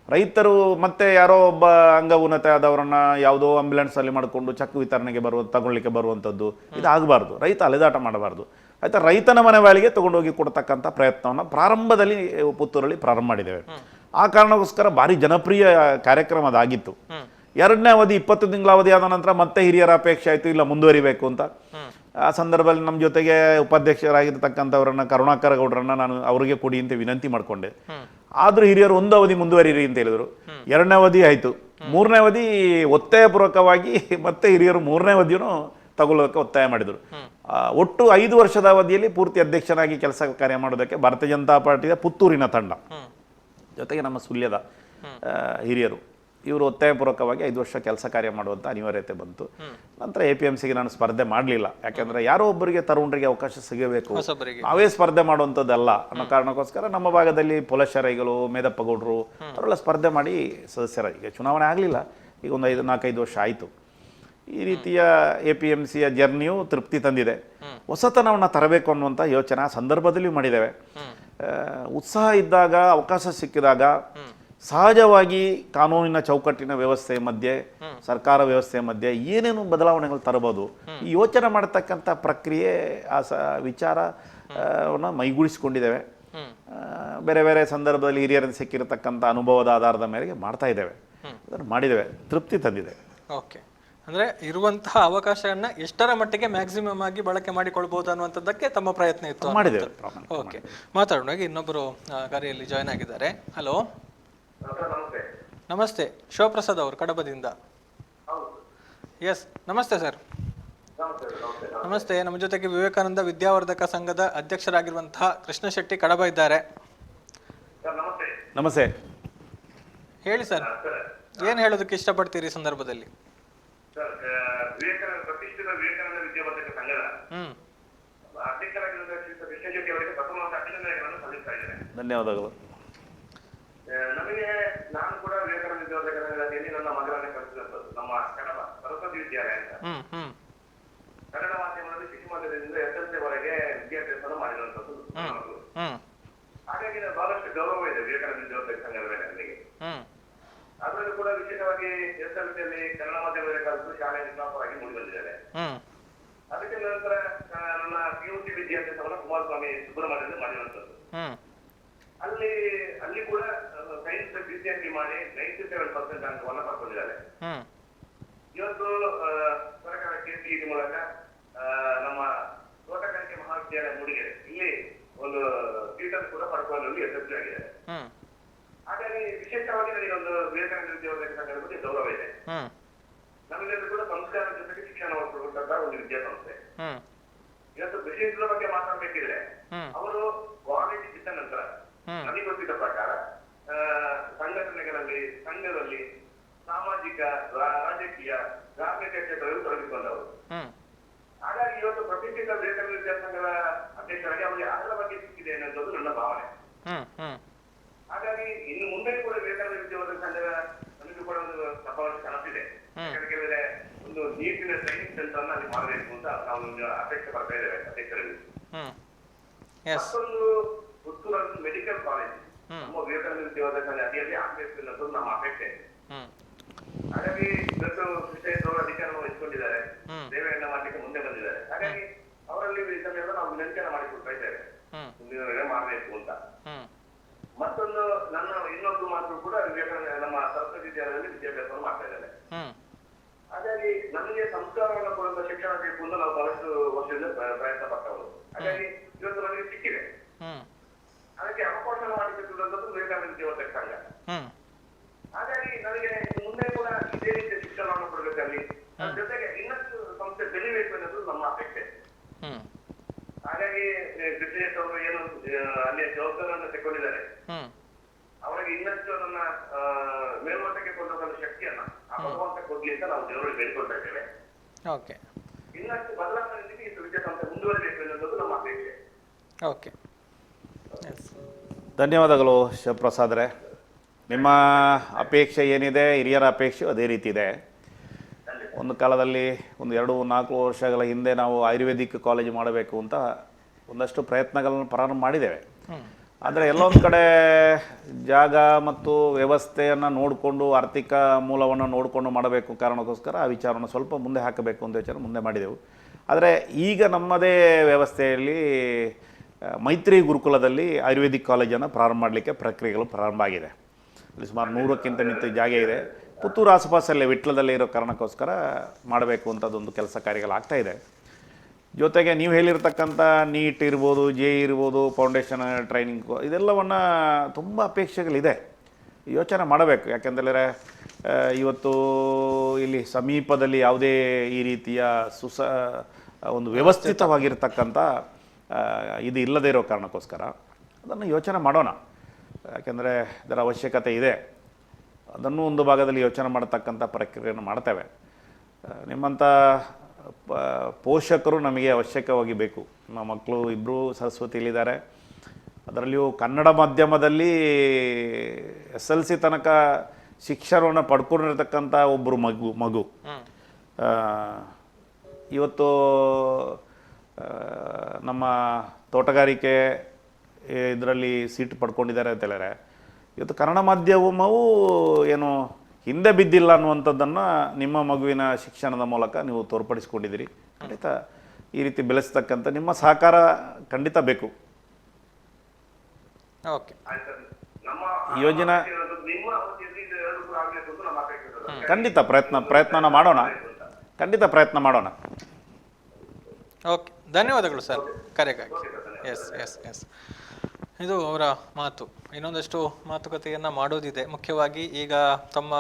ರೈತರು ಮತ್ತೆ ಯಾರೋ ಒಬ್ಬ ಅಂಗ ಉನ್ನತ ಆದವರನ್ನ ಯಾವುದೋ ಆಂಬ್ಯುಲೆನ್ಸಲ್ಲಿ ಮಾಡಿಕೊಂಡು ಚೆಕ್ ವಿತರಣೆಗೆ ತಗೊಳ್ಳಿಕ್ಕೆ ಬರುವಂಥದ್ದು ಇದು ಆಗಬಾರ್ದು. ರೈತ ಅಲೆದಾಟ ಮಾಡಬಾರ್ದು. ಆಯ್ತಾ, ರೈತನ ಮನೆ ಬಾಳಿಗೆ ತಗೊಂಡೋಗಿ ಕೊಡ್ತಕ್ಕಂಥ ಪ್ರಯತ್ನವನ್ನು ಪ್ರಾರಂಭದಲ್ಲಿ ಪುತ್ತೂರಲ್ಲಿ ಪ್ರಾರಂಭ ಮಾಡಿದ್ದೇವೆ. ಆ ಕಾರಣಕ್ಕೋಸ್ಕರ ಭಾರಿ ಜನಪ್ರಿಯ ಕಾರ್ಯಕ್ರಮ ಅದಾಗಿತ್ತು. ಎರಡನೇ ಅವಧಿ 20 ತಿಂಗಳ ಅವಧಿ ಆದ ನಂತರ ಮತ್ತೆ ಹಿರಿಯರ ಅಪೇಕ್ಷೆ ಆಯಿತು, ಇಲ್ಲ ಮುಂದುವರಿಬೇಕು ಅಂತ. ಆ ಸಂದರ್ಭದಲ್ಲಿ ನಮ್ಮ ಜೊತೆಗೆ ಉಪಾಧ್ಯಕ್ಷರಾಗಿರ್ತಕ್ಕಂಥವ್ರನ್ನ ಕರುಣಾಕರ ಗೌಡ್ರನ್ನ ನಾನು ಅವರಿಗೆ ಕೊಡಿ ಅಂತ ವಿನಂತಿ ಮಾಡಿಕೊಂಡೆ. ಆದರೂ ಹಿರಿಯರು 1 ಅವಧಿ ಮುಂದುವರಿರಿ ಅಂತ ಹೇಳಿದರು. 2ನೇ ಅವಧಿ ಆಯಿತು. 3ನೇ ಅವಧಿ ಒತ್ತಾಯಪೂರ್ವಕವಾಗಿ ಮತ್ತೆ ಹಿರಿಯರು 3ನೇ ಅವಧಿಯನ್ನು ತಗೊಳ್ಳೋದಕ್ಕೆ ಒತ್ತಾಯ ಮಾಡಿದರು. ಒಟ್ಟು 5 ವರ್ಷದ ಅವಧಿಯಲ್ಲಿ ಪೂರ್ತಿ ಅಧ್ಯಕ್ಷನಾಗಿ ಕೆಲಸ ಕಾರ್ಯ ಮಾಡೋದಕ್ಕೆ ಭಾರತೀಯ ಜನತಾ ಪಾರ್ಟಿಯ ಪುತ್ತೂರಿನ ತಂಡ ಜೊತೆಗೆ ನಮ್ಮ ಸುಳ್ಯದ ಹಿರಿಯರು ಇವರು ಒತ್ತಾಯಪೂರ್ವಕವಾಗಿ 5 ವರ್ಷ ಕೆಲಸ ಕಾರ್ಯ ಮಾಡುವಂಥ ಅನಿವಾರ್ಯತೆ ಬಂತು. ನಂತರ APMCಗೆ ನಾನು ಸ್ಪರ್ಧೆ ಮಾಡಲಿಲ್ಲ. ಯಾಕೆಂದರೆ ಯಾರೋ ಒಬ್ಬರಿಗೆ ತರುಣರಿಗೆ ಅವಕಾಶ ಸಿಗಬೇಕು, ನಾವೇ ಸ್ಪರ್ಧೆ ಮಾಡುವಂಥದ್ದಲ್ಲ ಅನ್ನೋ ಕಾರಣಕ್ಕೋಸ್ಕರ ನಮ್ಮ ಭಾಗದಲ್ಲಿ ಪೊಲಶರೈಗಳು, ಮೇದಪ್ಪ ಗೌಡರು ಅವರೆಲ್ಲ ಸ್ಪರ್ಧೆ ಮಾಡಿ ಸದಸ್ಯರಾಗಿ, ಈಗ ಚುನಾವಣೆ ಆಗಲಿಲ್ಲ, ಈಗ ಒಂದು 4-5 ವರ್ಷ ಆಯಿತು. ಈ ರೀತಿಯ APMCಯ ಜರ್ನಿಯು ತೃಪ್ತಿ ತಂದಿದೆ. ಹೊಸತನವನ್ನು ತರಬೇಕು ಅನ್ನುವಂಥ ಯೋಚನೆ ಆ ಸಂದರ್ಭದಲ್ಲಿ ಮಾಡಿದ್ದೇವೆ. ಉತ್ಸಾಹ ಇದ್ದಾಗ, ಅವಕಾಶ ಸಿಕ್ಕಿದಾಗ ಸಹಜವಾಗಿ ಕಾನೂನಿನ ಚೌಕಟ್ಟಿನ ವ್ಯವಸ್ಥೆಯ ಮಧ್ಯೆ, ಸರ್ಕಾರ ವ್ಯವಸ್ಥೆಯ ಮಧ್ಯೆ ಏನೇನು ಬದಲಾವಣೆಗಳು ತರಬಹುದು, ಈ ಯೋಚನೆ ಮಾಡತಕ್ಕಂಥ ಪ್ರಕ್ರಿಯೆ ಆ ವಿಚಾರವನ್ನು ಮೈಗೂಡಿಸಿಕೊಂಡಿದ್ದೇವೆ. ಬೇರೆ ಬೇರೆ ಸಂದರ್ಭದಲ್ಲಿ ಹಿರಿಯರಿಂದ ಸಿಕ್ಕಿರತಕ್ಕಂಥ ಅನುಭವದ ಆಧಾರದ ಮೇರೆಗೆ ಮಾಡ್ತಾ ಇದ್ದೇವೆ, ಅದನ್ನು ಮಾಡಿದ್ದೇವೆ, ತೃಪ್ತಿ ತಂದಿದೆ. ಓಕೆ, ಅಂದರೆ ಇರುವಂತಹ ಅವಕಾಶವನ್ನು ಎಷ್ಟರ ಮಟ್ಟಿಗೆ ಮ್ಯಾಕ್ಸಿಮಮ್ ಆಗಿ ಬಳಕೆ ಮಾಡಿಕೊಳ್ಬಹುದು ಅನ್ನುವಂಥದ್ದಕ್ಕೆ ತಮ್ಮ ಪ್ರಯತ್ನ ಇತ್ತು. ಮಾಡಿದ್ದೇವೆ. ಓಕೆ, ಮಾತಾಡೋಣ. ಇನ್ನೊಬ್ಬರು ಕರೆಯಲ್ಲಿ ಜಾಯ್ನ್ ಆಗಿದ್ದಾರೆ. ಹಲೋ, ನಮಸ್ತೆ. ಶಿವಪ್ರಸಾದ್ ಅವರು ಕಡಬದಿಂದ. ಎಸ್, ನಮಸ್ತೆ ಸರ್. ನಮಸ್ತೆ. ನಮ್ಮ ಜೊತೆಗೆ ವಿವೇಕಾನಂದ ವಿದ್ಯಾವರ್ಧಕ ಸಂಘದ ಅಧ್ಯಕ್ಷರಾಗಿರುವಂತಹ ಕೃಷ್ಣ ಶೆಟ್ಟಿ ಕಡಬ ಇದ್ದಾರೆ. ನಮಸ್ತೆ. ಹೇಳಿ ಸರ್, ಏನು ಹೇಳೋದಕ್ಕೆ ಇಷ್ಟಪಡ್ತೀರಿ ಈ ಸಂದರ್ಭದಲ್ಲಿ? ಧನ್ಯವಾದಗಳು. ನಮಗೆ ನಾನು ಕೂಡ ವಿವೇಕಾನಂದ ವಿದ್ಯಾವರ್ಧಕರಲ್ಲಿ ನನ್ನ ಮಗನನ್ನೇ ಕಲಿಸಿದಂಥದ್ದು ನಮ್ಮ ಕನ್ನಡ ಸರಸ್ವತಿ ವಿದ್ಯಾಲಯ ಅಂತ. ಕನ್ನಡ ಮಾಧ್ಯಮದಲ್ಲಿ ಶಿಶು ಮಧ್ಯದಿಂದ SLC ವರೆಗೆ ವಿದ್ಯಾಭ್ಯಾಸ ಮಾಡಿರುವಂತದ್ದು. ಹಾಗಾಗಿ ಬಹಳಷ್ಟು ಗೌರವ ಇದೆ ವಿವೇಕಾನಂದ ವಿದ್ಯಾವರ್ಧಕ ಅದಕ್ಕೆ ನಂತರ ನನ್ನ PUC ವಿದ್ಯಾಭ್ಯಾಸವನ್ನು ಕುಮಾರಸ್ವಾಮಿ ಸುಬ್ರಹ್ಮಣ್ಯದಲ್ಲಿ ಮಾಡಿರುವಂತದ್ದು. ಅಲ್ಲಿ ಕೂಡ ಸೈನ್ಸ್ BCSE ಮಾಡಿ 97% ಅಂಕವನ್ನು ಪಡ್ಕೊಂಡಿದ್ದಾರೆ. ಇವತ್ತು ಸರ್ಕಾರ KCET ಮೂಲಕ ನಮ್ಮ ತೋಟಗಾರಿಕೆ ಮಹಾವಿದ್ಯಾಲಯ ಮೂಡಿಗೆರೆ ಇಲ್ಲಿ ಒಂದು ಸೀಟನ್ನು ಕೂಡ ಪಡ್ಕೊಳ್ಳುವಲ್ಲಿ ಯಶಸ್ವಿಯಾಗಿದೆ. ಹಾಗಾಗಿ ವಿಶೇಷವಾಗಿ ನನಗೆ ಒಂದು ವಿವೇಕಾನಂದ ವಿದ್ಯಾವರ್ಧಕ ಸಂಘದ ಬಗ್ಗೆ ಗೌರವ ಇದೆ. ನಮಗೆಲ್ಲರೂ ಕೂಡ ಸಂಸ್ಕಾರದ ಜೊತೆಗೆ ಶಿಕ್ಷಣವನ್ನು ಕೊಡುವಂತಹ ಒಂದು ವಿದ್ಯಾಸಂಸ್ಥೆ. ಇವತ್ತು ಬ್ರಿಟಿಷರ ಬಗ್ಗೆ ಮಾತಾಡ್ಬೇಕಿದ್ರೆ ಅವರು ಕಾಲೇಜ್ ಬಿಟ್ಟ ನಂತರ ನನಗೆ ಗೊತ್ತಿದ್ದ ಪ್ರಕಾರ ಸಂಘಟನೆಗಳಲ್ಲಿ, ಸಂಘದಲ್ಲಿ, ಸಾಮಾಜಿಕ, ರಾಜಕೀಯ, ಧಾರ್ಮಿಕ ಕ್ಷೇತ್ರದಲ್ಲಿ ತೊಡಗಿಕೊಂಡವರು. ಹಾಗಾಗಿ ಇವತ್ತು ಪ್ರತಿಷ್ಠಿತ ವಿವೇಕಾನಂದ ವಿದ್ಯಾಸಂಘದ ಅಧ್ಯಕ್ಷರಾಗಿ ಅವರಿಗೆ ಅದರ ಬಗ್ಗೆ ಸಿಕ್ಕಿದೆ ಅನ್ನೋದು ನನ್ನ ಭಾವನೆ. ಹಾಗಾಗಿ ಇನ್ನು ಮುಂದೆ ಕೂಡ ವಿವೇಕಾನಂದ ವಿದ್ಯಾವರ್ಧಕ ಸಂಘದ ನನಗೂ ಕೂಡ ಒಂದು ಸಭಾವಣೆ ಕನಸಿದೆ. ಯಾಕಂದ್ರೆ ಒಂದು ನೀಟಿನ ಟ್ರೈನಿಂಗ್ ಸೆಂಟರ್ ಅನ್ನ ಅಲ್ಲಿ ಮಾಡಬೇಕು ಅಂತ ನಾವು ಅಪೇಕ್ಷೆ ಪಡ್ತಾ ಇದ್ದೇವೆ ಅಧ್ಯಕ್ಷರಲ್ಲಿ. ಮತ್ತೊಂದು ಪುತ್ತೂರು ಮೆಡಿಕಲ್ ಕಾಲೇಜ್ ನಮ್ಮ ವಿವೇಕಾನಂದ ವಿದ್ಯಾವರ್ಧಕ ಸಂಘ ಅಡಿಯಲ್ಲಿ ಆಗಬೇಕು ಅನ್ನೋದು ನಮ್ಮ ಅಪೇಕ್ಷೆ. ಹಾಗಾಗಿ ಇವತ್ತು ಕೃಷ್ಣೇಶ್ವರ ಅಧಿಕಾರವನ್ನು ವಹಿಸಿಕೊಂಡಿದ್ದಾರೆ, ಸೇವೆಯನ್ನ ಮಾಡ್ಲಿಕ್ಕೆ ಮುಂದೆ ಬಂದಿದ್ದಾರೆ. ಹಾಗಾಗಿ ಅವರಲ್ಲಿ ಇದನ್ನೆಲ್ಲ ನಾವು ವಿನಂತಿಯನ್ನು ಮಾಡಿಕೊಡ್ತಾ ಇದ್ದೇವೆ, ಮುಂದಿನ ಮಾಡಬೇಕು ಅಂತ. ಮತ್ತೊಂದು ನನ್ನ ಇನ್ನೊಂದು ಮಾತು ಕೂಡ ವಿವೇಕಾನಂದ ನಮ್ಮ ಸರಸ್ವತಿ ವಿದ್ಯಾಲಯದಲ್ಲಿ ವಿದ್ಯಾಭ್ಯಾಸವನ್ನು ಮಾಡ್ತಾ ಇದ್ದಾರೆ. ಹಾಗಾಗಿ ನಮಗೆ ಸಂಸ್ಕಾರವನ್ನು ಕೊಡುವಂತ ಶಿಕ್ಷಣ ಬೇಕು ಅಂತ ನಾವು ಬಹಳಷ್ಟು ವರ್ಷದಿಂದ ಪ್ರಯತ್ನ ಪಟ್ಟವರು. ಹಾಗಾಗಿ ಇವತ್ತು ನನಗೆ ಸಿಕ್ಕಿದೆ. ಅದಕ್ಕೆ ಅವಕಾಶ ಮಾಡಿಕೊಟ್ಟಿರುವಂತದ್ದು ವಿವೇಕಾನಂದ ವಿದ್ಯಾವರ್ಧಕ ಸಂಘ. ಹಾಗಾಗಿ ನನಗೆ ಮುಂದೆ ಕೂಡ ಇದೇ ರೀತಿಯ ಶಿಕ್ಷಣವನ್ನು ಕೊಡಬೇಕಲ್ಲಿ, ಅದ್ರ ಜೊತೆಗೆ ಇನ್ನಷ್ಟು ಸಂಸ್ಥೆ ಬೆಳಿಬೇಕು ಅನ್ನೋದು ನಮ್ಮ ಅಪೇಕ್ಷೆ. ಹಾಗಾಗಿ ಕೃಷ್ಣೇಶ್ ಅವರು ಏನು ಅಲ್ಲಿ ಜವಾಬ್ದಾರಿಯನ್ನು ತಗೊಂಡಿದ್ದಾರೆ, ಅವರಿಗೆ ಇನ್ನಷ್ಟು ನನ್ನ ಮೇಲ್ಮಟ್ಟಕ್ಕೆ ಕೊಂಡೊಂದು ಶಕ್ತಿಯನ್ನ ಆ ಭಗವಂತ ಕೊಡ್ಲಿ ಅಂತ ನಾವು ದೇವರಿಗೆ ಬೇಡಿಕೊಳ್ತಾ ಇದ್ದೇವೆ. ಇನ್ನಷ್ಟು ಬದಲಾವಣೆ ಈ ವಿದ್ಯಾಸಂಸ್ಥೆ ಮುಂದುವರಿಬೇಕು ಅನ್ನೋದು ನಮ್ಮ ಅಪೇಕ್ಷೆ. ಧನ್ಯವಾದಗಳು ಶಿವಪ್ರಸಾದ್ರೆ. ನಿಮ್ಮ ಅಪೇಕ್ಷೆ ಏನಿದೆ, ಹಿರಿಯರ ಅಪೇಕ್ಷೆ ಅದೇ ರೀತಿ ಇದೆ. ಒಂದು ಕಾಲದಲ್ಲಿ ಒಂದು 2-4 ವರ್ಷಗಳ ಹಿಂದೆ ನಾವು ಆಯುರ್ವೇದಿಕ್ ಕಾಲೇಜು ಮಾಡಬೇಕು ಅಂತ ಒಂದಷ್ಟು ಪ್ರಯತ್ನಗಳನ್ನು ಪ್ರಾರಂಭ ಮಾಡಿದ್ದೇವೆ. ಆದರೆ ಎಲ್ಲೊಂದು ಕಡೆ ಜಾಗ ಮತ್ತು ವ್ಯವಸ್ಥೆಯನ್ನು ನೋಡಿಕೊಂಡು, ಆರ್ಥಿಕ ಮೂಲವನ್ನು ನೋಡಿಕೊಂಡು ಮಾಡಬೇಕು ಕಾರಣಕ್ಕೋಸ್ಕರ ಆ ವಿಚಾರವನ್ನು ಸ್ವಲ್ಪ ಮುಂದೆ ಹಾಕಬೇಕು ಅಂತ ವಿಚಾರ ಮುಂದೆ ಮಾಡಿದೆವು. ಆದರೆ ಈಗ ನಮ್ಮದೇ ವ್ಯವಸ್ಥೆಯಲ್ಲಿ ಮೈತ್ರಿ ಗುರುಕುಲದಲ್ಲಿ ಆಯುರ್ವೇದಿಕ್ ಕಾಲೇಜನ್ನು ಪ್ರಾರಂಭ ಮಾಡಲಿಕ್ಕೆ ಪ್ರಕ್ರಿಯೆಗಳು ಪ್ರಾರಂಭ ಆಗಿದೆ. ಅಲ್ಲಿ ಸುಮಾರು 100ಕ್ಕಿಂತ ಮಿಂಚು ಜಾಗ ಇದೆ. ಪುತ್ತೂರು ಆಸುಪಾಸಲ್ಲೇ ವಿಟ್ಲದಲ್ಲೇ ಇರೋ ಕಾರಣಕ್ಕೋಸ್ಕರ ಮಾಡಬೇಕು ಅಂತದೊಂದು ಕೆಲಸ ಕಾರ್ಯಗಳಾಗ್ತಾ ಇದೆ. ಜೊತೆಗೆ ನೀವು ಹೇಳಿರ್ತಕ್ಕಂಥ ನೀಟ್ ಇರ್ಬೋದು, JEE ಇರ್ಬೋದು, ಫೌಂಡೇಶನ್ ಟ್ರೈನಿಂಗ್, ಇದೆಲ್ಲವನ್ನು ತುಂಬ ಅಪೇಕ್ಷೆಗಳಿದೆ, ಯೋಚನೆ ಮಾಡಬೇಕು. ಯಾಕೆಂದರೆ ಇವತ್ತು ಇಲ್ಲಿ ಸಮೀಪದಲ್ಲಿ ಯಾವುದೇ ಈ ರೀತಿಯ ಒಂದು ವ್ಯವಸ್ಥಿತವಾಗಿರ್ತಕ್ಕಂಥ ಇದು ಇಲ್ಲದೇ ಇರೋ ಕಾರಣಕ್ಕೋಸ್ಕರ ಅದನ್ನು ಯೋಚನೆ ಮಾಡೋಣ. ಯಾಕೆಂದರೆ ಇದರ ಅವಶ್ಯಕತೆ ಇದೆ. ಅದನ್ನು ಒಂದು ಭಾಗದಲ್ಲಿ ಯೋಚನೆ ಮಾಡತಕ್ಕಂಥ ಪ್ರಕ್ರಿಯೆಯನ್ನು ಮಾಡ್ತೇವೆ. ನಿಮ್ಮಂಥ ಪೋಷಕರು ನಮಗೆ ಅವಶ್ಯಕವಾಗಿ ಬೇಕು. ನಮ್ಮ ಮಕ್ಕಳು ಇಬ್ಬರು ಸರಸ್ವತಿಯಲ್ಲಿದ್ದಾರೆ. ಅದರಲ್ಲಿಯೂ ಕನ್ನಡ ಮಾಧ್ಯಮದಲ್ಲಿ SLC ತನಕ ಶಿಕ್ಷಣವನ್ನು ಪಡ್ಕೊಂಡಿರ್ತಕ್ಕಂಥ ಒಬ್ಬರು ಮಗು ಇವತ್ತು ನಮ್ಮ ತೋಟಗಾರಿಕೆ ಇದರಲ್ಲಿ ಸೀಟ್ ಪಡ್ಕೊಂಡಿದ್ದಾರೆ ಅಂತ ಹೇಳಿದ್ರೆ, ಇವತ್ತು ಕನ್ನಡ ಮಾಧ್ಯಮವು ಏನು ಹಿಂದೆ ಬಿದ್ದಿಲ್ಲ ಅನ್ನುವಂಥದ್ದನ್ನು ನಿಮ್ಮ ಮಗುವಿನ ಶಿಕ್ಷಣದ ಮೂಲಕ ನೀವು ತೋರ್ಪಡಿಸಿಕೊಂಡಿದ್ದೀರಿ. ಖಂಡಿತ ಈ ರೀತಿ ಬೆಳೆಸ್ತಕ್ಕಂಥ ನಿಮ್ಮ ಸಹಕಾರ ಖಂಡಿತ ಬೇಕು. ಯೋಜನಾ ಖಂಡಿತ ಪ್ರಯತ್ನ ಮಾಡೋಣ, ಖಂಡಿತ ಪ್ರಯತ್ನ ಮಾಡೋಣ. ಓಕೆ, ಧನ್ಯವಾದಗಳು ಸರ್ ಕರೆಗಾಗಿ. ಎಸ್ ಇದು ಅವರ ಮಾತು. ಇನ್ನೊಂದಷ್ಟು ಮಾತುಕತೆಯನ್ನು ಮಾಡೋದಿದೆ. ಮುಖ್ಯವಾಗಿ ಈಗ ತಮ್ಮ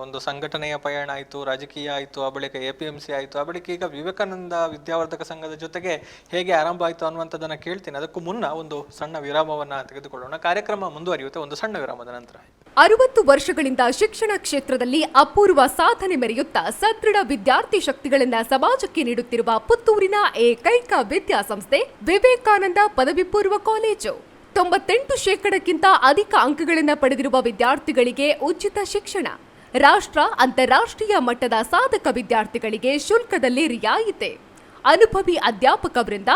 ಒಂದು ಸಂಘಟನೆಯ ಪಯಣ ಆಯಿತು, ರಾಜಕೀಯ ಆಯಿತು, ಆ ಬಳಿಕ APMC ಆಯಿತು, ಆ ಬಳಿಕ ಈಗ ವಿವೇಕಾನಂದ ವಿದ್ಯಾವರ್ಧಕ ಸಂಘದ ಜೊತೆಗೆ ಹೇಗೆ ಆರಂಭ ಆಯಿತು ಅನ್ನುವಂಥದ್ದನ್ನು ಕೇಳ್ತೀನಿ. ಅದಕ್ಕೂ ಮುನ್ನ ಒಂದು ಸಣ್ಣ ವಿರಾಮವನ್ನು ತೆಗೆದುಕೊಳ್ಳೋಣ. ಕಾರ್ಯಕ್ರಮ ಮುಂದುವರಿಯುತ್ತೆ ಒಂದು ಸಣ್ಣ ವಿರಾಮದ ನಂತರ. 60 ವರ್ಷಗಳಿಂದ ಶಿಕ್ಷಣ ಕ್ಷೇತ್ರದಲ್ಲಿ ಅಪೂರ್ವ ಸಾಧನೆ ಮೆರೆಯುತ್ತಾ ಸದೃಢ ವಿದ್ಯಾರ್ಥಿ ಶಕ್ತಿಗಳನ್ನ ಸಮಾಜಕ್ಕೆ ನೀಡುತ್ತಿರುವ ಪುತ್ತೂರಿನ ಏಕೈಕ ವಿದ್ಯಾಸಂಸ್ಥೆ ವಿವೇಕಾನಂದ ಪದವಿ ಪೂರ್ವ ಕಾಲೇಜು. 98% ಅಧಿಕ ಅಂಕಗಳನ್ನು ಪಡೆದಿರುವ ವಿದ್ಯಾರ್ಥಿಗಳಿಗೆ ಉಚಿತ ಶಿಕ್ಷಣ, ರಾಷ್ಟ್ರ ಅಂತಾರಾಷ್ಟ್ರೀಯ ಮಟ್ಟದ ಸಾಧಕ ವಿದ್ಯಾರ್ಥಿಗಳಿಗೆ ಶುಲ್ಕದಲ್ಲಿ ರಿಯಾಯಿತಿ, ಅನುಭವಿ ಅಧ್ಯಾಪಕ ವೃಂದ,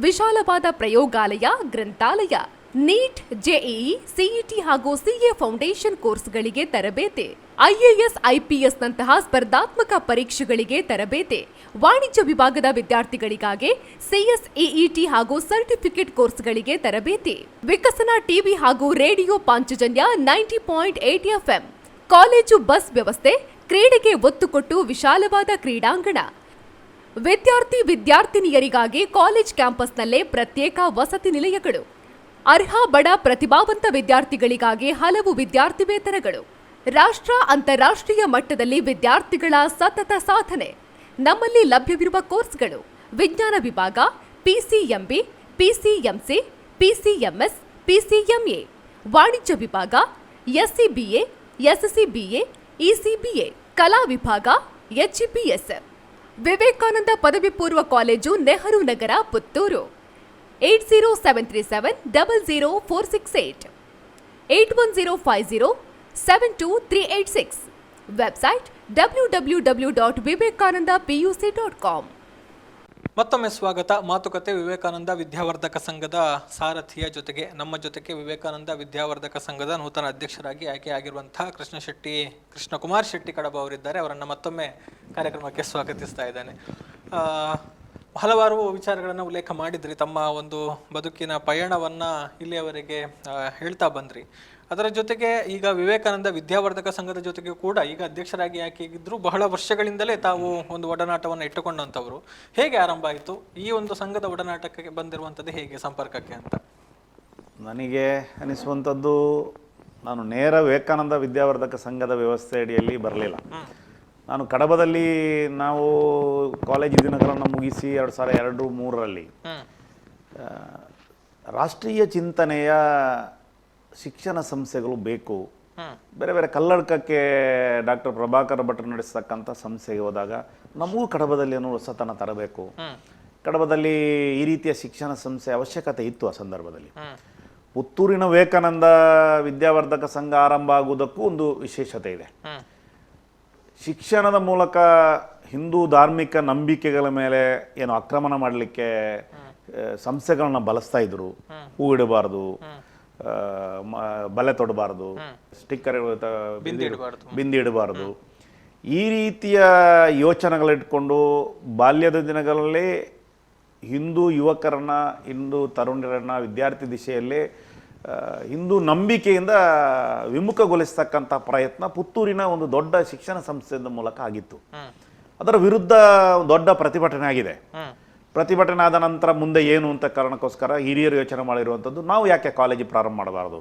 ವಿಶಾಲವಾದ ಪ್ರಯೋಗಾಲಯ, ಗ್ರಂಥಾಲಯ, ನೀಟ್, ಜೆಇಇ, ಸಿಇಟಿ ಹಾಗೂ ಸಿಎ ಫೌಂಡೇಶನ್ ಕೋರ್ಸ್ಗಳಿಗೆ ತರಬೇತಿ, ಐಎಎಸ್, ಐಪಿಎಸ್ ನಂತಹ ಸ್ಪರ್ಧಾತ್ಮಕ ಪರೀಕ್ಷೆಗಳಿಗೆ ತರಬೇತಿ, ವಾಣಿಜ್ಯ ವಿಭಾಗದ ವಿದ್ಯಾರ್ಥಿಗಳಿಗಾಗಿ ಸಿಎಸ್ಇಇಟಿ ಹಾಗೂ ಸರ್ಟಿಫಿಕೇಟ್ ಕೋರ್ಸ್ಗಳಿಗೆ ತರಬೇತಿ, ವಿಕಸನ ಟಿವಿ ಹಾಗೂ radio Panchajanya 90.8 FM, college bus ವ್ಯವಸ್ಥೆ, ಕ್ರೀಡೆಗೆ ಒತ್ತು ಕೊಟ್ಟು ವಿಶಾಲವಾದ ಕ್ರೀಡಾಂಗಣ, ವಿದ್ಯಾರ್ಥಿನಿಯರಿಗಾಗಿ ಕಾಲೇಜ್ ಕ್ಯಾಂಪಸ್ನಲ್ಲೇ ಪ್ರತ್ಯೇಕ ವಸತಿ ನಿಲಯಗಳು, ಅರ್ಹ ಬಡ ಪ್ರತಿಭಾವಂತ ವಿದ್ಯಾರ್ಥಿಗಳಿಗಾಗಿ ಹಲವು ವಿದ್ಯಾರ್ಥಿ ವೇತನಗಳು, ರಾಷ್ಟ್ರ ಅಂತಾರಾಷ್ಟ್ರೀಯ ಮಟ್ಟದಲ್ಲಿ ವಿದ್ಯಾರ್ಥಿಗಳ ಸತತ ಸಾಧನೆ. ನಮ್ಮಲ್ಲಿ ಲಭ್ಯವಿರುವ ಕೋರ್ಸ್ಗಳು: ವಿಜ್ಞಾನ ವಿಭಾಗ, ಪಿಸಿಎಂಬಿ, ಪಿಸಿಎಂಸಿ, ಪಿಸಿಎಂಎಸ್, ಪಿಸಿಎಂಎ, ವಾಣಿಜ್ಯ ವಿಭಾಗ, ಎಸ್ಸಿಬಿಎ, ಎಸ್ಸಿಬಿಎ, ಇಸಿಬಿಎ, ಕಲಾ ವಿಭಾಗ, ಎಚ್ಇಪಿಎಸ್. ವಿವೇಕಾನಂದ ಪದವಿ ಪೂರ್ವ college, Nehru Nagar, Puttur. 8073700468, 8105072386. Website www.vivekanandapuc.com. ಮತ್ತೊಮ್ಮೆ ಸ್ವಾಗತ. ಮಾತುಕತೆ ವಿವೇಕಾನಂದ ವಿದ್ಯಾವರ್ಧಕ ಸಂಘದ ಸಾರಥಿಯ ಜೊತೆಗೆ ನಮ್ಮ ಜೊತೆಗೆ ವಿವೇಕಾನಂದ ವಿದ್ಯಾವರ್ಧಕ ಸಂಘದ ನೂತನ ಅಧ್ಯಕ್ಷರಾಗಿ ಆಯ್ಕೆಯಾಗಿರುವಂತಹ ಕೃಷ್ಣಕುಮಾರ್ ಶೆಟ್ಟಿ ಕಡಬ ಅವರಿದ್ದಾರೆ. ಅವರನ್ನು ಮತ್ತೊಮ್ಮೆ ಕಾರ್ಯಕ್ರಮಕ್ಕೆ ಸ್ವಾಗತಿಸ್ತಾ ಇದ್ದೇನೆ. ಹಲವಾರು ವಿಚಾರಗಳನ್ನು ಉಲ್ಲೇಖ ಮಾಡಿದ್ರಿ. ತಮ್ಮ ಒಂದು ಬದುಕಿನ ಪಯಣವನ್ನು ಇಲ್ಲಿಯವರೆಗೆ ಹೇಳ್ತಾ ಬಂದ್ರಿ. ಅದರ ಜೊತೆಗೆ ಈಗ ವಿವೇಕಾನಂದ ವಿದ್ಯಾವರ್ಧಕ ಸಂಘದ ಜೊತೆಗೆ ಕೂಡ ಈಗ ಅಧ್ಯಕ್ಷರಾಗಿ ಆಯ್ಕೆಯಾಗಿದ್ರು. ಬಹಳ ವರ್ಷಗಳಿಂದಲೇ ತಾವು ಒಂದು ಒಡನಾಟವನ್ನು ಇಟ್ಟುಕೊಂಡಂಥವ್ರು. ಹೇಗೆ ಆರಂಭ ಆಯಿತು ಈ ಒಂದು ಸಂಘದ ಒಡನಾಟಕ್ಕೆ ಬಂದಿರುವಂಥದ್ದು, ಹೇಗೆ ಸಂಪರ್ಕಕ್ಕೆ ಅಂತ? ನನಗೆ ಅನಿಸುವಂಥದ್ದು, ನಾನು ನೇರ ವಿವೇಕಾನಂದ ವಿದ್ಯಾವರ್ಧಕ ಸಂಘದ ವ್ಯವಸ್ಥೆ ಅಡಿಯಲ್ಲಿ ಬರಲಿಲ್ಲ. ನಾನು ಕಡಬದಲ್ಲಿ ನಾವು ಕಾಲೇಜು ದಿನಗಳನ್ನು ಮುಗಿಸಿ 2002-03ರಲ್ಲಿ ರಾಷ್ಟ್ರೀಯ ಚಿಂತನೆಯ ಶಿಕ್ಷಣ ಸಂಸ್ಥೆಗಳು ಬೇಕು, ಬೇರೆ ಬೇರೆ ಕಲ್ಲಡ್ಕಕ್ಕೆ ಡಾಕ್ಟರ್ ಪ್ರಭಾಕರ ಭಟ್ರು ನಡೆಸ್ತಕ್ಕಂಥ ಸಂಸ್ಥೆಗೆ ಹೋದಾಗ ನಮಗೂ ಕಡಬದಲ್ಲಿ ಏನೋ ಹೊಸತನ ತರಬೇಕು, ಕಡಬದಲ್ಲಿ ಈ ರೀತಿಯ ಶಿಕ್ಷಣ ಸಂಸ್ಥೆ ಅವಶ್ಯಕತೆ ಇತ್ತು. ಆ ಸಂದರ್ಭದಲ್ಲಿ ಪುತ್ತೂರಿನ ವಿವೇಕಾನಂದ ವಿದ್ಯಾವರ್ಧಕ ಸಂಘ ಆರಂಭ ಆಗುವುದಕ್ಕೂ ಒಂದು ವಿಶೇಷತೆ ಇದೆ. ಶಿಕ್ಷಣದ ಮೂಲಕ ಹಿಂದೂ ಧಾರ್ಮಿಕ ನಂಬಿಕೆಗಳ ಮೇಲೆ ಏನು ಆಕ್ರಮಣ ಮಾಡಲಿಕ್ಕೆ ಸಂಸ್ಥೆಗಳನ್ನ ಬಳಸ್ತಾ ಇದ್ರು. ಹೂ ಇಡಬಾರ್ದು, ಬಲೆ ತೊಡಬಾರ್ದು, ಸ್ಟಿಕ್ಕರ್ ಬಿಂದಿ ಇಡಬಾರ್ದು, ಈ ರೀತಿಯ ಯೋಚನೆಗಳಿಟ್ಕೊಂಡು ಬಾಲ್ಯದ ದಿನಗಳಲ್ಲಿ ಹಿಂದೂ ಯುವಕರನ್ನ, ಹಿಂದೂ ತರುಣರನ್ನ ವಿದ್ಯಾರ್ಥಿ ದಿಶೆಯಲ್ಲಿ ಹಿಂದೂ ನಂಬಿಕೆಯಿಂದ ವಿಮುಖಗೊಳಿಸ್ತಕ್ಕಂಥ ಪ್ರಯತ್ನ ಪುತ್ತೂರಿನ ಒಂದು ದೊಡ್ಡ ಶಿಕ್ಷಣ ಸಂಸ್ಥೆಯ ಮೂಲಕ ಆಗಿತ್ತು. ಅದರ ವಿರುದ್ಧ ದೊಡ್ಡ ಪ್ರತಿಭಟನೆ ಆಗಿದೆ. ಪ್ರತಿಭಟನೆ ಆದ ನಂತರ ಮುಂದೆ ಏನು ಅಂತ ಕಾರಣಕ್ಕೋಸ್ಕರ ಹಿರಿಯರು ಯೋಚನೆ ಮಾಡಿರುವಂಥದ್ದು, ನಾವು ಯಾಕೆ ಕಾಲೇಜು ಪ್ರಾರಂಭ ಮಾಡಬಾರದು,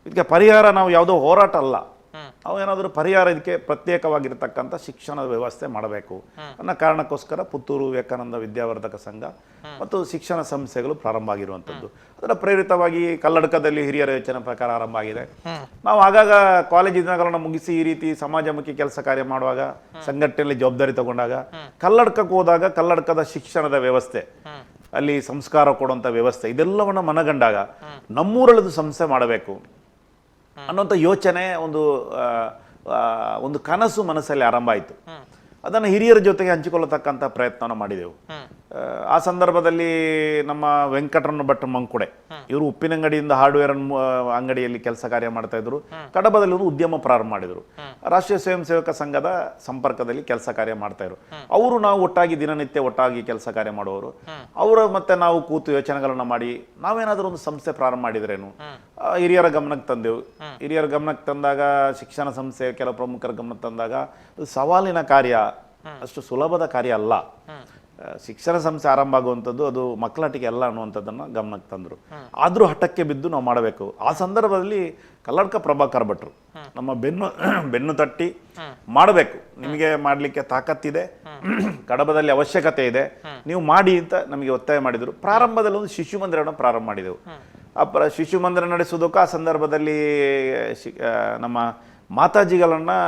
ಇದಕ್ಕೆ ಪರಿಹಾರ ನಾವು ಯಾವುದೋ ಹೋರಾಟ ಅಲ್ಲ, ನಾವು ಏನಾದರೂ ಪರಿಹಾರ ಇದಕ್ಕೆ ಪ್ರತ್ಯೇಕವಾಗಿರ್ತಕ್ಕಂಥ ಶಿಕ್ಷಣದ ವ್ಯವಸ್ಥೆ ಮಾಡಬೇಕು ಅನ್ನೋ ಕಾರಣಕ್ಕೋಸ್ಕರ ಪುತ್ತೂರು ವಿವೇಕಾನಂದ ವಿದ್ಯಾವರ್ಧಕ ಸಂಘ ಮತ್ತು ಶಿಕ್ಷಣ ಸಂಸ್ಥೆಗಳು ಪ್ರಾರಂಭ ಆಗಿರುವಂಥದ್ದು. ಅದರ ಪ್ರೇರಿತವಾಗಿ ಕಲ್ಲಡ್ಕದಲ್ಲಿ ಹಿರಿಯರ ಯೋಚನೆ ಪ್ರಕಾರ ಆರಂಭ ಆಗಿದೆ. ನಾವು ಆಗಾಗ ಕಾಲೇಜು ದಿನಗಳನ್ನು ಮುಗಿಸಿ ಈ ರೀತಿ ಸಮಾಜಮುಖಿ ಕೆಲಸ ಕಾರ್ಯ ಮಾಡುವಾಗ, ಸಂಘಟನೆಯಲ್ಲಿ ಜವಾಬ್ದಾರಿ ತಗೊಂಡಾಗ, ಕಲ್ಲಡ್ಕಕ್ಕೆ ಹೋದಾಗ ಕಲ್ಲಡ್ಕದ ಶಿಕ್ಷಣದ ವ್ಯವಸ್ಥೆ, ಅಲ್ಲಿ ಸಂಸ್ಕಾರ ಕೊಡುವಂಥ ವ್ಯವಸ್ಥೆ, ಇದೆಲ್ಲವನ್ನು ಮನಗಂಡಾಗ ನಮ್ಮೂರಲ್ಲದು ಸಂಸ್ಥೆ ಮಾಡಬೇಕು ಅನ್ನೋಂಥ ಯೋಚನೆ, ಒಂದು ಕನಸು ಮನಸ್ಸಲ್ಲಿ ಆರಂಭ ಆಯಿತು. ಅದನ್ನು ಹಿರಿಯರ ಜೊತೆಗೆ ಹಂಚಿಕೊಳ್ಳತಕ್ಕಂಥ ಪ್ರಯತ್ನವನ್ನು ಮಾಡಿದೆವು. ಆ ಸಂದರ್ಭದಲ್ಲಿ ನಮ್ಮ ವೆಂಕಟರಮಣ ಭಟ್ ಮಂಕುಡೆ ಇವರು ಉಪ್ಪಿನಂಗಡಿಯಿಂದ ಹಾರ್ಡ್ವೇರ್ ಅಂಗಡಿಯಲ್ಲಿ ಕೆಲಸ ಕಾರ್ಯ ಮಾಡ್ತಾ ಇದ್ರು. ಕಡಬದಲ್ಲಿ ಒಂದು ಉದ್ಯಮ ಪ್ರಾರಂಭ ಮಾಡಿದರು. ರಾಷ್ಟ್ರೀಯ ಸ್ವಯಂ ಸೇವಕ ಸಂಘದ ಸಂಪರ್ಕದಲ್ಲಿ ಕೆಲಸ ಕಾರ್ಯ ಮಾಡ್ತಾ ಇದ್ರು. ಅವರು ನಾವು ಒಟ್ಟಾಗಿ ದಿನನಿತ್ಯ ಒಟ್ಟಾಗಿ ಕೆಲಸ ಕಾರ್ಯ ಮಾಡುವವರು. ಅವರು ಮತ್ತೆ ನಾವು ಕೂತು ಯೋಚನೆಗಳನ್ನ ಮಾಡಿ ನಾವೇನಾದರೂ ಒಂದು ಸಂಸ್ಥೆ ಪ್ರಾರಂಭ ಮಾಡಿದ್ರೇನು, ಹಿರಿಯರ ಗಮನಕ್ಕೆ ತಂದೆವು. ಹಿರಿಯರ ಗಮನಕ್ಕೆ ತಂದಾಗ, ಶಿಕ್ಷಣ ಸಂಸ್ಥೆ ಕೆಲವು ಪ್ರಮುಖರ ಗಮನಕ್ಕೆ ತಂದಾಗ, ಸವಾಲಿನ ಕಾರ್ಯ, ಅಷ್ಟು ಸುಲಭದ ಕಾರ್ಯ ಅಲ್ಲ. ಶಿಕ್ಷಣ ಸಂಸ್ಥೆ ಆರಂಭ ಆಗುವಂಥದ್ದು ಅದು ಮಕ್ಕಳಾಟಿಕೆ ಅಲ್ಲ ಅನ್ನುವಂಥದ್ದನ್ನು ಗಮನಕ್ಕೆ ತಂದರು. ಆದರೂ ಹಠಕ್ಕೆ ಬಿದ್ದು ನಾವು ಮಾಡಬೇಕು. ಆ ಸಂದರ್ಭದಲ್ಲಿ ಕಲ್ಲಡ್ಕ ಪ್ರಭಾಕರ್ ಭಟ್ರು ನಮ್ಮ ಬೆನ್ನು ತಟ್ಟಿ ಮಾಡಬೇಕು, ನಿಮಗೆ ಮಾಡಲಿಕ್ಕೆ ತಾಕತ್ತಿದೆ, ಕಡಬದಲ್ಲಿ ಅವಶ್ಯಕತೆ ಇದೆ, ನೀವು ಮಾಡಿ ಅಂತ ನಮಗೆ ಒತ್ತಾಯ ಮಾಡಿದರು. ಪ್ರಾರಂಭದಲ್ಲಿ ಒಂದು ಶಿಶು ಮಂದಿರವನ್ನು ಪ್ರಾರಂಭ ಮಾಡಿದೆವು. ಶಿಶು ಮಂದಿರ ನಡೆಸುವುದಕ್ಕೂ ಆ ಸಂದರ್ಭದಲ್ಲಿ ನಮ್ಮ ಮಾತಾಜಿಗಳನ್ನು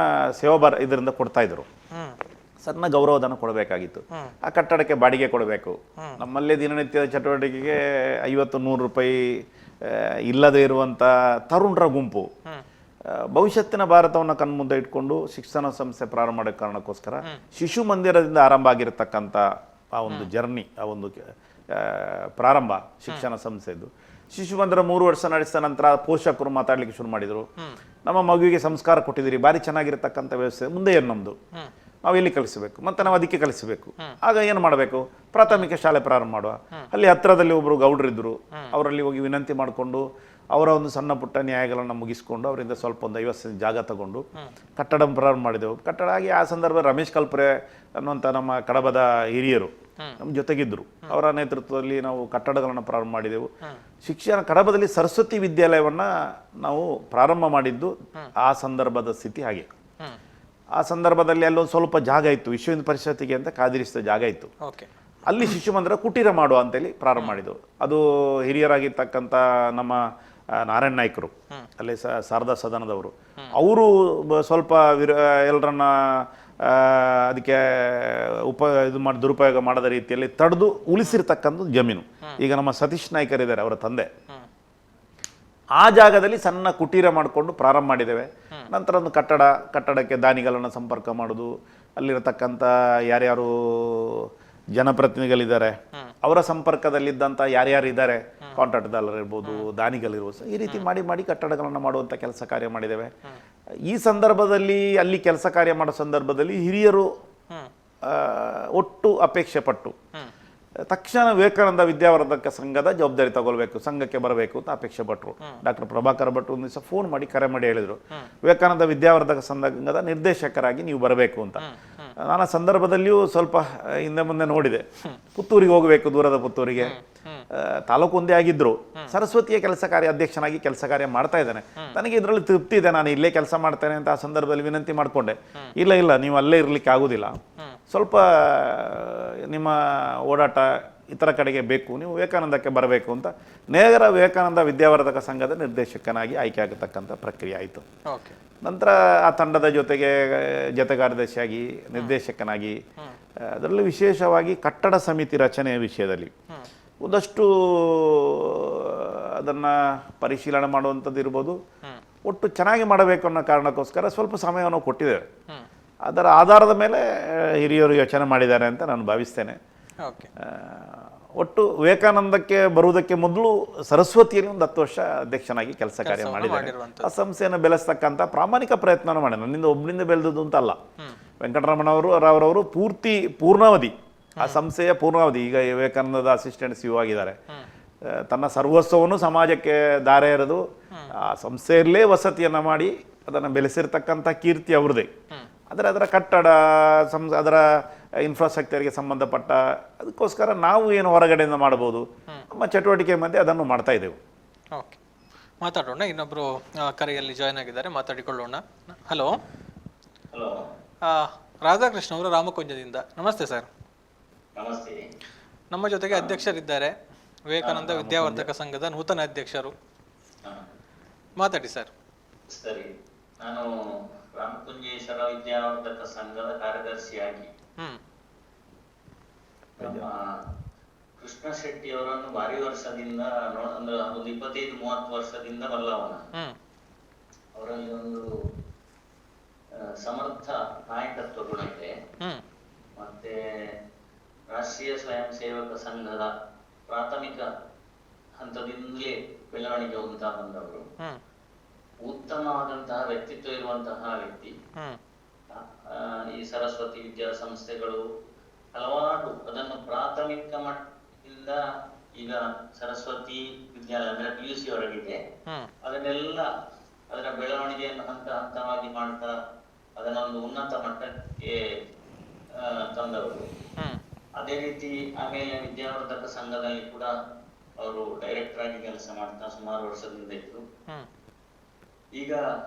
ಇದರಿಂದ ಕೊಡ್ತಾ ಇದ್ರು. ಸಣ್ಣ ಗೌರವಧನ ಕೊಡಬೇಕಾಗಿತ್ತು. ಆ ಕಟ್ಟಡಕ್ಕೆ ಬಾಡಿಗೆ ಕೊಡಬೇಕು. ನಮ್ಮಲ್ಲೇ ದಿನನಿತ್ಯದ ಚಟುವಟಿಕೆಗೆ 50-100 ರೂಪಾಯಿ ಇಲ್ಲದೆ ಇರುವಂಥ ತರುಣರ ಗುಂಪು ಭವಿಷ್ಯತ್ತಿನ ಭಾರತವನ್ನು ಕಣ್ಮುಂದೆ ಇಟ್ಕೊಂಡು ಶಿಕ್ಷಣ ಸಂಸ್ಥೆ ಪ್ರಾರಂಭ ಮಾಡೋ ಕಾರಣಕ್ಕೋಸ್ಕರ ಶಿಶು ಮಂದಿರದಿಂದ ಆರಂಭ ಆಗಿರತಕ್ಕಂಥ ಆ ಒಂದು ಜರ್ನಿ, ಆ ಒಂದು ಪ್ರಾರಂಭ ಶಿಕ್ಷಣ ಸಂಸ್ಥೆದು ಶಿಶು ಮಂದಿರ 3 ವರ್ಷ ನಡೆಸಿದ ನಂತರ ಪೋಷಕರು ಮಾತಾಡ್ಲಿಕ್ಕೆ ಶುರು ಮಾಡಿದರು. ನಮ್ಮ ಮಗುವಿಗೆ ಸಂಸ್ಕಾರ ಕೊಟ್ಟಿದ್ದೀರಿ, ಭಾರಿ ಚೆನ್ನಾಗಿರ್ತಕ್ಕಂಥ ವ್ಯವಸ್ಥೆ, ಮುಂದೆ ಏನು ನಮ್ಮದು, ನಾವು ಎಲ್ಲಿ ಕಲಿಸಬೇಕು, ಮತ್ತೆ ನಾವು ಅದಕ್ಕೆ ಕಲಿಸಬೇಕು. ಆಗ ಏನು ಮಾಡಬೇಕು, ಪ್ರಾಥಮಿಕ ಶಾಲೆ ಪ್ರಾರಂಭ ಮಾಡುವ. ಅಲ್ಲಿ ಹತ್ತಿರದಲ್ಲಿ ಒಬ್ಬರು ಗೌಡರಿದ್ದರು, ಅವರಲ್ಲಿ ಹೋಗಿ ವಿನಂತಿ ಮಾಡಿಕೊಂಡು ಅವರ ಒಂದು ಸಣ್ಣ ಪುಟ್ಟ ನ್ಯಾಯಗಳನ್ನು ಮುಗಿಸ್ಕೊಂಡು ಅವರಿಂದ ಸ್ವಲ್ಪ ಒಂದು 50 ಸೆಂಟ್ ಜಾಗ ತಗೊಂಡು ಕಟ್ಟಡ ಪ್ರಾರಂಭ ಮಾಡಿದೆವು. ಕಟ್ಟಡ ಆಗಿ ಆ ಸಂದರ್ಭ ರಮೇಶ್ ಕಲ್ಪರೆ ಅನ್ನುವಂಥ ನಮ್ಮ ಕಡಬದ ಹಿರಿಯರು ನಮ್ಮ ಜೊತೆಗಿದ್ದರು. ಅವರ ನೇತೃತ್ವದಲ್ಲಿ ನಾವು ಕಟ್ಟಡಗಳನ್ನು ಪ್ರಾರಂಭ ಮಾಡಿದೆವು. ಶಿಕ್ಷಣ ಕಡಬದಲ್ಲಿ ಸರಸ್ವತಿ ವಿದ್ಯಾಲಯವನ್ನು ನಾವು ಪ್ರಾರಂಭ ಮಾಡಿದ್ದು ಆ ಸಂದರ್ಭದ ಸ್ಥಿತಿ ಹಾಗೆ. ಆ ಸಂದರ್ಭದಲ್ಲಿ ಅಲ್ಲೊಂದು ಸ್ವಲ್ಪ ಜಾಗ ಇತ್ತು, ವಿಶ್ವ ಹಿಂದೂ ಪರಿಷತ್ತಿಗೆ ಅಂತ ಕಾದಿರಿಸಿದ ಜಾಗ ಇತ್ತು. ಅಲ್ಲಿ ಶಿಶು ಮಂದಿರ ಕುಟೀರ ಮಾಡುವ ಅಂತೇಳಿ ಪ್ರಾರಂಭ ಮಾಡಿದೆವು. ಅದು ಹಿರಿಯರಾಗಿರ್ತಕ್ಕಂಥ ನಮ್ಮ ನಾರಾಯಣ ನಾಯ್ಕರು, ಅಲ್ಲಿ ಶಾರದಾ ಸದನದವರು, ಅವರು ಸ್ವಲ್ಪ ಎಲ್ಲರನ್ನ ಅದಕ್ಕೆ ದುರುಪಯೋಗ ಮಾಡದ ರೀತಿಯಲ್ಲಿ ತಡೆದು ಉಳಿಸಿರ್ತಕ್ಕಂಥ ಜಮೀನು. ಈಗ ನಮ್ಮ ಸತೀಶ್ ನಾಯ್ಕರಿದ್ದಾರೆ, ಅವರ ತಂದೆ. ಆ ಜಾಗದಲ್ಲಿ ಸಣ್ಣ ಕುಟೀರ ಮಾಡಿಕೊಂಡು ಪ್ರಾರಂಭ ಮಾಡಿದ್ದೇವೆ. ನಂತರ ಒಂದು ಕಟ್ಟಡಕ್ಕೆ ದಾನಿಗಳನ್ನು ಸಂಪರ್ಕ ಮಾಡೋದು, ಅಲ್ಲಿರತಕ್ಕಂಥ ಯಾರ್ಯಾರು ಜನಪ್ರತಿನಿಧಿಗಳಿದ್ದಾರೆ ಅವರ ಸಂಪರ್ಕದಲ್ಲಿದ್ದಂಥ ಯಾರ್ಯಾರು ಇದ್ದಾರೆ, ಕಾಂಟ್ರಾಕ್ಟ್ದಾರರು ಇರ್ಬೋದು, ದಾನಿಗಳಿರ್ಬೋದು, ಈ ರೀತಿ ಮಾಡಿ ಕಟ್ಟಡಗಳನ್ನು ಮಾಡುವಂಥ ಕೆಲಸ ಕಾರ್ಯ ಮಾಡಿದ್ದೇವೆ. ಈ ಸಂದರ್ಭದಲ್ಲಿ ಅಲ್ಲಿ ಕೆಲಸ ಕಾರ್ಯ ಮಾಡೋ ಸಂದರ್ಭದಲ್ಲಿ ಹಿರಿಯರು ಒಟ್ಟು ಅಪೇಕ್ಷೆ ಪಟ್ಟು ತಕ್ಷಣ ವಿವೇಕಾನಂದ ವಿದ್ಯಾವರ್ಧಕ ಸಂಘದ ಜವಾಬ್ದಾರಿ ತಗೊಳ್ಬೇಕು, ಸಂಘಕ್ಕೆ ಬರಬೇಕು ಅಂತ ಅಪೇಕ್ಷೆ ಪಟ್ಟರು. ಡಾಕ್ಟರ್ ಪ್ರಭಾಕರ್ ಭಟ್ ಒಂದು ದಿವಸ ಫೋನ್ ಮಾಡಿ ಕರೆ ಮಾಡಿ ಹೇಳಿದರು, ವಿವೇಕಾನಂದ ವಿದ್ಯಾವರ್ಧಕ ಸಂಘದ ನಿರ್ದೇಶಕರಾಗಿ ನೀವು ಬರಬೇಕು ಅಂತ. ನಾನು ಆ ಸಂದರ್ಭದಲ್ಲಿಯೂ ಸ್ವಲ್ಪ ಹಿಂದೆ ಮುಂದೆ ನೋಡಿದೆ. ಪುತ್ತೂರಿಗೆ ಹೋಗಬೇಕು, ದೂರದ ಪುತ್ತೂರಿಗೆ. ತಾಲೂಕು ಒಂದೇ ಆಗಿದ್ರು, ಸರಸ್ವತಿಯ ಕೆಲಸ ಕಾರ್ಯ ಅಧ್ಯಕ್ಷನಾಗಿ ಕೆಲಸ ಕಾರ್ಯ ಮಾಡ್ತಾ ಇದ್ದೇನೆ, ನನಗೆ ಇದರಲ್ಲಿ ತೃಪ್ತಿ ಇದೆ, ನಾನು ಇಲ್ಲೇ ಕೆಲಸ ಮಾಡ್ತೇನೆ ಅಂತ ಆ ಸಂದರ್ಭದಲ್ಲಿ ವಿನಂತಿ ಮಾಡಿಕೊಂಡೆ. ಇಲ್ಲ ನೀವು ಅಲ್ಲೇ ಇರಲಿಕ್ಕೆ ಆಗೋದಿಲ್ಲ, ಸ್ವಲ್ಪ ನಿಮ್ಮ ಓಡಾಟ ಇತರ ಕಡೆಗೆ ಬೇಕು, ನೀವು ವಿವೇಕಾನಂದಕ್ಕೆ ಬರಬೇಕು ಅಂತ ನೇರ ವಿವೇಕಾನಂದ ವಿದ್ಯಾವರ್ಧಕ ಸಂಘದ ನಿರ್ದೇಶಕನಾಗಿ ಆಯ್ಕೆ ಆಗತಕ್ಕಂಥ ಪ್ರಕ್ರಿಯೆ ಆಯಿತು. ನಂತರ ಆ ತಂಡದ ಜೊತೆ ಕಾರ್ಯದರ್ಶಿಯಾಗಿ, ನಿರ್ದೇಶಕನಾಗಿ, ಅದರಲ್ಲಿ ವಿಶೇಷವಾಗಿ ಕಟ್ಟಡ ಸಮಿತಿ ರಚನೆಯ ವಿಷಯದಲ್ಲಿ ಒಂದಷ್ಟು ಅದನ್ನು ಪರಿಶೀಲನೆ ಮಾಡುವಂಥದ್ದು ಇರ್ಬೋದು, ಒಟ್ಟು ಚೆನ್ನಾಗಿ ಮಾಡಬೇಕು ಅನ್ನೋ ಕಾರಣಕ್ಕೋಸ್ಕರ ಸ್ವಲ್ಪ ಸಮಯವನ್ನು ಕೊಟ್ಟಿದ್ದೇವೆ. ಅದರ ಆಧಾರದ ಮೇಲೆ ಹಿರಿಯರು ಯೋಚನೆ ಮಾಡಿದ್ದಾರೆ ಅಂತ ನಾನು ಭಾವಿಸ್ತೇನೆ. ಒಟ್ಟು ವಿವೇಕಾನಂದಕ್ಕೆ ಬರುವುದಕ್ಕೆ ಮೊದಲು ಸರಸ್ವತಿಯಲ್ಲಿ ಒಂದು 10 ವರ್ಷ ಅಧ್ಯಕ್ಷನಾಗಿ ಕೆಲಸ ಕಾರ್ಯ ಮಾಡಿದ್ದಾರೆ. ಆ ಸಂಸ್ಥೆಯನ್ನು ಬೆಳೆಸ್ತಕ್ಕಂಥ ಪ್ರಾಮಾಣಿಕ ಪ್ರಯತ್ನ ಮಾಡಿ, ನನ್ನಿಂದ ಒಬ್ಬನಿಂದ ಬೆಳೆದದ್ದು ಅಂತ ಅಲ್ಲ. ವೆಂಕಟರಮಣವರು ರಾವ್ರವರು ಪೂರ್ಣಾವಧಿ ಆ ಸಂಸ್ಥೆಯ ಪೂರ್ಣಾವಧಿ, ಈಗ ವಿವೇಕಾನಂದದ ಅಸಿಸ್ಟೆಂಟ್ ಸಿಇಒ ಆಗಿದ್ದಾರೆ. ತನ್ನ ಸರ್ವಸ್ವವನ್ನು ಸಮಾಜಕ್ಕೆ ದಾರೆ ಎರೆದು ಆ ಸಂಸ್ಥೆಯಲ್ಲೇ ವಸತಿಯನ್ನು ಮಾಡಿ ಅದನ್ನು ಬೆಳೆಸಿರ್ತಕ್ಕಂಥ ಕೀರ್ತಿ ಅವ್ರದ್ದೇ. ಅದರ ಕಟ್ಟಡ ಅದರ ಇನ್ಫ್ರಾಸ್ಟ್ರಕ್ಚರ್ಗೆ ಸಂಬಂಧಪಟ್ಟ ಅದಕ್ಕೋಸ್ಕರ ನಾವು ಏನು ಹೊರಗಡೆಯಿಂದ ಮಾಡ್ಬೋದು, ನಮ್ಮ ಚಟುವಟಿಕೆ ಮಧ್ಯೆ ಅದನ್ನು ಮಾಡ್ತಾ ಇದ್ದೆವು. ಓಕೆ, ಮಾತಾಡೋಣ. ಇನ್ನೊಬ್ರು ಕರೆಯಲ್ಲಿ ಜಾಯ್ನ್ ಆಗಿದ್ದಾರೆ, ಮಾತಾಡಿಕೊಳ್ಳೋಣ. ಹಲೋ. ಹಲೋ, ರಾಧಾಕೃಷ್ಣ ಅವರು ರಾಮಕೊಂಜದಿಂದ. ನಮಸ್ತೆ ಸರ್. ನಮಸ್ತೆ. ನಮ್ಮ ಜೊತೆಗೆ ಅಧ್ಯಕ್ಷರಿದ್ದಾರೆ, ವಿವೇಕಾನಂದ ವಿದ್ಯಾವರ್ಧಕ ಸಂಘದ ನೂತನ ಅಧ್ಯಕ್ಷರು. ಮಾತಾಡಿ ಸರ್. ಸರಿ, ನಾನು ರಾಮಕುಂಜೇಶ್ವರ ವಿದ್ಯಾವರ್ಧಕ ಸಂಘದ ಕಾರ್ಯದರ್ಶಿಯಾಗಿ ನಮ್ಮ ಕೃಷ್ಣ ಶೆಟ್ಟಿ ಅವರನ್ನು ಭಾರಿ ವರ್ಷದಿಂದ ಅಂದ್ರೆ ಒಂದು 25-30 ವರ್ಷದಿಂದ ಬಲ್ಲವನ. ಅವರಲ್ಲಿ ಒಂದು ಸಮರ್ಥ ನಾಯಕತ್ವ ಗುಣ ಇದೆ. ಮತ್ತೆ ರಾಷ್ಟ್ರೀಯ ಸ್ವಯಂ ಸೇವಕ ಸಂಘದ ಪ್ರಾಥಮಿಕ ಹಂತದಿಂದಲೇ ಬೆಳವಣಿಗೆ ಹೋಗ್ತಾ ಬಂದವರು. ಉತ್ತಮವಾದಂತಹ ವ್ಯಕ್ತಿತ್ವ ಇರುವಂತಹ ವ್ಯಕ್ತಿ. ಈ ಸರಸ್ವತಿ ವಿದ್ಯಾಸಂಸ್ಥೆಗಳು ಹಲವಾರು ಅದನ್ನು ಪ್ರಾಥಮಿಕ ಮಟ್ಟದಿಂದ ಈಗ ಸರಸ್ವತಿ ವಿದ್ಯಾಲಯ ಅಂದ್ರೆ PUC ಹೊರಗಿದೆ, ಅದನ್ನೆಲ್ಲ ಅದರ ಬೆಳವಣಿಗೆಯನ್ನು ಹಂತವಾಗಿ ಮಾಡ್ತಾ ಅದನ್ನ ಒಂದು ಉನ್ನತ ಮಟ್ಟಕ್ಕೆ ತಂದವರು. ಅದೇ ರೀತಿ ಆಮೇಲೆ ವಿದ್ಯಾವರ್ಧಕ ಸಂಘದಲ್ಲಿ ಕೂಡ ಅವರು ಡೈರೆಕ್ಟರ್ ಆಗಿ ಕೆಲಸ ಮಾಡ್ತಾ ಸುಮಾರು ವರ್ಷದಿಂದ ಇದ್ರು. ಈಗ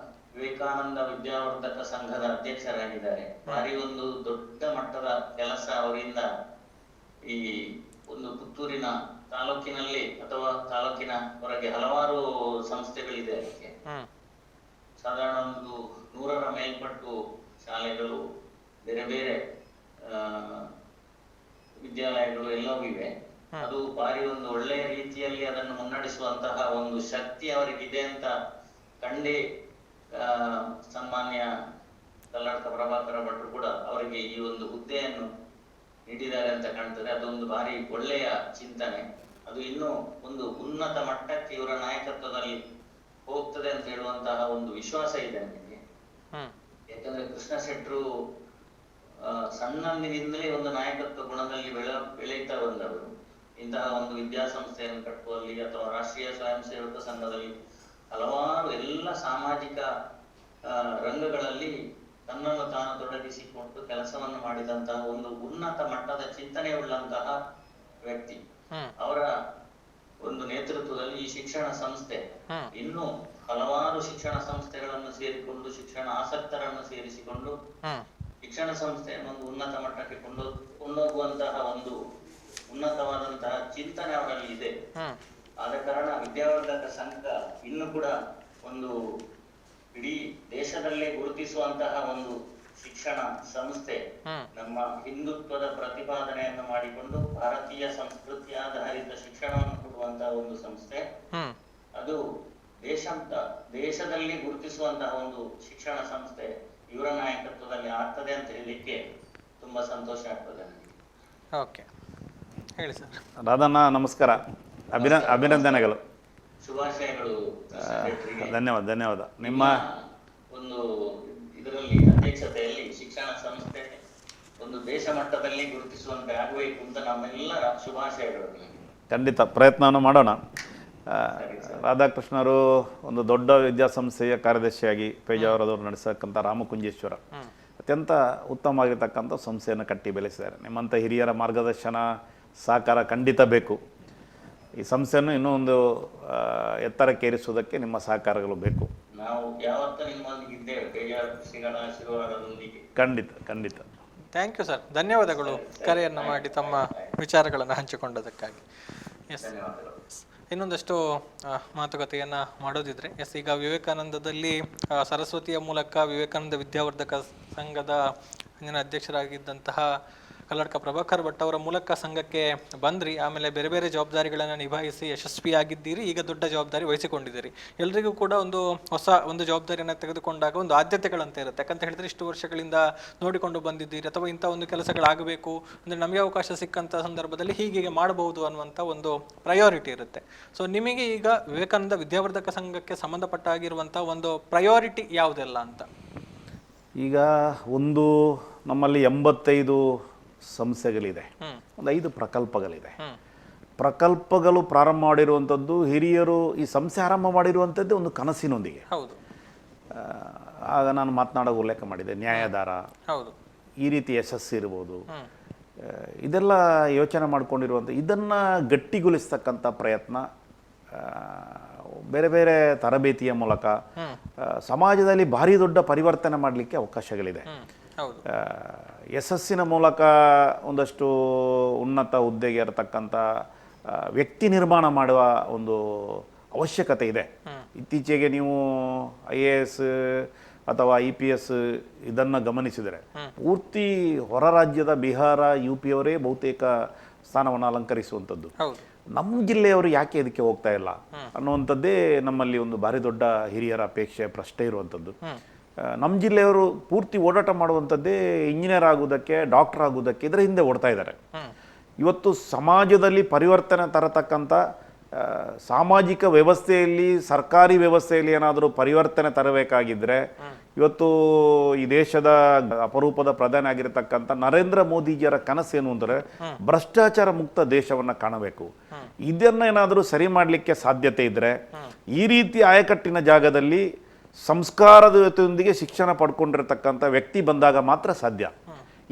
ವಿವೇಕಾನಂದ ವಿದ್ಯಾವರ್ಧಕ ಸಂಘದ ಅಧ್ಯಕ್ಷರಾಗಿದ್ದಾರೆ. ಭಾರಿ ಒಂದು ದೊಡ್ಡ ಮಟ್ಟದ ಕೆಲಸ ಅವರಿಂದ ಈ ಒಂದು ಪುತ್ತೂರಿನ ತಾಲೂಕಿನಲ್ಲಿ ಅಥವಾ ತಾಲೂಕಿನ ಹೊರಗೆ ಹಲವಾರು ಸಂಸ್ಥೆಗಳಿದೆ. ಅದಕ್ಕೆ ಸಾಧಾರಣ ಒಂದು 100ರ ಮೇಲ್ಪಟ್ಟು ಶಾಲೆಗಳು, ಬೇರೆ ಬೇರೆ ವಿದ್ಯಾಲಯಗಳು ಎಲ್ಲವೂ ಇವೆ. ಅದು ಭಾರಿ ಒಂದು ಒಳ್ಳೆಯ ರೀತಿಯಲ್ಲಿ ಅದನ್ನು ಮುನ್ನಡೆಸುವಂತಹ ಒಂದು ಶಕ್ತಿ ಅವರಿಗಿದೆ ಅಂತ ಕಂಡೇ ಸನ್ಮಾನ್ಯ ಕರ್ನಾಟಕ ಪ್ರಭಾಕರ ಭಟ್ರು ಕೂಡ ಅವರಿಗೆ ಈ ಒಂದು ಹುದ್ದೆಯನ್ನು ನೀಡಿದ್ದಾರೆ ಅಂತ ಕಾಣ್ತದೆ. ಅದೊಂದು ಭಾರಿ ಒಳ್ಳೆಯ ಚಿಂತನೆ. ಅದು ಇನ್ನೂ ಒಂದು ಉನ್ನತ ಮಟ್ಟಕ್ಕೆ ಇವರ ನಾಯಕತ್ವದಲ್ಲಿ ಹೋಗ್ತದೆ ಅಂತ ಹೇಳುವಂತಹ ಒಂದು ವಿಶ್ವಾಸ ಇದೆ ನನಗೆ. ಯಾಕಂದ್ರೆ ಕೃಷ್ಣ ಶೆಟ್ರು ಸಣ್ಣಂದಿನಿಂದಲೇ ಒಂದು ನಾಯಕತ್ವ ಗುಣದಲ್ಲಿ ಬೆಳೀತಾ ಬಂದವರು. ಇಂತಹ ಒಂದು ವಿದ್ಯಾಸಂಸ್ಥೆಯನ್ನು ಕಟ್ಟುವಲ್ಲಿ ಅಥವಾ ರಾಷ್ಟ್ರೀಯ ಸ್ವಯಂ ಸೇವಕ ಸಂಘದಲ್ಲಿ ಹಲವಾರು ಎಲ್ಲ ಸಾಮಾಜಿಕ ರಂಗಗಳಲ್ಲಿ ತನ್ನನ್ನು ತಾನು ತೊಡಗಿಸಿಕೊಂಡು ಕೆಲಸವನ್ನು ಮಾಡಿದಂತಹ ಒಂದು ಉನ್ನತ ಮಟ್ಟದ ಚಿಂತನೆ ಉಳ್ಳಂತಹ ವ್ಯಕ್ತಿ. ಅವರ ಒಂದು ನೇತೃತ್ವದಲ್ಲಿ ಈ ಶಿಕ್ಷಣ ಸಂಸ್ಥೆ ಇನ್ನು ಹಲವಾರು ಶಿಕ್ಷಣ ಸಂಸ್ಥೆಗಳನ್ನು ಸೇರಿಕೊಂಡು ಶಿಕ್ಷಣ ಆಸಕ್ತರನ್ನು ಸೇರಿಸಿಕೊಂಡು ಶಿಕ್ಷಣ ಸಂಸ್ಥೆಯನ್ನು ಒಂದು ಉನ್ನತ ಮಟ್ಟಕ್ಕೆ ಕೊಂಡೋಗುವಂತಹ ಒಂದು ಉನ್ನತವಾದಂತಹ ಚಿಂತನೆ ಅವರಲ್ಲಿ ಇದೆ. ಆದ ಕಾರಣ ವಿದ್ಯಾವರ್ಧಕ ಸಂಘ ಇನ್ನು ಕೂಡ ಒಂದು ಇಡೀ ದೇಶದಲ್ಲೇ ಗುರುತಿಸುವಂತಹ ಒಂದು ಶಿಕ್ಷಣ ಸಂಸ್ಥೆ, ನಮ್ಮ ಹಿಂದುತ್ವದ ಪ್ರತಿಪಾದನೆಯನ್ನು ಮಾಡಿಕೊಂಡು ಭಾರತೀಯ ಸಂಸ್ಕೃತಿ ಆಧಾರಿತ ಶಿಕ್ಷಣವನ್ನು ಕೊಡುವಂತಹ ಒಂದು ಸಂಸ್ಥೆ, ಅದು ದೇಶದಲ್ಲಿ ಗುರುತಿಸುವಂತಹ ಒಂದು ಶಿಕ್ಷಣ ಸಂಸ್ಥೆ ಇವರ ನಾಯಕತ್ವದಲ್ಲಿ ಆಗ್ತದೆ ಅಂತ ಹೇಳಲಿಕ್ಕೆ ತುಂಬಾ ಸಂತೋಷ ಆಗ್ತದೆ ನನಗೆ. ಓಕೆ, ಹೇಳಿ ಸರ್. ರಾಧಣ್ಣ ನಮಸ್ಕಾರ, ಅಭಿನಂದನೆಗಳು, ಶುಭಾಶಯಗಳು. ಧನ್ಯವಾದ. ನಿಮ್ಮ ಒಂದು ಇದರಲ್ಲಿ ಅಧ್ಯಕ್ಷತೆಯಲ್ಲಿ ಶಿಕ್ಷಣ ಸಂಸ್ಥೆ ಒಂದು ದೇಶ ಮಟ್ಟದಲ್ಲಿ ಗುರುತಿಸುವಂತೆ ಆಗಬೇಕು ಅಂತ ನಮ್ಮೆಲ್ಲರ ಶುಭಾಶಯಗಳು. ಖಂಡಿತ ಪ್ರಯತ್ನವನ್ನು ಮಾಡೋಣ. ರಾಧಾಕೃಷ್ಣರು ಒಂದು ದೊಡ್ಡ ವಿದ್ಯಾಸಂಸ್ಥೆಯ ಕಾರ್ಯದರ್ಶಿಯಾಗಿ ಪೇಜಾವರದವರು ನಡೆಸತಕ್ಕಂಥ ರಾಮಕುಂಜೇಶ್ವರ ಅತ್ಯಂತ ಉತ್ತಮವಾಗಿರ್ತಕ್ಕಂಥ ಸಂಸ್ಥೆಯನ್ನು ಕಟ್ಟಿ ಬೆಳೆಸಿದ್ದಾರೆ. ನಿಮ್ಮಂಥ ಹಿರಿಯರ ಮಾರ್ಗದರ್ಶನ ಸಹಕಾರ ಖಂಡಿತ ಬೇಕು. ಈ ಸಂಸ್ಥೆಯನ್ನು ಇನ್ನೂ ಒಂದು ಎತ್ತರಕ್ಕೇರಿಸುವುದಕ್ಕೆ ನಿಮ್ಮ ಸಹಕಾರಗಳು ಬೇಕು. ನಾವು ಯಾವತ್ತೂ ನಿಮ್ಮೊಂದಿಗೆ ಇದ್ದೇವೆ, ಶ್ರೀಗಳ ಆಶೀರ್ವಾದದೊಂದಿಗೆ. ಖಂಡಿತ. ಥ್ಯಾಂಕ್ ಯು ಸರ್, ಧನ್ಯವಾದಗಳು ಕರೆಯನ್ನು ಮಾಡಿ ತಮ್ಮ ವಿಚಾರಗಳನ್ನು ಹಂಚಿಕೊಂಡದಕ್ಕಾಗಿ. ಎಸ್, ಇನ್ನೊಂದಷ್ಟು ಮಾತುಕತೆಯನ್ನು ಮಾಡೋದಿದ್ರೆ, ಎಸ್, ಈಗ ವಿವೇಕಾನಂದದಲ್ಲಿ ಸರಸ್ವತಿಯ ಮೂಲಕ ವಿವೇಕಾನಂದ ವಿದ್ಯಾವರ್ಧಕ ಸಂಘದ ಹಿಂದಿನ ಅಧ್ಯಕ್ಷರಾಗಿದ್ದಂತಹ ಕಲ್ಲಡ್ಕ ಪ್ರಭಾಕರ್ ಭಟ್ ಅವರ ಮೂಲಕ ಸಂಘಕ್ಕೆ ಬಂದ್ರಿ. ಆಮೇಲೆ ಬೇರೆ ಬೇರೆ ಜವಾಬ್ದಾರಿಗಳನ್ನು ನಿಭಾಯಿಸಿ ಯಶಸ್ವಿಯಾಗಿದ್ದೀರಿ. ಈಗ ದೊಡ್ಡ ಜವಾಬ್ದಾರಿ ವಹಿಸಿಕೊಂಡಿದ್ದೀರಿ. ಎಲ್ರಿಗೂ ಕೂಡ ಹೊಸ ಒಂದು ಜವಾಬ್ದಾರಿಯನ್ನು ತೆಗೆದುಕೊಂಡಾಗ ಒಂದು ಆದ್ಯತೆಗಳಂತ ಇರುತ್ತೆ. ಯಾಕಂತ ಹೇಳಿದ್ರೆ ಇಷ್ಟು ವರ್ಷಗಳಿಂದ ನೋಡಿಕೊಂಡು ಬಂದಿದ್ದೀರಿ, ಅಥವಾ ಇಂಥ ಒಂದು ಕೆಲಸಗಳಾಗಬೇಕು ಅಂದರೆ ನಮಗೆ ಅವಕಾಶ ಸಿಕ್ಕಂಥ ಸಂದರ್ಭದಲ್ಲಿ ಹೀಗೆ ಮಾಡಬಹುದು ಅನ್ನುವಂಥ ಒಂದು ಪ್ರಯಾರಿಟಿ ಇರುತ್ತೆ. ಸೊ ನಿಮಗೆ ಈಗ ವಿವೇಕಾನಂದ ವಿದ್ಯಾವರ್ಧಕ ಸಂಘಕ್ಕೆ ಸಂಬಂಧಪಟ್ಟಾಗಿರುವಂಥ ಒಂದು ಪ್ರಯಾರಿಟಿ ಯಾವುದೆಲ್ಲ ಅಂತ? ಈಗ ಒಂದು ನಮ್ಮಲ್ಲಿ 85 ಸಂಸ್ಥೆಗಳಿದೆ, ಒಂದು 5 ಪ್ರಕಲ್ಪಗಳಿದೆ. ಪ್ರಕಲ್ಪಗಳು ಪ್ರಾರಂಭ ಮಾಡಿರುವಂಥದ್ದು ಹಿರಿಯರು ಈ ಸಂಸ್ಥೆ ಆರಂಭ ಮಾಡಿರುವಂಥದ್ದೇ ಒಂದು ಕನಸಿನೊಂದಿಗೆ. ಹೌದು. ಆಗ ನಾನು ಮಾತನಾಡೋ ಉಲ್ಲೇಖ ಮಾಡಿದೆ, ನ್ಯಾಯದಾರ, ಹೌದು, ಈ ರೀತಿ ಯಶಸ್ಸು ಇರ್ಬೋದು, ಇದೆಲ್ಲ ಯೋಚನೆ ಮಾಡಿಕೊಂಡಿರುವಂಥ ಇದನ್ನು ಗಟ್ಟಿಗೊಳಿಸ್ತಕ್ಕಂಥ ಪ್ರಯತ್ನ ಬೇರೆ ಬೇರೆ ತರಬೇತಿಯ ಮೂಲಕ ಸಮಾಜದಲ್ಲಿ ಭಾರಿ ದೊಡ್ಡ ಪರಿವರ್ತನೆ ಮಾಡಲಿಕ್ಕೆ ಅವಕಾಶಗಳಿದೆ. ಯಶಸ್ಸಿನ ಮೂಲಕ ಒಂದಷ್ಟು ಉನ್ನತ ಹುದ್ದೆಗೆ ಇರತಕ್ಕಂಥ ವ್ಯಕ್ತಿ ನಿರ್ಮಾಣ ಮಾಡುವ ಒಂದು ಅವಶ್ಯಕತೆ ಇದೆ. ಇತ್ತೀಚೆಗೆ ನೀವು IAS ಅಥವಾ IPS ಇದನ್ನು ಗಮನಿಸಿದರೆ ಪೂರ್ತಿ ಹೊರ ರಾಜ್ಯದ ಬಿಹಾರ, UP ಅವರೇ ಬಹುತೇಕ ಸ್ಥಾನವನ್ನು ಅಲಂಕರಿಸುವಂಥದ್ದು. ನಮ್ಮ ಜಿಲ್ಲೆಯವರು ಯಾಕೆ ಇದಕ್ಕೆ ಹೋಗ್ತಾ ಇಲ್ಲ ಅನ್ನುವಂಥದ್ದೇ ನಮ್ಮಲ್ಲಿ ಒಂದು ಭಾರಿ ದೊಡ್ಡ ಹಿರಿಯರ ಅಪೇಕ್ಷೆ, ಪ್ರಶ್ನೆ ಇರುವಂಥದ್ದು. ನಮ್ಮ ಜಿಲ್ಲೆಯವರು ಪೂರ್ತಿ ಓಡಾಟ ಮಾಡುವಂಥದ್ದೇ ಇಂಜಿನಿಯರ್ ಆಗುವುದಕ್ಕೆ, ಡಾಕ್ಟರ್ ಆಗುವುದಕ್ಕೆ, ಇದರ ಹಿಂದೆ ಓಡ್ತಾ ಇದ್ದಾರೆ. ಇವತ್ತು ಸಮಾಜದಲ್ಲಿ ಪರಿವರ್ತನೆ ತರತಕ್ಕಂಥ ಸಾಮಾಜಿಕ ವ್ಯವಸ್ಥೆಯಲ್ಲಿ, ಸರ್ಕಾರಿ ವ್ಯವಸ್ಥೆಯಲ್ಲಿ ಏನಾದರೂ ಪರಿವರ್ತನೆ ತರಬೇಕಾಗಿದ್ದರೆ ಇವತ್ತು ಈ ದೇಶದ ಅಪರೂಪದ ಪ್ರಧಾನಿ ಆಗಿರತಕ್ಕಂಥ ನರೇಂದ್ರ ಮೋದಿಜಿಯವರ ಕನಸೇನು ಅಂದರೆ ಭ್ರಷ್ಟಾಚಾರ ಮುಕ್ತ ದೇಶವನ್ನು ಕಾಣಬೇಕು. ಇದನ್ನು ಏನಾದರೂ ಸರಿ ಮಾಡಲಿಕ್ಕೆ ಸಾಧ್ಯತೆ ಇದ್ದರೆ ಈ ರೀತಿ ಆಯಕಟ್ಟಿನ ಜಾಗದಲ್ಲಿ ಸಂಸ್ಕಾರದ ಜೊತೆಯೊಂದಿಗೆ ಶಿಕ್ಷಣ ಪಡ್ಕೊಂಡಿರತಕ್ಕಂಥ ವ್ಯಕ್ತಿ ಬಂದಾಗ ಮಾತ್ರ ಸಾಧ್ಯ.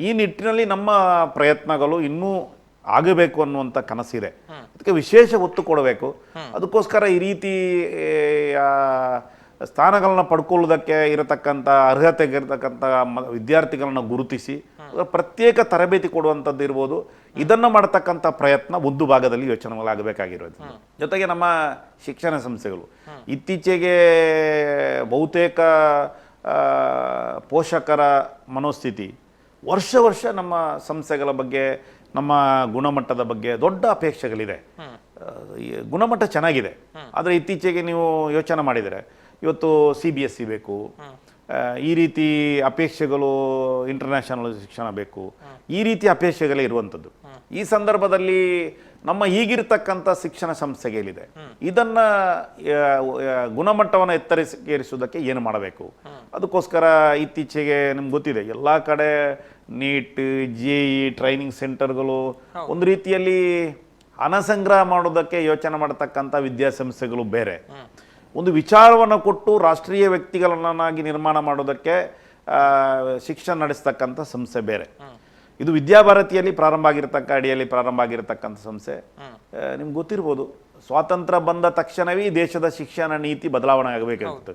ಈ ನಿಟ್ಟಿನಲ್ಲಿ ನಮ್ಮ ಪ್ರಯತ್ನಗಳು ಇನ್ನೂ ಆಗಬೇಕು ಅನ್ನುವಂಥ ಕನಸಿದೆ. ಅದಕ್ಕೆ ವಿಶೇಷ ಒತ್ತು ಕೊಡಬೇಕು. ಅದಕ್ಕೋಸ್ಕರ ಈ ರೀತಿ ಸ್ಥಾನಗಳನ್ನ ಪಡ್ಕೊಳ್ಳೋದಕ್ಕೆ ಇರತಕ್ಕಂಥ ಅರ್ಹತೆಗೆ ಇರತಕ್ಕಂಥ ವಿದ್ಯಾರ್ಥಿಗಳನ್ನ ಗುರುತಿಸಿ ಪ್ರತ್ಯೇಕ ತರಬೇತಿ ಕೊಡುವಂಥದ್ದು ಇರ್ಬೋದು. ಇದನ್ನು ಮಾಡತಕ್ಕಂಥ ಪ್ರಯತ್ನ ಒಂದು ಭಾಗದಲ್ಲಿ ಯೋಚನೆಗಳಾಗಬೇಕಾಗಿರೋದು. ಜೊತೆಗೆ ನಮ್ಮ ಶಿಕ್ಷಣ ಸಂಸ್ಥೆಗಳು ಇತ್ತೀಚೆಗೆ ಬಹುತೇಕ ಪೋಷಕರ ಮನೋಸ್ಥಿತಿ ವರ್ಷ ನಮ್ಮ ಸಂಸ್ಥೆಗಳ ಬಗ್ಗೆ, ನಮ್ಮ ಗುಣಮಟ್ಟದ ಬಗ್ಗೆ ದೊಡ್ಡ ಅಪೇಕ್ಷೆಗಳಿದೆ. ಗುಣಮಟ್ಟ ಚೆನ್ನಾಗಿದೆ, ಆದರೆ ಇತ್ತೀಚೆಗೆ ನೀವು ಯೋಚನೆ ಮಾಡಿದರೆ ಇವತ್ತು CBSE ಬೇಕು, ಈ ರೀತಿ ಅಪೇಕ್ಷೆಗಳು ಇಂಟರ್ನ್ಯಾಷನಲ್ ಶಿಕ್ಷಣ ಬೇಕು, ಈ ರೀತಿ ಅಪೇಕ್ಷೆಗಳೇ ಇರುವಂಥದ್ದು. ಈ ಸಂದರ್ಭದಲ್ಲಿ ನಮ್ಮ ಈಗಿರ್ತಕ್ಕಂಥ ಶಿಕ್ಷಣ ಸಂಸ್ಥೆಗಳಿದೆ, ಇದನ್ನು ಗುಣಮಟ್ಟವನ್ನು ಏರಿಸುವುದಕ್ಕೆ ಏನು ಮಾಡಬೇಕು? ಅದಕ್ಕೋಸ್ಕರ ಇತ್ತೀಚೆಗೆ ನಿಮ್ಗೆ ಗೊತ್ತಿದೆ, ಎಲ್ಲ ಕಡೆ ನೀಟ್, JEE ಟ್ರೈನಿಂಗ್ ಸೆಂಟರ್ಗಳು, ಒಂದು ರೀತಿಯಲ್ಲಿ ಹಣ ಸಂಗ್ರಹ ಮಾಡೋದಕ್ಕೆ ಯೋಚನೆ ಮಾಡತಕ್ಕಂಥ ವಿದ್ಯಾಸಂಸ್ಥೆಗಳು ಬೇರೆ, ಒಂದು ವಿಚಾರವನ್ನು ಕೊಟ್ಟು ರಾಷ್ಟ್ರೀಯ ವ್ಯಕ್ತಿಗಳನ್ನಾಗಿ ನಿರ್ಮಾಣ ಮಾಡೋದಕ್ಕೆ ಶಿಕ್ಷಣ ನಡೆಸ್ತಕ್ಕಂಥ ಸಂಸ್ಥೆ ಬೇರೆ. ಇದು ವಿದ್ಯಾಭಾರತಿಯಲ್ಲಿ ಅಡಿಯಲ್ಲಿ ಪ್ರಾರಂಭ ಆಗಿರತಕ್ಕಂಥ ಸಂಸ್ಥೆ. ನಿಮ್ಗೆ ಗೊತ್ತಿರ್ಬೋದು, ಸ್ವಾತಂತ್ರ್ಯ ಬಂದ ತಕ್ಷಣವೇ ಈ ದೇಶದ ಶಿಕ್ಷಣ ನೀತಿ ಬದಲಾವಣೆ ಆಗಬೇಕಾಗುತ್ತೆ.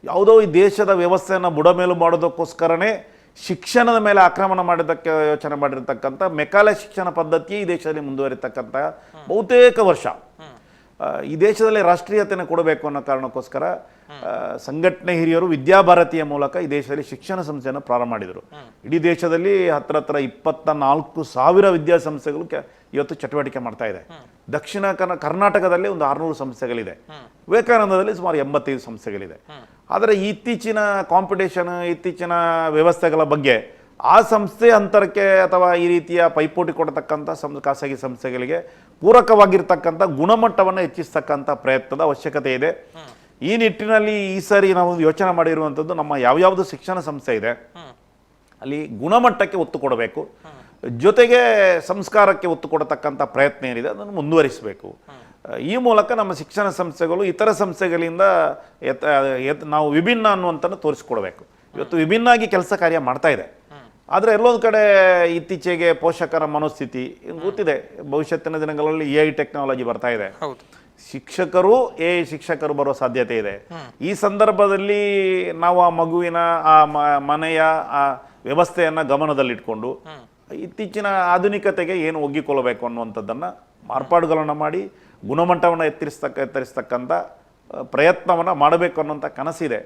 ಯಾವುದೋ ಈ ದೇಶದ ವ್ಯವಸ್ಥೆಯನ್ನು ಬುಡಮೇಲು ಮಾಡೋದಕ್ಕೋಸ್ಕರನೇ ಶಿಕ್ಷಣದ ಮೇಲೆ ಆಕ್ರಮಣ ಮಾಡೋದಕ್ಕೆ ಯೋಚನೆ ಮಾಡಿರ್ತಕ್ಕಂಥ ಮೆಕಾಲೆ ಶಿಕ್ಷಣ ಪದ್ಧತಿ ಈ ದೇಶದಲ್ಲಿ ಮುಂದುವರಿತಕ್ಕಂಥ ಬಹುತೇಕ ವರ್ಷ. ಈ ದೇಶದಲ್ಲಿ ರಾಷ್ಟ್ರೀಯತೆಯನ್ನು ಕೊಡಬೇಕು ಅನ್ನೋ ಕಾರಣಕ್ಕೋಸ್ಕರ ಸಂಘಟನೆ ಹಿರಿಯರು ವಿದ್ಯಾಭಾರತಿಯ ಮೂಲಕ ಈ ದೇಶದಲ್ಲಿ ಶಿಕ್ಷಣ ಸಂಸ್ಥೆಯನ್ನು ಪ್ರಾರಂಭ ಮಾಡಿದರು. ಇಡೀ ದೇಶದಲ್ಲಿ ಹತ್ರ 24,000 ವಿದ್ಯಾಸಂಸ್ಥೆಗಳು ಇವತ್ತು ಚಟುವಟಿಕೆ ಮಾಡ್ತಾ ಇದೆ. ದಕ್ಷಿಣ ಕರ್ನಾಟಕದಲ್ಲಿ ಒಂದು 600 ಸಂಸ್ಥೆಗಳಿದೆ. ವಿವೇಕಾನಂದದಲ್ಲಿ ಸುಮಾರು 85 ಸಂಸ್ಥೆಗಳಿದೆ. ಆದರೆ ಇತ್ತೀಚಿನ ಕಾಂಪಿಟೇಷನ್, ಇತ್ತೀಚಿನ ವ್ಯವಸ್ಥೆಗಳ ಬಗ್ಗೆ ಆ ಸಂಸ್ಥೆ ಅಂತರಕ್ಕೆ ಅಥವಾ ಈ ರೀತಿಯ ಪೈಪೋಟಿ ಕೊಡತಕ್ಕಂಥ ಖಾಸಗಿ ಸಂಸ್ಥೆಗಳಿಗೆ ಪೂರಕವಾಗಿರ್ತಕ್ಕಂಥ ಗುಣಮಟ್ಟವನ್ನು ಹೆಚ್ಚಿಸ್ತಕ್ಕಂಥ ಪ್ರಯತ್ನದ ಅವಶ್ಯಕತೆ ಇದೆ. ಈ ನಿಟ್ಟಿನಲ್ಲಿ ಈ ಸಾರಿ ನಾವು ಯೋಚನೆ ಮಾಡಿರುವಂಥದ್ದು, ನಮ್ಮ ಯಾವ್ಯಾವುದು ಶಿಕ್ಷಣ ಸಂಸ್ಥೆ ಇದೆ ಅಲ್ಲಿ ಗುಣಮಟ್ಟಕ್ಕೆ ಒತ್ತು ಕೊಡಬೇಕು, ಜೊತೆಗೆ ಸಂಸ್ಕಾರಕ್ಕೆ ಒತ್ತು ಕೊಡತಕ್ಕಂಥ ಪ್ರಯತ್ನ ಏನಿದೆ ಅದನ್ನು ಮುಂದುವರಿಸಬೇಕು. ಈ ಮೂಲಕ ನಮ್ಮ ಶಿಕ್ಷಣ ಸಂಸ್ಥೆಗಳು ಇತರ ಸಂಸ್ಥೆಗಳಿಂದ ನಾವು ವಿಭಿನ್ನ ಅನ್ನುವಂಥನ್ನು ತೋರಿಸ್ಕೊಡ್ಬೇಕು. ಇವತ್ತು ವಿಭಿನ್ನಾಗಿ ಕೆಲಸ ಕಾರ್ಯ ಮಾಡ್ತಾ ಇದೆ. ಆದರೆ ಎಲ್ಲೊಂದು ಕಡೆ ಇತ್ತೀಚೆಗೆ ಪೋಷಕರ ಮನೋಸ್ಥಿತಿ ಗೊತ್ತಿದೆ, ಭವಿಷ್ಯತ್ತಿನ ದಿನಗಳಲ್ಲಿ AI ಟೆಕ್ನಾಲಜಿ ಬರ್ತಾ ಇದೆ, ಶಿಕ್ಷಕರು ಶಿಕ್ಷಕರು ಬರೋ ಸಾಧ್ಯತೆ ಇದೆ. ಈ ಸಂದರ್ಭದಲ್ಲಿ ನಾವು ಆ ಮಗುವಿನ ಆ ಮನೆಯ ಆ ವ್ಯವಸ್ಥೆಯನ್ನು ಗಮನದಲ್ಲಿಟ್ಕೊಂಡು ಇತ್ತೀಚಿನ ಆಧುನಿಕತೆಗೆ ಏನು ಒಗ್ಗಿಕೊಳ್ಳಬೇಕು ಅನ್ನುವಂಥದ್ದನ್ನು ಮಾರ್ಪಾಡುಗಳನ್ನು ಮಾಡಿ ಗುಣಮಟ್ಟವನ್ನು ಎತ್ತರಿಸ್ತಕ್ಕಂಥ ಪ್ರಯತ್ನವನ್ನು ಮಾಡಬೇಕು ಅನ್ನೋಂಥ ಕನಸಿದೆ.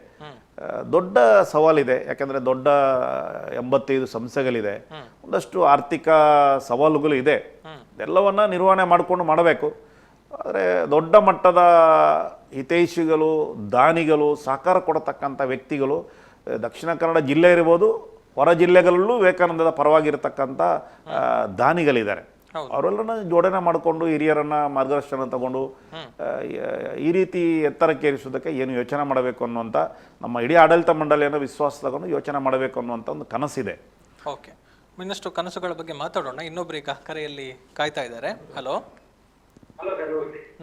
ದೊಡ್ಡ ಸವಾಲಿದೆ, ಯಾಕಂದರೆ ದೊಡ್ಡ 85 ಸಂಸ್ಥೆಗಳಿದೆ, ಒಂದಷ್ಟು ಆರ್ಥಿಕ ಸವಾಲುಗಳು ಇದೆ. ಎಲ್ಲವನ್ನ ನಿರ್ವಹಣೆ ಮಾಡಿಕೊಂಡು ಮಾಡಬೇಕು. ಆದರೆ ದೊಡ್ಡ ಮಟ್ಟದ ಹಿತೈಷಿಗಳು, ದಾನಿಗಳು, ಸಹಕಾರ ಕೊಡತಕ್ಕಂಥ ವ್ಯಕ್ತಿಗಳು ದಕ್ಷಿಣ ಕನ್ನಡ ಜಿಲ್ಲೆ ಇರ್ಬೋದು, ಹೊರ ಜಿಲ್ಲೆಗಳಲ್ಲೂ ವಿವೇಕಾನಂದದ ಪರವಾಗಿರ್ತಕ್ಕಂಥ ದಾನಿಗಳಿದ್ದಾರೆ. ಅವರೆಲ್ಲನ ಜೋಡಣೆ ಮಾಡಿಕೊಂಡು ಹಿರಿಯರನ್ನ ಮಾರ್ಗದರ್ಶನ ತಗೊಂಡು ಈ ರೀತಿ ಎತ್ತರಕ್ಕೇರಿಸೋದಕ್ಕೆ ಏನು ಯೋಚನೆ ಮಾಡಬೇಕು ಅನ್ನುವಂಥ ನಮ್ಮ ಇಡೀ ಆಡಳಿತ ಮಂಡಳಿಯನ್ನು ವಿಶ್ವಾಸ ತಗೊಂಡು ಯೋಚನೆ ಮಾಡಬೇಕು ಅನ್ನುವಂಥ ಒಂದು ಕನಸಿದೆ. ಓಕೆ, ಇನ್ನಷ್ಟು ಕನಸುಗಳ ಬಗ್ಗೆ ಮಾತಾಡೋಣ. ಇನ್ನೊಬ್ಬರೀಗ ಕರೆಯಲ್ಲಿ ಕಾಯ್ತಾ ಇದ್ದಾರೆ. ಹಲೋ,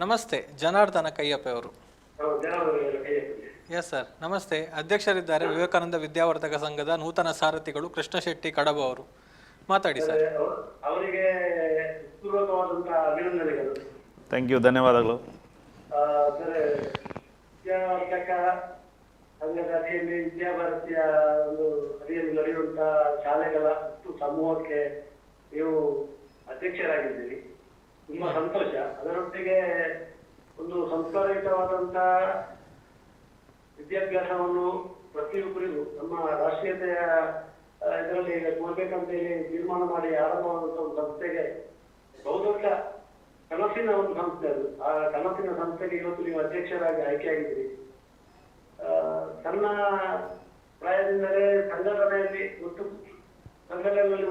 ನಮಸ್ತೆ. ಜನಾರ್ದನ ಕೈಯಪ್ಪ ಅವರು. ಎಸ್ ಸರ್, ನಮಸ್ತೆ. ಅಧ್ಯಕ್ಷರಿದ್ದಾರೆ ವಿವೇಕಾನಂದ ವಿದ್ಯಾವರ್ಧಕ ಸಂಘದ ನೂತನ ಸಾರಥಿಗಳು ಕೃಷ್ಣ ಶೆಟ್ಟಿ ಕಡಬ ಅವರು. ಮಾತಾಡಿ ಸರ್. ಅವರಿಗೆ ಪೂರ್ವಕವಾದಂತಹ ಅಭಿನಂದನೆಗಳು. ಥ್ಯಾಂಕ್ ಯು, ಧನ್ಯವಾದಗಳು. ವಿದ್ಯಾವರ್ಧಕ ಸಂಘದ ಅಡಿಯಲ್ಲಿ ವಿದ್ಯಾಭಾರತಿಯ ಒಂದು ಅಡಿಯಲ್ಲಿ ನಡೆಯುವಂತಹ ಶಾಲೆಗಳ ಸಮೂಹಕ್ಕೆ ನೀವು ಅಧ್ಯಕ್ಷರಾಗಿದ್ದೀರಿ, ತುಂಬಾ ಸಂತೋಷ. ಅದರೊಟ್ಟಿಗೆ ಒಂದು ಸಂಸ್ಕಾರಯುತವಾದಂತಹ ವಿದ್ಯಾಭ್ಯಾಸವನ್ನು ಪ್ರತಿಯೊಬ್ಬರಿಗೂ ನಮ್ಮ ರಾಷ್ಟ್ರೀಯತೆಯ ಇದರಲ್ಲಿ ಕೊಡ್ಬೇಕಂತ ಹೇಳಿ ತೀರ್ಮಾನ ಮಾಡಿ ಆರಂಭವಾದಂತ ಒಂದು ಸಂಸ್ಥೆಗೆ ಬಹುದೊಡ್ಡ ಕನಸಿನ ಒಂದು ಸಂಸ್ಥೆ ಅದು. ಆ ಕನಸಿನ ಸಂಸ್ಥೆಗೆ ಇವತ್ತು ನೀವು ಅಧ್ಯಕ್ಷರಾಗಿ ಆಯ್ಕೆಯಾಗಿದ್ದೀರಿ. ಸಣ್ಣ ಪ್ರಾಯದಿಂದಲೇ ಸಂಘಟನೆಯಲ್ಲಿ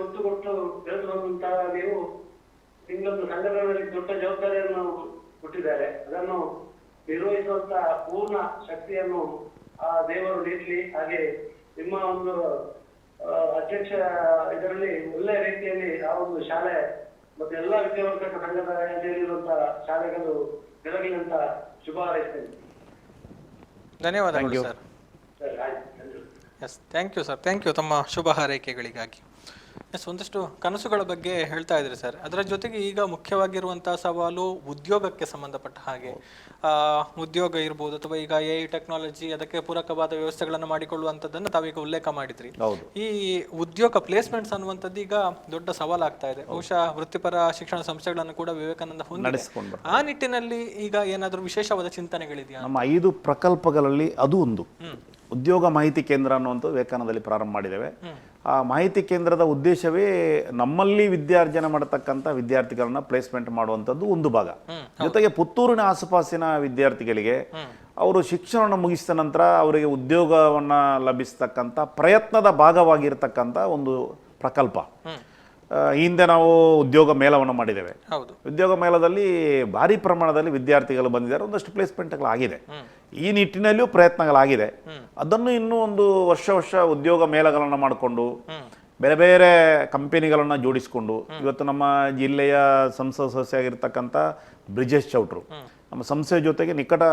ಒತ್ತು ಕೊಟ್ಟು ಬೆಳೆದು ಬಂದಂತಹ ನೀವು ನಿಮ್ಮೊಂದು ಸಂಘಟನೆಯಲ್ಲಿ ದೊಡ್ಡ ಜವಾಬ್ದಾರಿಯನ್ನು ಕೊಟ್ಟಿದ್ದಾರೆ. ಅದನ್ನು ನಿರ್ವಹಿಸುವಂತಹ ಪೂರ್ಣ ಶಕ್ತಿಯನ್ನು ಆ ದೇವರು ನೀಡಲಿ. ಹಾಗೆ ನಿಮ್ಮ ಒಂದು ಅಧ್ಯಕ್ಷ ಇದರಲ್ಲಿ ಒಳ್ಳೆಯ ರೀತಿಯಲ್ಲಿ ಆ ಒಂದು ಶಾಲೆ ಮತ್ತೆ ಎಲ್ಲಾ ವಿದ್ಯಾವರ್ಧಕ ಸಂಘದ ಅಡಿಯಲ್ಲಿರುವಂತಹ ಶಾಲೆಗಳು ಬೆಳಗಲಿ ಅಂತ ಶುಭ ಹಾರೈಸ್ತೇನೆ. ಧನ್ಯವಾದಗಳು sir. Yes, thank you sir, thank you ತಮ್ಮ ಶುಭ ಹಾರೈಕೆಗಳಿಗಾಗಿ. ಎಸ್, ಒಂದಷ್ಟು ಕನಸುಗಳ ಬಗ್ಗೆ ಹೇಳ್ತಾ ಇದ್ರಿ ಸರ್. ಅದರ ಜೊತೆಗೆ ಈಗ ಮುಖ್ಯವಾಗಿರುವಂತಹ ಸವಾಲು ಉದ್ಯೋಗಕ್ಕೆ ಸಂಬಂಧಪಟ್ಟ ಹಾಗೆ, ಉದ್ಯೋಗ ಇರ್ಬೋದು ಅಥವಾ ಈಗ AI ಟೆಕ್ನಾಲಜಿ ಅದಕ್ಕೆ ಪೂರಕವಾದ ವ್ಯವಸ್ಥೆಗಳನ್ನು ಮಾಡಿಕೊಳ್ಳುವಂಥದ್ದನ್ನು ತಾವೀಗ ಉಲ್ಲೇಖ ಮಾಡಿದ್ರಿ. ಈ ಉದ್ಯೋಗ ಪ್ಲೇಸ್ಮೆಂಟ್ಸ್ ಅನ್ನುವಂಥದ್ದು ಈಗ ದೊಡ್ಡ ಸವಾಲಾಗ್ತಾ ಇದೆ. ಬಹುಶಃ ವೃತ್ತಿಪರ ಶಿಕ್ಷಣ ಸಂಸ್ಥೆಗಳನ್ನು ಕೂಡ ವಿವೇಕಾನಂದ ಹೊಂದಿದೆ. ಆ ನಿಟ್ಟಿನಲ್ಲಿ ಈಗ ಏನಾದರೂ ವಿಶೇಷವಾದ ಚಿಂತನೆಗಳಿದೆಯಾ? ನಮ್ಮ 5 ಪ್ರಕಲ್ಪಗಳಲ್ಲಿ ಅದು ಒಂದು ಉದ್ಯೋಗ ಮಾಹಿತಿ ಕೇಂದ್ರ ಅನ್ನುವಂಥದ್ದು ವಿವೇಕಾನಂದದಲ್ಲಿ ಪ್ರಾರಂಭ ಮಾಡಿದ್ದೇವೆ. ಆ ಮಾಹಿತಿ ಕೇಂದ್ರದ ಉದ್ದೇಶವೇ ನಮ್ಮಲ್ಲಿ ವಿದ್ಯಾರ್ಜನೆ ಮಾಡತಕ್ಕಂಥ ವಿದ್ಯಾರ್ಥಿಗಳನ್ನ ಪ್ಲೇಸ್ಮೆಂಟ್ ಮಾಡುವಂಥದ್ದು ಒಂದು ಭಾಗ. ಜೊತೆಗೆ ಪುತ್ತೂರಿನ ಆಸುಪಾಸಿನ ವಿದ್ಯಾರ್ಥಿಗಳಿಗೆ ಅವರು ಶಿಕ್ಷಣವನ್ನು ಮುಗಿಸಿದ ನಂತರ ಅವರಿಗೆ ಉದ್ಯೋಗವನ್ನು ಲಭಿಸ್ತಕ್ಕಂಥ ಪ್ರಯತ್ನದ ಭಾಗವಾಗಿರ್ತಕ್ಕಂಥ ಒಂದು ಪ್ರಕಲ್ಪ. ಹಿಂದೆ ನಾವು ಉದ್ಯೋಗ ಮೇಳವನ್ನು ಮಾಡಿದ್ದೇವೆ. ಉದ್ಯೋಗ ಮೇಳದಲ್ಲಿ ಭಾರಿ ಪ್ರಮಾಣದಲ್ಲಿ ವಿದ್ಯಾರ್ಥಿಗಳು ಬಂದಿದ್ದಾರೆ, ಒಂದಷ್ಟು ಪ್ಲೇಸ್ಮೆಂಟ್ಗಳಾಗಿದೆ. ಈ ನಿಟ್ಟಿನಲ್ಲಿಯೂ ಪ್ರಯತ್ನಗಳಾಗಿದೆ. ಅದನ್ನು ಇನ್ನೂ ಒಂದು ವರ್ಷ ಉದ್ಯೋಗ ಮೇಳಗಳನ್ನು ಮಾಡಿಕೊಂಡು ಬೇರೆ ಬೇರೆ ಕಂಪನಿಗಳನ್ನು ಜೋಡಿಸಿಕೊಂಡು ಇವತ್ತು ನಮ್ಮ ಜಿಲ್ಲೆಯ ಸಂಸದ ಸದಸ್ಯರಾಗಿರ್ತಕ್ಕಂಥ ಬ್ರಿಜೇಶ್ ಚೌಟ್ರು ನಮ್ಮ ಸಂಸ್ಥೆಯ ಜೊತೆಗೆ ನಿಕಟ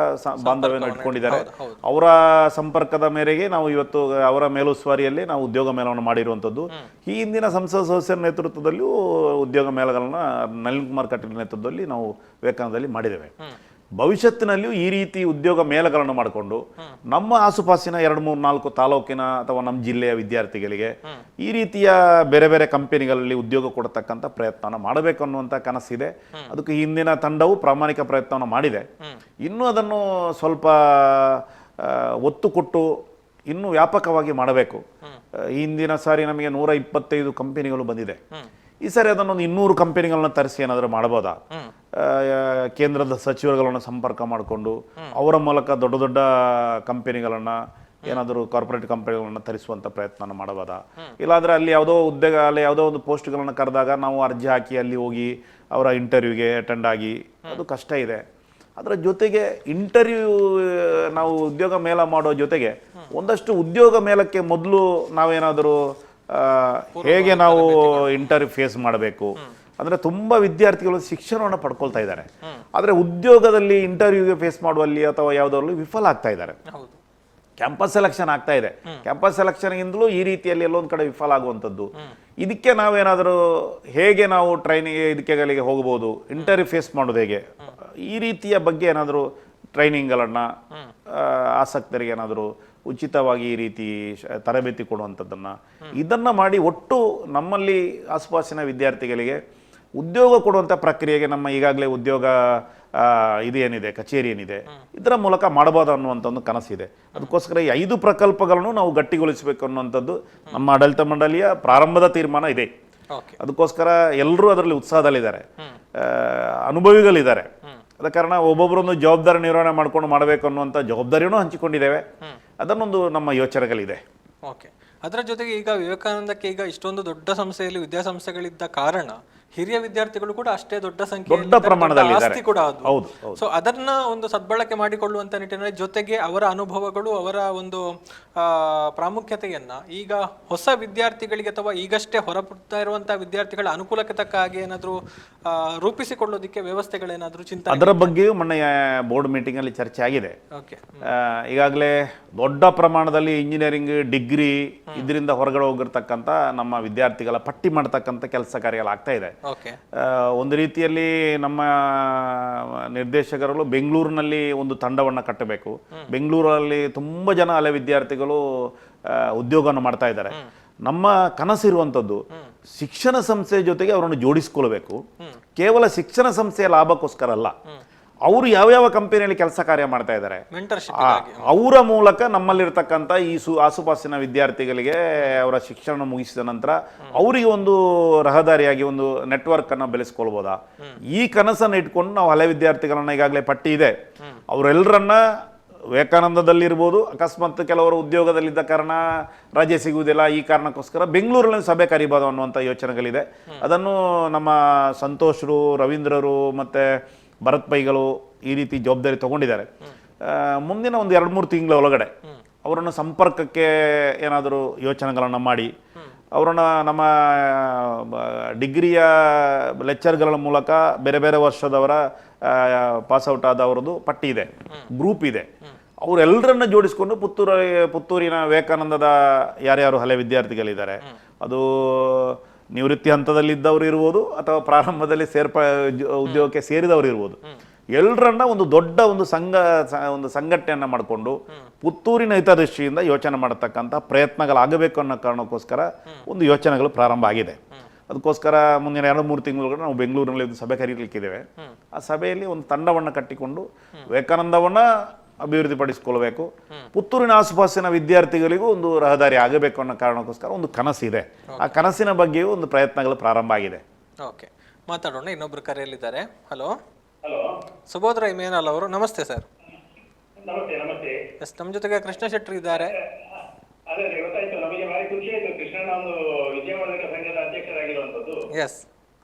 ಬಾಂಧವ್ಯವನ್ನು ಇಟ್ಕೊಂಡಿದ್ದಾರೆ. ಅವರ ಸಂಪರ್ಕದ ಮೇರೆಗೆ ನಾವು ಇವತ್ತು ಅವರ ಮೇಲುಸ್ತುವಾರಿಯಲ್ಲಿ ನಾವು ಉದ್ಯೋಗ ಮೇಳವನ್ನು ಮಾಡಿರುವಂಥದ್ದು. ಈ ಹಿಂದಿನ ಸಂಸದ ಸದಸ್ಯರ ನೇತೃತ್ವದಲ್ಲಿಯೂ ಉದ್ಯೋಗ ಮೇಳಗಳನ್ನ ನಳಿನ್ ಕುಮಾರ್ ಕಟೀಲ್ ನೇತೃತ್ವದಲ್ಲಿ ನಾವು ವಿವೇಕಾನಂದದಲ್ಲಿ ಮಾಡಿದ್ದೇವೆ. ಭವಿಷ್ಯತ್ತಿನಲ್ಲಿಯೂ ಈ ರೀತಿ ಉದ್ಯೋಗ ಮೇಳಗಳನ್ನು ಮಾಡಿಕೊಂಡು ನಮ್ಮ ಆಸುಪಾಸಿನ 2, 3, 4 ತಾಲೂಕಿನ ಅಥವಾ ನಮ್ಮ ಜಿಲ್ಲೆಯ ವಿದ್ಯಾರ್ಥಿಗಳಿಗೆ ಈ ರೀತಿಯ ಬೇರೆ ಬೇರೆ ಕಂಪನಿಗಳಲ್ಲಿ ಉದ್ಯೋಗ ಕೊಡತಕ್ಕಂಥ ಪ್ರಯತ್ನವನ್ನು ಮಾಡಬೇಕು ಅನ್ನುವಂಥ ಕನಸಿದೆ. ಅದಕ್ಕೆ ಹಿಂದಿನ ತಂಡವು ಪ್ರಾಮಾಣಿಕ ಪ್ರಯತ್ನವನ್ನು ಮಾಡಿದೆ. ಇನ್ನೂ ಅದನ್ನು ಸ್ವಲ್ಪ ಒತ್ತು ಕೊಟ್ಟು ಇನ್ನೂ ವ್ಯಾಪಕವಾಗಿ ಮಾಡಬೇಕು. ಹಿಂದಿನ ಸಾರಿ ನಮಗೆ 125 ಕಂಪನಿಗಳು ಬಂದಿದೆ. ಈ ಸಾರಿ ಅದನ್ನೊಂದು 200 ಕಂಪನಿಗಳನ್ನ ತರಿಸಿ ಏನಾದರೂ ಮಾಡಬಹುದಾ? ಕೇಂದ್ರದ ಸಚಿವರುಗಳನ್ನು ಸಂಪರ್ಕ ಮಾಡಿಕೊಂಡು ಅವರ ಮೂಲಕ ದೊಡ್ಡ ದೊಡ್ಡ ಕಂಪನಿಗಳನ್ನು ಏನಾದರೂ ಕಾರ್ಪೊರೇಟ್ ಕಂಪನಿಗಳನ್ನು ತರಿಸುವಂಥ ಪ್ರಯತ್ನ ಮಾಡಬಹುದಾ? ಇಲ್ಲಾಂದರೆ ಅಲ್ಲಿ ಯಾವುದೋ ಉದ್ಯೋಗ ಅಲ್ಲಿ ಯಾವುದೋ ಒಂದು ಪೋಸ್ಟ್ಗಳನ್ನು ಕರೆದಾಗ ನಾವು ಅರ್ಜಿ ಹಾಕಿ ಅಲ್ಲಿ ಹೋಗಿ ಅವರ ಇಂಟರ್ವ್ಯೂಗೆ ಅಟೆಂಡ್ ಆಗಿ ಅದು ಕಷ್ಟ ಇದೆ. ಅದರ ಜೊತೆಗೆ ಇಂಟರ್ವ್ಯೂ ನಾವು ಉದ್ಯೋಗ ಮೇಳ ಮಾಡೋ ಜೊತೆಗೆ ಒಂದಷ್ಟು ಉದ್ಯೋಗ ಮೇಳಕ್ಕೆ ಮೊದಲು ನಾವೇನಾದರೂ ಹೇಗೆ ನಾವು ಇಂಟರ್ವ್ಯೂ ಫೇಸ್ ಮಾಡಬೇಕು ಅಂದರೆ ತುಂಬ ವಿದ್ಯಾರ್ಥಿಗಳು ಶಿಕ್ಷಣವನ್ನು ಪಡ್ಕೊಳ್ತಾ ಇದ್ದಾರೆ. ಆದರೆ ಉದ್ಯೋಗದಲ್ಲಿ ಇಂಟರ್ವ್ಯೂಗೆ ಫೇಸ್ ಮಾಡುವಲ್ಲಿ ಅಥವಾ ಯಾವುದರಲ್ಲಿ ವಿಫಲ ಆಗ್ತಾ ಇದ್ದಾರೆ. ಕ್ಯಾಂಪಸ್ ಸೆಲೆಕ್ಷನ್ ಆಗ್ತಾ ಇದೆ. ಕ್ಯಾಂಪಸ್ ಸೆಲೆಕ್ಷನ್ಗಿಂತಲೂ ಈ ರೀತಿಯಲ್ಲಿ ಎಲ್ಲೊಂದು ಕಡೆ ವಿಫಲ ಆಗುವಂಥದ್ದು. ಇದಕ್ಕೆ ನಾವೇನಾದರೂ ಹೇಗೆ ನಾವು ಟ್ರೈನಿಂಗ್ ಇದಕ್ಕೆಗಳಿಗೆ ಹೋಗ್ಬೋದು, ಇಂಟರ್ವ್ಯೂ ಫೇಸ್ ಮಾಡೋದು ಹೇಗೆ, ಈ ರೀತಿಯ ಬಗ್ಗೆ ಏನಾದರೂ ಟ್ರೈನಿಂಗ್ಗಳನ್ನು ಆಸಕ್ತರಿಗೆ ಏನಾದರೂ ಉಚಿತವಾಗಿ ಈ ರೀತಿ ತರಬೇತಿ ಕೊಡುವಂಥದ್ದನ್ನು ಇದನ್ನು ಮಾಡಿ ಒಟ್ಟು ನಮ್ಮಲ್ಲಿ ಆಸುಪಾಸಿನ ವಿದ್ಯಾರ್ಥಿಗಳಿಗೆ ಉದ್ಯೋಗ ಕೊಡುವಂಥ ಪ್ರಕ್ರಿಯೆಗೆ ನಮ್ಮ ಈಗಾಗಲೇ ಉದ್ಯೋಗ ಇದೇನಿದೆ ಕಚೇರಿ ಏನಿದೆ ಇದರ ಮೂಲಕ ಮಾಡಬಹುದು ಅನ್ನುವಂಥ ಒಂದು ಕನಸಿದೆ. ಅದಕ್ಕೋಸ್ಕರ ಈ 5 ಪ್ರಕಲ್ಪಗಳನ್ನು ನಾವು ಗಟ್ಟಿಗೊಳಿಸಬೇಕು ಅನ್ನುವಂಥದ್ದು ನಮ್ಮ ಆಡಳಿತ ಮಂಡಳಿಯ ಪ್ರಾರಂಭದ ತೀರ್ಮಾನ ಇದೆ. ಅದಕ್ಕೋಸ್ಕರ ಎಲ್ಲರೂ ಅದರಲ್ಲಿ ಉತ್ಸಾಹದಲ್ಲಿದ್ದಾರೆ, ಅನುಭವಿಗಳಿದ್ದಾರೆ. ಅದ ಕಾರಣ ಒಬ್ಬೊಬ್ಬರೊಂದು ಜವಾಬ್ದಾರಿ ನಿರ್ವಹಣೆ ಮಾಡ್ಕೊಂಡು ಮಾಡಬೇಕು ಅನ್ನುವಂಥ ಜವಾಬ್ದಾರಿಯನ್ನು ಹಂಚಿಕೊಂಡಿದ್ದೇವೆ. ಅದನ್ನೊಂದು ನಮ್ಮ ಯೋಚನೆಗಳಿದೆ. ಓಕೆ. ಅದರ ಜೊತೆಗೆ ಈಗ ವಿವೇಕಾನಂದಕ್ಕೆ ಈಗ ಇಷ್ಟೊಂದು ದೊಡ್ಡ ಸಂಸ್ಥೆಯಲ್ಲಿ ವಿದ್ಯಾಸಂಸ್ಥೆಗಳಿದ್ದ ಕಾರಣ ಹಿರಿಯ ವಿದ್ಯಾರ್ಥಿಗಳು ಕೂಡ ಅಷ್ಟೇ ದೊಡ್ಡ ಪ್ರಮಾಣದಲ್ಲಿ ಆಸ್ತಿ ಕೂಡ ಹೌದು. ಸೊ ಅದನ್ನ ಒಂದು ಸದ್ಬಳಕೆ ಮಾಡಿಕೊಳ್ಳುವಂತ ನಿಟ್ಟಿನಲ್ಲಿ ಜೊತೆಗೆ ಅವರ ಅನುಭವಗಳು ಅವರ ಒಂದು ಪ್ರಾಮುಖ್ಯತೆಯನ್ನ ಈಗ ಹೊಸ ವಿದ್ಯಾರ್ಥಿಗಳಿಗೆ ಅಥವಾ ಈಗಷ್ಟೇ ಹೊರಬರ್ತಾ ಇರುವಂತಹ ವಿದ್ಯಾರ್ಥಿಗಳ ಅನುಕೂಲಕ್ಕೆ ತಕ್ಕ ಹಾಗೆ ಏನಾದರೂ ರೂಪಿಸಿಕೊಳ್ಳೋದಕ್ಕೆ ವ್ಯವಸ್ಥೆಗಳೇನಾದರೂ ಚಿಂತನೆ ಅದರ ಬಗ್ಗೆಯೂ ಮೊನ್ನೆ ಬೋರ್ಡ್ ಮೀಟಿಂಗ್ ಅಲ್ಲಿ ಚರ್ಚೆ ಆಗಿದೆ. ಈಗಾಗಲೇ ದೊಡ್ಡ ಪ್ರಮಾಣದಲ್ಲಿ ಇಂಜಿನಿಯರಿಂಗ್ ಡಿಗ್ರಿ ಇದರಿಂದ ಹೊರಗಡೆ ಹೋಗಿರ್ತಕ್ಕಂಥ ನಮ್ಮ ವಿದ್ಯಾರ್ಥಿಗಳ ಪಟ್ಟಿ ಮಾಡ್ತಕ್ಕಂಥ ಕೆಲಸ ಕಾರ್ಯಗಳಾಗ್ತಾ ಇದೆ. ಒಂದು ರೀತಿಯಲ್ಲಿ ನಮ್ಮ ನಿರ್ದೇಶಕರು ಬೆಂಗಳೂರಿನಲ್ಲಿ ಒಂದು ತಂಡವನ್ನು ಕಟ್ಟಬೇಕು. ಬೆಂಗಳೂರಲ್ಲಿ ತುಂಬ ಜನ ಹಳೆ ವಿದ್ಯಾರ್ಥಿಗಳು ಉದ್ಯೋಗವನ್ನು ಮಾಡ್ತಾ ಇದ್ದಾರೆ. ನಮ್ಮ ಕನಸಿರುವಂಥದ್ದು ಶಿಕ್ಷಣ ಸಂಸ್ಥೆ ಜೊತೆಗೆ ಅವರನ್ನು ಜೋಡಿಸ್ಕೊಳ್ಬೇಕು. ಕೇವಲ ಶಿಕ್ಷಣ ಸಂಸ್ಥೆಯ ಲಾಭಕ್ಕೋಸ್ಕರ ಅಲ್ಲ, ಅವರು ಯಾವ್ಯಾವ ಕಂಪನಿಯಲ್ಲಿ ಕೆಲಸ ಕಾರ್ಯ ಮಾಡ್ತಾ ಇದ್ದಾರೆ ಅವರ ಮೂಲಕ ನಮ್ಮಲ್ಲಿರ್ತಕ್ಕಂಥ ಈ ಆಸುಪಾಸಿನ ವಿದ್ಯಾರ್ಥಿಗಳಿಗೆ ಅವರ ಶಿಕ್ಷಣ ಮುಗಿಸಿದ ನಂತರ ಅವರಿಗೆ ಒಂದು ರಹದಾರಿಯಾಗಿ ಒಂದು ನೆಟ್ವರ್ಕ್ ಅನ್ನು ಬೆಳೆಸ್ಕೊಳ್ಬೋದಾ, ಈ ಕನಸನ್ನು ಇಟ್ಕೊಂಡು ನಾವು ಹಳೆ ವಿದ್ಯಾರ್ಥಿಗಳನ್ನ ಈಗಾಗಲೇ ಪಟ್ಟಿ ಇದೆ ಅವರೆಲ್ಲರನ್ನ ವಿವೇಕಾನಂದದಲ್ಲಿರ್ಬೋದು, ಅಕಸ್ಮಾತ್ ಕೆಲವರು ಉದ್ಯೋಗದಲ್ಲಿದ್ದ ಕಾರಣ ರಜೆ ಸಿಗುವುದಿಲ್ಲ, ಈ ಕಾರಣಕ್ಕೋಸ್ಕರ ಬೆಂಗಳೂರಲ್ಲಿ ಸಭೆ ಕರಿಬೋದು ಅನ್ನುವಂಥ ಯೋಚನೆಗಳಿದೆ. ಅದನ್ನು ನಮ್ಮ ಸಂತೋಷರು, ರವೀಂದ್ರರು ಮತ್ತು ಭರತ್ ಪೈಗಳು ಈ ರೀತಿ ಜವಾಬ್ದಾರಿ ತಗೊಂಡಿದ್ದಾರೆ. ಮುಂದಿನ ಒಂದು 2-3 ತಿಂಗಳ ಒಳಗಡೆ ಅವರನ್ನು ಸಂಪರ್ಕಕ್ಕೆ ಏನಾದರೂ ಯೋಚನೆಗಳನ್ನು ಮಾಡಿ ಅವರನ್ನು ನಮ್ಮ ಡಿಗ್ರಿಯ ಲೆಕ್ಚರ್ಗಳ ಮೂಲಕ ಬೇರೆ ಬೇರೆ ವರ್ಷದವರ ಪಾಸ್ಔಟ್ ಆದವರದ್ದು ಪಟ್ಟಿ ಇದೆ, ಗ್ರೂಪ್ ಇದೆ, ಅವರೆಲ್ಲರನ್ನ ಜೋಡಿಸ್ಕೊಂಡು ಪುತ್ತೂರಿನ ವಿವೇಕಾನಂದದ ಯಾರ್ಯಾರು ಹಳೆ ವಿದ್ಯಾರ್ಥಿಗಳಿದ್ದಾರೆ, ಅದು ನಿವೃತ್ತಿ ಹಂತದಲ್ಲಿದ್ದವರು ಇರ್ಬೋದು ಅಥವಾ ಪ್ರಾರಂಭದಲ್ಲಿ ಉದ್ಯೋಗಕ್ಕೆ ಸೇರಿದವರು ಇರ್ಬೋದು, ಎಲ್ಲರನ್ನ ಒಂದು ದೊಡ್ಡ ಒಂದು ಸಂಘಟನೆಯನ್ನು ಮಾಡಿಕೊಂಡು ಪುತ್ತೂರಿನ ಹಿತದೃಷ್ಟಿಯಿಂದ ಯೋಚನೆ ಮಾಡತಕ್ಕಂಥ ಪ್ರಯತ್ನಗಳಾಗಬೇಕು ಅನ್ನೋ ಕಾರಣಕ್ಕೋಸ್ಕರ ಒಂದು ಯೋಚನೆಗಳು ಪ್ರಾರಂಭ ಆಗಿದೆ. ಅದಕ್ಕೋಸ್ಕರ ಮುಂದಿನ 2-3 ತಿಂಗಳು ನಾವು ಬೆಂಗಳೂರಿನಲ್ಲಿ ಒಂದು ಸಭೆ ಕರೀಲಿಕ್ಕಿದ್ದೇವೆ. ಆ ಸಭೆಯಲ್ಲಿ ಒಂದು ತಂಡವನ್ನು ಕಟ್ಟಿಕೊಂಡು ವಿವೇಕಾನಂದವನ್ನು ಅಭಿವೃದ್ಧಿಪಡಿಸಿಕೊಳ್ಬೇಕು. ಪುತ್ತೂರಿನ ಆಸುಪಾಸಿನ ವಿದ್ಯಾರ್ಥಿಗಳಿಗೂ ಒಂದು ರಹದಾರಿ ಆಗಬೇಕು ಅನ್ನೋ ಕಾರಣಕ್ಕೋಸ್ಕರ ಒಂದು ಕನಸಿದೆ. ಆ ಕನಸಿನ ಬಗ್ಗೆಯೂ ಒಂದು ಪ್ರಯತ್ನಗಳು ಪ್ರಾರಂಭ ಆಗಿದೆ. ಓಕೆ, ಮಾತಾಡೋಣ. ಇನ್ನೊಬ್ರು ಕರೆಯಲ್ಲಿದ್ದಾರೆ. ಹಲೋ, ಹಲೋ, ಸುಬೋಧ್ ರೈ ಮೇನಲ್ ಅವರು, ನಮಸ್ತೆ ಸರ್. ನಮಸ್ತೆ. ನಮಸ್ತೆ. ಎಸ್, ನಮ್ಮ ಜೊತೆಗೆ ಕೃಷ್ಣ ಶೆಟ್ಟಿ ಇದ್ದಾರೆ. ಅದೇ ಗೊತ್ತಾಯ್ತು, ನಮಗೆ ಭಾರಿ ಖುಷಿ ಆಯ್ತು. ಕೃಷ್ಣಣ್ಣ ಒಂದು ವಿದ್ಯಾವರ್ಧಕ ಸಂಘದ ಅಧ್ಯಕ್ಷರಾಗಿರುವಂತದ್ದು. ಎಸ್,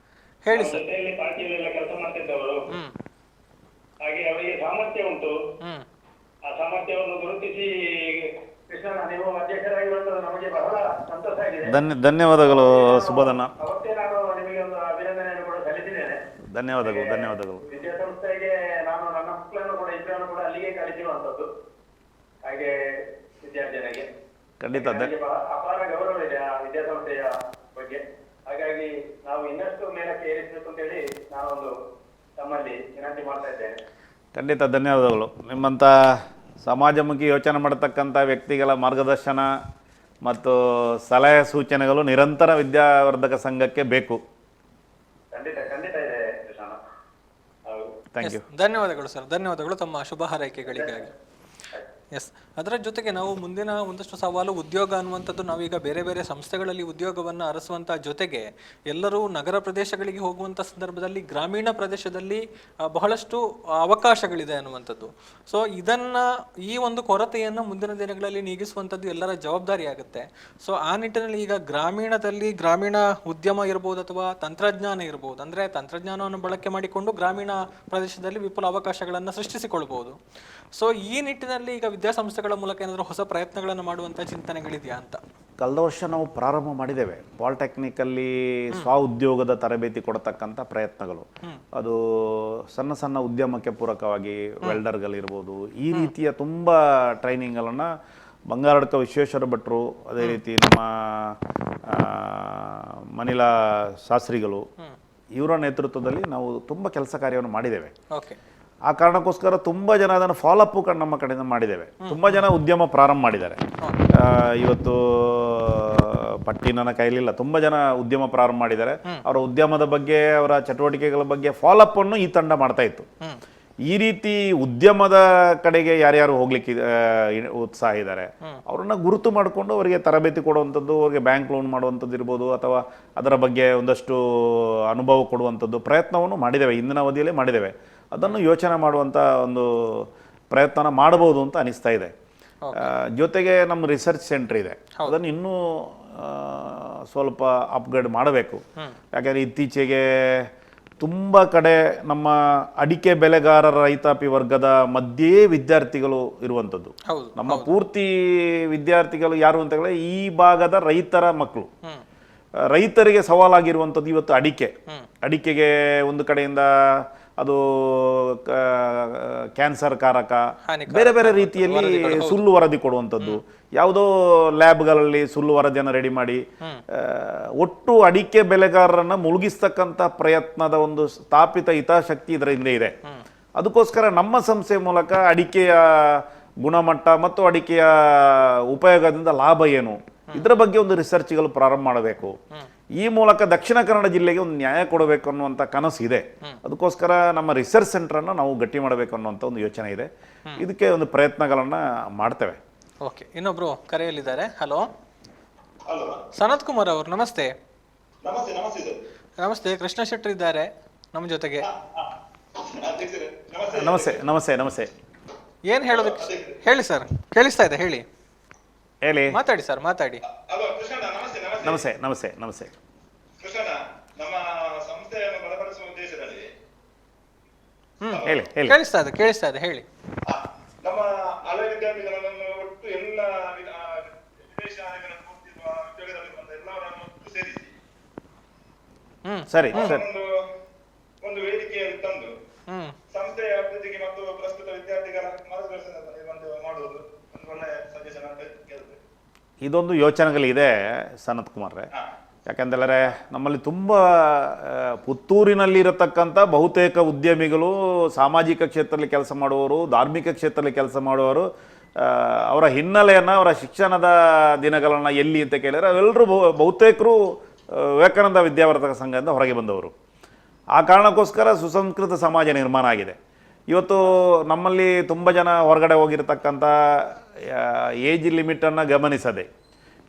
ಹೇಳಿ ಸರ್. ಜೊತೆಯಲ್ಲಿ ಪಾರ್ಟಿಯಲ್ಲೆಲ್ಲ ಕೆಲಸ ಮಾಡ್ತಿದ್ದವರು. ಹಾಗೆ ಅವರಿಗೆ ಸಾಮರ್ಥ್ಯ ಉಂಟು. ಆ ಸಾಮರ್ಥ್ಯವನ್ನು ಗುರುತಿಸಿ ಕೃಷ್ಣಣ್ಣ ನೀವು ಅಧ್ಯಕ್ಷರಾಗಿರುವಂತದ್ದು ನಮಗೆ ಬಹಳ ಸಂತೋಷ ಆಗಿದೆ. ಧನ್ಯವಾದಗಳು ಸುಬೋಧಣ್ಣ. ಅವತ್ತೇ ನಾನು ನಿಮಗೆ ಒಂದು ಅಭಿನಂದನೆಯನ್ನು ಕೂಡ ಸಲ್ಲಿಸಿದ್ದೇನೆ. ಧನ್ಯವಾದಗಳು. ವಿದ್ಯಾಸಂಸ್ಥೆಗೆ ನಾನು ನನ್ನ ಮಕ್ಕಳನ್ನು ಕೂಡ ಇಬ್ಬರನ್ನು ಕೂಡ ಅಲ್ಲಿಗೆ ಕಳಿಸಿರುವಂತದ್ದು. ಹಾಗೆ ವಿದ್ಯಾರ್ಥಿಗಳಿಗೆ ಖಂಡಿತ ನನಗೆ ಅಪಾರ ಗೌರವ ಇದೆ ಆ ವಿದ್ಯಾಸಂಸ್ಥೆಯ ಬಗ್ಗೆ. ಹಾಗಾಗಿ ನಾವು ಇನ್ನಷ್ಟು ಮೇಲಕ್ಕೆ ಏರಿಸಬೇಕು ಅಂತ ಹೇಳಿ ನಾನೊಂದು ತಮ್ಮಲ್ಲಿ ವಿನಂತಿ ಮಾಡ್ತಾ ಇದ್ದೇನೆ. ಖಂಡಿತ ಧನ್ಯವಾದಗಳು. ನಿಮ್ಮಂಥ ಸಮಾಜಮುಖಿ ಯೋಚನೆ ಮಾಡತಕ್ಕಂಥ ವ್ಯಕ್ತಿಗಳ ಮಾರ್ಗದರ್ಶನ ಮತ್ತು ಸಲಹೆ ಸೂಚನೆಗಳು ನಿರಂತರ ವಿದ್ಯಾವರ್ಧಕ ಸಂಘಕ್ಕೆ ಬೇಕು. ಖಂಡಿತ ಇದೆ ಕೃಷ್ಣ. ಹೌದು. Thank you. ಧನ್ಯವಾದಗಳು ಸರ್, ಧನ್ಯವಾದಗಳು ತಮ್ಮ ಶುಭ ಹಾರೈಕೆಗಳಿಗಾಗಿ. ಎಸ್, ಅದರ ಜೊತೆಗೆ ನಾವು ಮುಂದಿನ ಒಂದಷ್ಟು ಸವಾಲು ಉದ್ಯೋಗ ಅನ್ನುವಂಥದ್ದು, ನಾವೀಗ ಬೇರೆ ಬೇರೆ ಸಂಸ್ಥೆಗಳಲ್ಲಿ ಉದ್ಯೋಗವನ್ನು ಅರಸುವಂಥ ಜೊತೆಗೆ ಎಲ್ಲರೂ ನಗರ ಪ್ರದೇಶಗಳಿಗೆ ಹೋಗುವಂಥ ಸಂದರ್ಭದಲ್ಲಿ ಗ್ರಾಮೀಣ ಪ್ರದೇಶದಲ್ಲಿ ಬಹಳಷ್ಟು ಅವಕಾಶಗಳಿದೆ ಅನ್ನುವಂಥದ್ದು. ಸೊ ಈ ಒಂದು ಕೊರತೆಯನ್ನು ಮುಂದಿನ ದಿನಗಳಲ್ಲಿ ನೀಗಿಸುವಂಥದ್ದು ಎಲ್ಲರ ಜವಾಬ್ದಾರಿ ಆಗುತ್ತೆ. ಸೊ ಆ ನಿಟ್ಟಿನಲ್ಲಿ ಈಗ ಗ್ರಾಮೀಣ ಉದ್ಯಮ ಇರ್ಬೋದು ಅಥವಾ ತಂತ್ರಜ್ಞಾನ ಇರ್ಬೋದು, ಅಂದರೆ ತಂತ್ರಜ್ಞಾನವನ್ನು ಬಳಕೆ ಮಾಡಿಕೊಂಡು ಗ್ರಾಮೀಣ ಪ್ರದೇಶದಲ್ಲಿ ವಿಪುಲ ಅವಕಾಶಗಳನ್ನು ಸೃಷ್ಟಿಸಿಕೊಳ್ಬೋದು. ಸೊ ಈ ನಿಟ್ಟಿನಲ್ಲಿ ಈಗ ವಿದ್ಯಾಸಂಸ್ಥೆಗಳ ಮೂಲಕ ಏನಾದರೂ ಹೊಸ ಪ್ರಯತ್ನಗಳನ್ನು ಮಾಡುವಂಥ ಚಿಂತನೆಗಳಿದೆಯಾ ಅಂತ? ಕಳೆದ ವರ್ಷ ನಾವು ಪ್ರಾರಂಭ ಮಾಡಿದ್ದೇವೆ. ಪಾಲಿಟೆಕ್ನಿಕಲ್ಲಿ ಸ್ವ ಉದ್ಯೋಗದ ತರಬೇತಿ ಕೊಡತಕ್ಕಂಥ ಪ್ರಯತ್ನಗಳು, ಅದು ಸಣ್ಣ ಸಣ್ಣ ಉದ್ಯಮಕ್ಕೆ ಪೂರಕವಾಗಿ ವೆಲ್ಡರ್ಗಳಿರ್ಬೋದು, ಈ ರೀತಿಯ ತುಂಬ ಟ್ರೈನಿಂಗ್ಗಳನ್ನು ಬಂಗಾರಡ್ಕ ವಿಶ್ವೇಶ್ವರ ಭಟ್ರು, ಅದೇ ರೀತಿ ನಮ್ಮ ಮನಿಲಾ ಶಾಸ್ತ್ರಿಗಳು, ಇವರ ನೇತೃತ್ವದಲ್ಲಿ ನಾವು ತುಂಬ ಕೆಲಸ ಕಾರ್ಯವನ್ನು ಮಾಡಿದ್ದೇವೆ. ಓಕೆ, ಆ ಕಾರಣಕ್ಕೋಸ್ಕರ ತುಂಬ ಜನ ಅದನ್ನು ಫಾಲೋಅಪ್ ನಮ್ಮ ಕಡೆಯಿಂದ ಮಾಡಿದ್ದೇವೆ. ತುಂಬ ಜನ ಉದ್ಯಮ ಪ್ರಾರಂಭ ಮಾಡಿದ್ದಾರೆ. ಇವತ್ತು ಪಟ್ಟಿ ನನ್ನ ಕೈಲಿಲ್ಲ, ತುಂಬ ಜನ ಉದ್ಯಮ ಪ್ರಾರಂಭ ಮಾಡಿದ್ದಾರೆ. ಅವರ ಉದ್ಯಮದ ಬಗ್ಗೆ, ಅವರ ಚಟುವಟಿಕೆಗಳ ಬಗ್ಗೆ ಫಾಲೋಅಪ್ ಅನ್ನು ಈ ತಂಡ ಮಾಡ್ತಾ ಇತ್ತು. ಈ ರೀತಿ ಉದ್ಯಮದ ಕಡೆಗೆ ಯಾರ್ಯಾರು ಹೋಗ್ಲಿಕ್ಕೆ ಉತ್ಸಾಹ ಇದ್ದಾರೆ ಅವ್ರನ್ನ ಗುರುತು ಮಾಡಿಕೊಂಡು ಅವರಿಗೆ ತರಬೇತಿ ಕೊಡುವಂಥದ್ದು, ಅವರಿಗೆ ಬ್ಯಾಂಕ್ ಲೋನ್ ಮಾಡುವಂಥದ್ದು ಇರ್ಬೋದು, ಅಥವಾ ಅದರ ಬಗ್ಗೆ ಒಂದಷ್ಟು ಅನುಭವ ಕೊಡುವಂಥದ್ದು ಪ್ರಯತ್ನವನ್ನು ಮಾಡಿದ್ದೇವೆ. ಇಂದಿನ ಅವಧಿಯಲ್ಲೇ ಮಾಡಿದ್ದೇವೆ. ಅದನ್ನು ಯೋಚನೆ ಮಾಡುವಂಥ ಒಂದು ಪ್ರಯತ್ನ ಮಾಡಬಹುದು ಅಂತ ಅನಿಸ್ತಾ ಇದೆ. ಜೊತೆಗೆ ನಮ್ಮ ರಿಸರ್ಚ್ ಸೆಂಟರ್ ಇದೆ, ಅದನ್ನು ಇನ್ನೂ ಸ್ವಲ್ಪ ಅಪ್ಗ್ರೇಡ್ ಮಾಡಬೇಕು. ಯಾಕೆಂದರೆ ಇತ್ತೀಚೆಗೆ ತುಂಬ ಕಡೆ ನಮ್ಮ ಅಡಿಕೆ ಬೆಳೆಗಾರರ ರೈತಾಪಿ ವರ್ಗದ ಮಧ್ಯೆ ವಿದ್ಯಾರ್ಥಿಗಳು ಇರುವಂಥದ್ದು. ನಮ್ಮ ಪೂರ್ತಿ ವಿದ್ಯಾರ್ಥಿಗಳು ಯಾರು ಅಂತ ಹೇಳಿದ್ರೆ ಈ ಭಾಗದ ರೈತರ ಮಕ್ಕಳು. ರೈತರಿಗೆ ಸವಾಲಾಗಿರುವಂಥದ್ದು ಇವತ್ತು ಅಡಿಕೆಗೆ ಒಂದು ಕಡೆಯಿಂದ ಅದು ಕ್ಯಾನ್ಸರ್ ಕಾರಕ, ಬೇರೆ ಬೇರೆ ರೀತಿಯಲ್ಲಿ ಸುಳ್ಳು ವರದಿ ಕೊಡುವಂಥದ್ದು, ಯಾವುದೋ ಲ್ಯಾಬ್ಗಳಲ್ಲಿ ಸುಳ್ಳು ವರದಿಯನ್ನು ರೆಡಿ ಮಾಡಿ ಒಟ್ಟು ಅಡಿಕೆ ಬೆಳೆಗಾರರನ್ನ ಮುಳುಗಿಸ್ತಕ್ಕಂಥ ಪ್ರಯತ್ನದ ಒಂದು ಸ್ಥಾಪಿತ ಹಿತಾಸಕ್ತಿ ಇದರ ಹಿಂದೆ ಇದೆ. ಅದಕ್ಕೋಸ್ಕರ ನಮ್ಮ ಸಂಸ್ಥೆ ಮೂಲಕ ಅಡಿಕೆಯ ಗುಣಮಟ್ಟ ಮತ್ತು ಅಡಿಕೆಯ ಉಪಯೋಗದಿಂದ ಲಾಭ ಏನು, ಇದರ ಬಗ್ಗೆ ಒಂದು ರಿಸರ್ಚ್ಗಳು ಪ್ರಾರಂಭ ಮಾಡಬೇಕು. ಈ ಮೂಲಕ ದಕ್ಷಿಣ ಕನ್ನಡ ಜಿಲ್ಲೆಗೆ ಒಂದು ನ್ಯಾಯ ಕೊಡಬೇಕು ಅನ್ನುವಂಥ ಕನಸು ಇದೆ. ಅದಕ್ಕೋಸ್ಕರ ನಮ್ಮ ರಿಸರ್ಚ್ ಸೆಂಟರನ್ನು ನಾವು ಗಟ್ಟಿ ಮಾಡಬೇಕು ಅನ್ನುವಂಥ ಒಂದು ಯೋಚನೆ ಇದೆ. ಇದಕ್ಕೆ ಒಂದು ಪ್ರಯತ್ನಗಳನ್ನು ಮಾಡ್ತೇವೆ. ಓಕೆ, ಇನ್ನೊಬ್ರು ಕರೆಯಲ್ಲಿದ್ದಾರೆ. ಹಲೋ, ಸನತ್ ಕುಮಾರ್ ಅವರು, ನಮಸ್ತೆ. ನಮಸ್ತೆ, ಕೃಷ್ಣ ಶೆಟ್ಟಿ ಇದ್ದಾರೆ ನಮ್ಮ ಜೊತೆಗೆ. ನಮಸ್ತೆ. ಏನು ಹೇಳೋದಕ್ಕೆ ಹೇಳಿ ಸರ್, ಕೇಳಿಸ್ತಾ ಇದೆ, ಹೇಳಿ ಮಾತಾಡಿ ಸರ್, ಮಾತಾಡಿ. ನಮಸ್ತೆ. ಕೃಷ್ಣಣ್ಣ, ನಮ್ಮ ಸಂಸ್ಥೆಯನ್ನು ಬಲಪಡಿಸುವ ಉದ್ದೇಶದಲ್ಲಿ ಹೇಳಿ. ಕೇಳಿಸ್ತಾ ಇದೆ, ಹೇಳಿ. ನಮ್ಮ ಹಳೆ ವಿದ್ಯಾರ್ಥಿಗಳನ್ನು ಒಟ್ಟು ಎಲ್ಲ ವಿದೇಶ ಉದ್ಯೋಗದಲ್ಲಿ ಬಂದ ಎಲ್ಲವರನ್ನು ಒಟ್ಟು ಸೇರಿಸಿ ಸರಿ ಒಂದು ವೇದಿಕೆಯಲ್ಲಿ ತಂದು ಸಂಸ್ಥೆಯ ಅಭಿವೃದ್ಧಿಗೆ ಮತ್ತು ಪ್ರಸ್ತುತ ವಿದ್ಯಾರ್ಥಿಗಳ ಮಾರ್ಗದರ್ಶನ ಮಾಡುವುದು ಒಂದು ಒಳ್ಳೆಯ ಸಜೆಷನ್ ಅಂತ ಕೇಳಿದೆ. ಇದೊಂದು ಯೋಚನೆಗಳಿದೆ ಸನತ್ ಕುಮಾರ್ರೆ. ಯಾಕೆಂದರೆ ನಮ್ಮಲ್ಲಿ ತುಂಬ ಪುತ್ತೂರಿನಲ್ಲಿರತಕ್ಕಂಥ ಬಹುತೇಕ ಉದ್ಯಮಿಗಳು ಸಾಮಾಜಿಕ ಕ್ಷೇತ್ರದಲ್ಲಿ ಕೆಲಸ ಮಾಡುವವರು, ಧಾರ್ಮಿಕ ಕ್ಷೇತ್ರದಲ್ಲಿ ಕೆಲಸ ಮಾಡುವವರು, ಅವರ ಹಿನ್ನೆಲೆಯನ್ನು, ಅವರ ಶಿಕ್ಷಣದ ದಿನಗಳನ್ನು ಎಲ್ಲಿ ಅಂತ ಕೇಳಿದರೆ ಅವೆಲ್ಲರೂ ಬಹುತೇಕರು ವಿವೇಕಾನಂದ ವಿದ್ಯಾವರ್ಧಕ ಸಂಘದಿಂದ ಹೊರಗೆ ಬಂದವರು. ಆ ಕಾರಣಕ್ಕೋಸ್ಕರ ಸುಸಂಸ್ಕೃತ ಸಮಾಜ ನಿರ್ಮಾಣ ಆಗಿದೆ. ಇವತ್ತು ನಮ್ಮಲ್ಲಿ ತುಂಬ ಜನ ಹೊರಗಡೆ ಹೋಗಿರ್ತಕ್ಕಂಥ ಏಜ್ ಲಿಮಿಟನ್ನು ಗಮನಿಸದೆ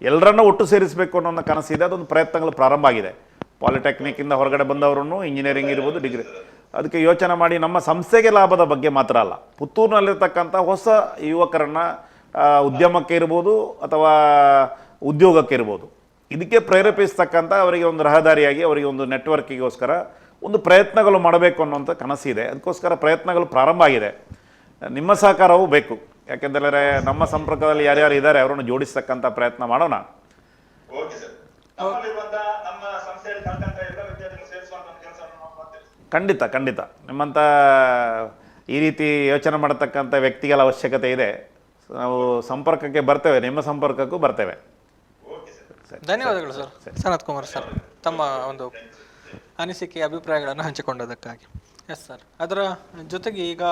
ಎಲ್ಲರನ್ನ ಒಟ್ಟು ಸೇರಿಸಬೇಕು ಅನ್ನೋ ಒಂದು ಕನಸಿದೆ. ಅದೊಂದು ಪ್ರಯತ್ನಗಳು ಪ್ರಾರಂಭ ಆಗಿದೆ. ಪಾಲಿಟೆಕ್ನಿಕ್ಕಿಂದ ಹೊರಗಡೆ ಬಂದವರನ್ನು ಇಂಜಿನಿಯರಿಂಗ್ ಇರ್ಬೋದು, ಡಿಗ್ರಿ, ಅದಕ್ಕೆ ಯೋಚನೆ ಮಾಡಿ ನಮ್ಮ ಸಂಸ್ಥೆಗೆ ಲಾಭದ ಬಗ್ಗೆ ಮಾತ್ರ ಅಲ್ಲ, ಪುತ್ತೂರಿನಲ್ಲಿರ್ತಕ್ಕಂಥ ಹೊಸ ಯುವಕರನ್ನು ಉದ್ಯಮಕ್ಕೆ ಇರ್ಬೋದು ಅಥವಾ ಉದ್ಯೋಗಕ್ಕೆ ಇರ್ಬೋದು, ಇದಕ್ಕೆ ಪ್ರೇರೇಪಿಸ್ತಕ್ಕಂಥ ಅವರಿಗೆ ಒಂದು ರಹದಾರಿಯಾಗಿ ಅವರಿಗೆ ಒಂದು ನೆಟ್ವರ್ಕಿಗೋಸ್ಕರ ಒಂದು ಪ್ರಯತ್ನಗಳು ಮಾಡಬೇಕು ಅನ್ನೋಂಥ ಕನಸಿದೆ. ಅದಕ್ಕೋಸ್ಕರ ಪ್ರಯತ್ನಗಳು ಪ್ರಾರಂಭ ಆಗಿದೆ. ನಿಮ್ಮ ಸಹಕಾರವೂ ಬೇಕು. ಯಾಕೆಂದರೆ ನಮ್ಮ ಸಂಪರ್ಕದಲ್ಲಿ ಯಾರ್ಯಾರು ಇದ್ದಾರೆ ಅವರನ್ನು ಜೋಡಿಸ್ತಕ್ಕಂಥ ಪ್ರಯತ್ನ ಮಾಡೋಣ. Okay sir. ನಮ್ಮಲ್ಲಿರುವಂತಹ ನಮ್ಮ ಸಂಸ್ಥೆಯಲ್ಲಿ ಕಲ್ತಂತ ಎಲ್ಲ ವಿದ್ಯಾರ್ಥಿಗಳು ಸೇರಿಸುವಂತ ಒಂದು ಕೆಲಸವನ್ನು ನಾವು ಮಾಡ್ತೇವೆ. ಖಂಡಿತ ನಿಮ್ಮಂಥ ಈ ರೀತಿ ಯೋಚನೆ ಮಾಡತಕ್ಕಂಥ ವ್ಯಕ್ತಿಗಳ ಅವಶ್ಯಕತೆ ಇದೆ. ನಾವು ಸಂಪರ್ಕಕ್ಕೆ ಬರ್ತೇವೆ, ನಿಮ್ಮ ಸಂಪರ್ಕಕ್ಕೂ ಬರ್ತೇವೆ. ಧನ್ಯವಾದಗಳು ಸರ್. ಸನತ್ ಕುಮಾರ್ ಸರ್, ತಮ್ಮ ಒಂದು ಅನಿಸಿಕೆ ಅಭಿಪ್ರಾಯಗಳನ್ನು ಹಂಚಿಕೊಂಡದಕ್ಕಾಗಿ. ಎಸ್ ಸರ್, ಅದರ ಜೊತೆಗೆ ಈಗ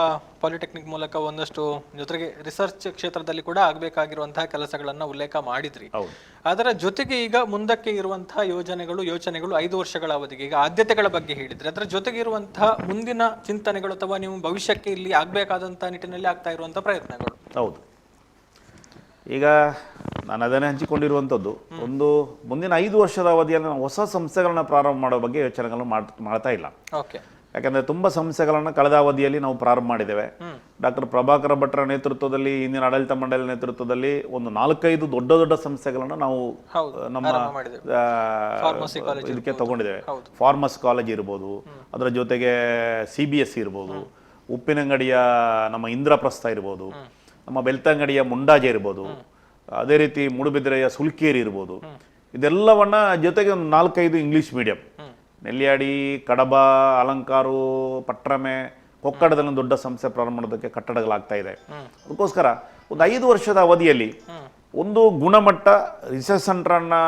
ಪಾಲಿಟೆಕ್ನಿಕ್ ಮೂಲಕ ಒಂದಷ್ಟು ಜೊತೆಗೆ ರಿಸರ್ಚ್ ಕ್ಷೇತ್ರದಲ್ಲಿ ಕೂಡ ಆಗಬೇಕಾಗಿರುವಂತಹ ಕೆಲಸಗಳನ್ನು ಉಲ್ಲೇಖ ಮಾಡಿದ್ರಿ. ಅದರ ಜೊತೆಗೆ ಈಗ ಮುಂದಕ್ಕೆ ಇರುವಂತಹ ಯೋಚನೆಗಳು 5 ವರ್ಷಗಳ ಅವಧಿಗೆ ಈಗ ಆದ್ಯತೆಗಳ ಬಗ್ಗೆ ಹೇಳಿದ್ರಿ. ಅದರ ಜೊತೆಗೆ ಇರುವಂತಹ ಮುಂದಿನ ಚಿಂತನೆಗಳು ಅಥವಾ ನೀವು ಭವಿಷ್ಯಕ್ಕೆ ಇಲ್ಲಿ ಆಗಬೇಕಾದಂತಹ ನಿಟ್ಟಿನಲ್ಲಿ ಆಗ್ತಾ ಇರುವಂತಹ ಪ್ರಯತ್ನಗಳು. ಹೌದು, ಈಗ ನಾನು ಅದನ್ನೇ ಹಂಚಿಕೊಂಡಿರುವಂಥದ್ದು, ಒಂದು ಮುಂದಿನ 5 ವರ್ಷದ ಅವಧಿಯಲ್ಲಿ ನಾವು ಹೊಸ ಸಂಸ್ಥೆಗಳನ್ನ ಪ್ರಾರಂಭ ಮಾಡೋ ಬಗ್ಗೆ ಯೋಚನೆಗಳನ್ನು ಮಾಡ್ತಾ ಇಲ್ಲ. ಓಕೆ. ಯಾಕಂದರೆ ತುಂಬ ಸಂಸ್ಥೆಗಳನ್ನು ಕಳೆದ ಅವಧಿಯಲ್ಲಿ ನಾವು ಪ್ರಾರಂಭ ಮಾಡಿದ್ದೇವೆ. ಡಾಕ್ಟರ್ ಪ್ರಭಾಕರ ಭಟ್ರ ನೇತೃತ್ವದಲ್ಲಿ, ಇಂದಿನ ಆಡಳಿತ ಮಂಡಳಿ ನೇತೃತ್ವದಲ್ಲಿ ಒಂದು 4-5 ದೊಡ್ಡ ಸಂಸ್ಥೆಗಳನ್ನು ನಾವು ನಮ್ಮ ಇದಕ್ಕೆ ತಗೊಂಡಿದ್ದೇವೆ. ಫಾರ್ಮಸ್ ಕಾಲೇಜ್ ಇರ್ಬೋದು, ಅದರ ಜೊತೆಗೆ CBSE ಇರ್ಬೋದು, ಉಪ್ಪಿನಂಗಡಿಯ ನಮ್ಮ ಇಂದ್ರಪ್ರಸ್ಥ ಇರ್ಬೋದು, ನಮ್ಮ ಬೆಳ್ತಂಗಡಿಯ ಮುಂಡಾಜೆ ಇರ್ಬೋದು, ಅದೇ ರೀತಿ ಮೂಡುಬಿದಿರೆಯ ಸುಲ್ಕೇರಿ ಇರ್ಬೋದು. ಇದೆಲ್ಲವನ್ನ ಜೊತೆಗೆ ಒಂದು 4-5 ಇಂಗ್ಲೀಷ್ ಮೀಡಿಯಂ, ನೆಲ್ಯಾಡಿ, ಕಡಬ, ಅಲಂಕಾರು, ಪಟ್ರಮೆ, ಕೊಕ್ಕಡದಲ್ಲಿ ದೊಡ್ಡ ಸಂಸ್ಥೆ ಪ್ರಾರಂಭ ಮಾಡೋದಕ್ಕೆ ಕಟ್ಟಡಗಳಾಗ್ತಾ ಇದೆ. ಅದಕ್ಕೋಸ್ಕರ ಒಂದು 5 ವರ್ಷದ ಅವಧಿಯಲ್ಲಿ ಒಂದು ಗುಣಮಟ್ಟ ರಿಸರ್ಚ್ ಸೆಂಟರನ್ನು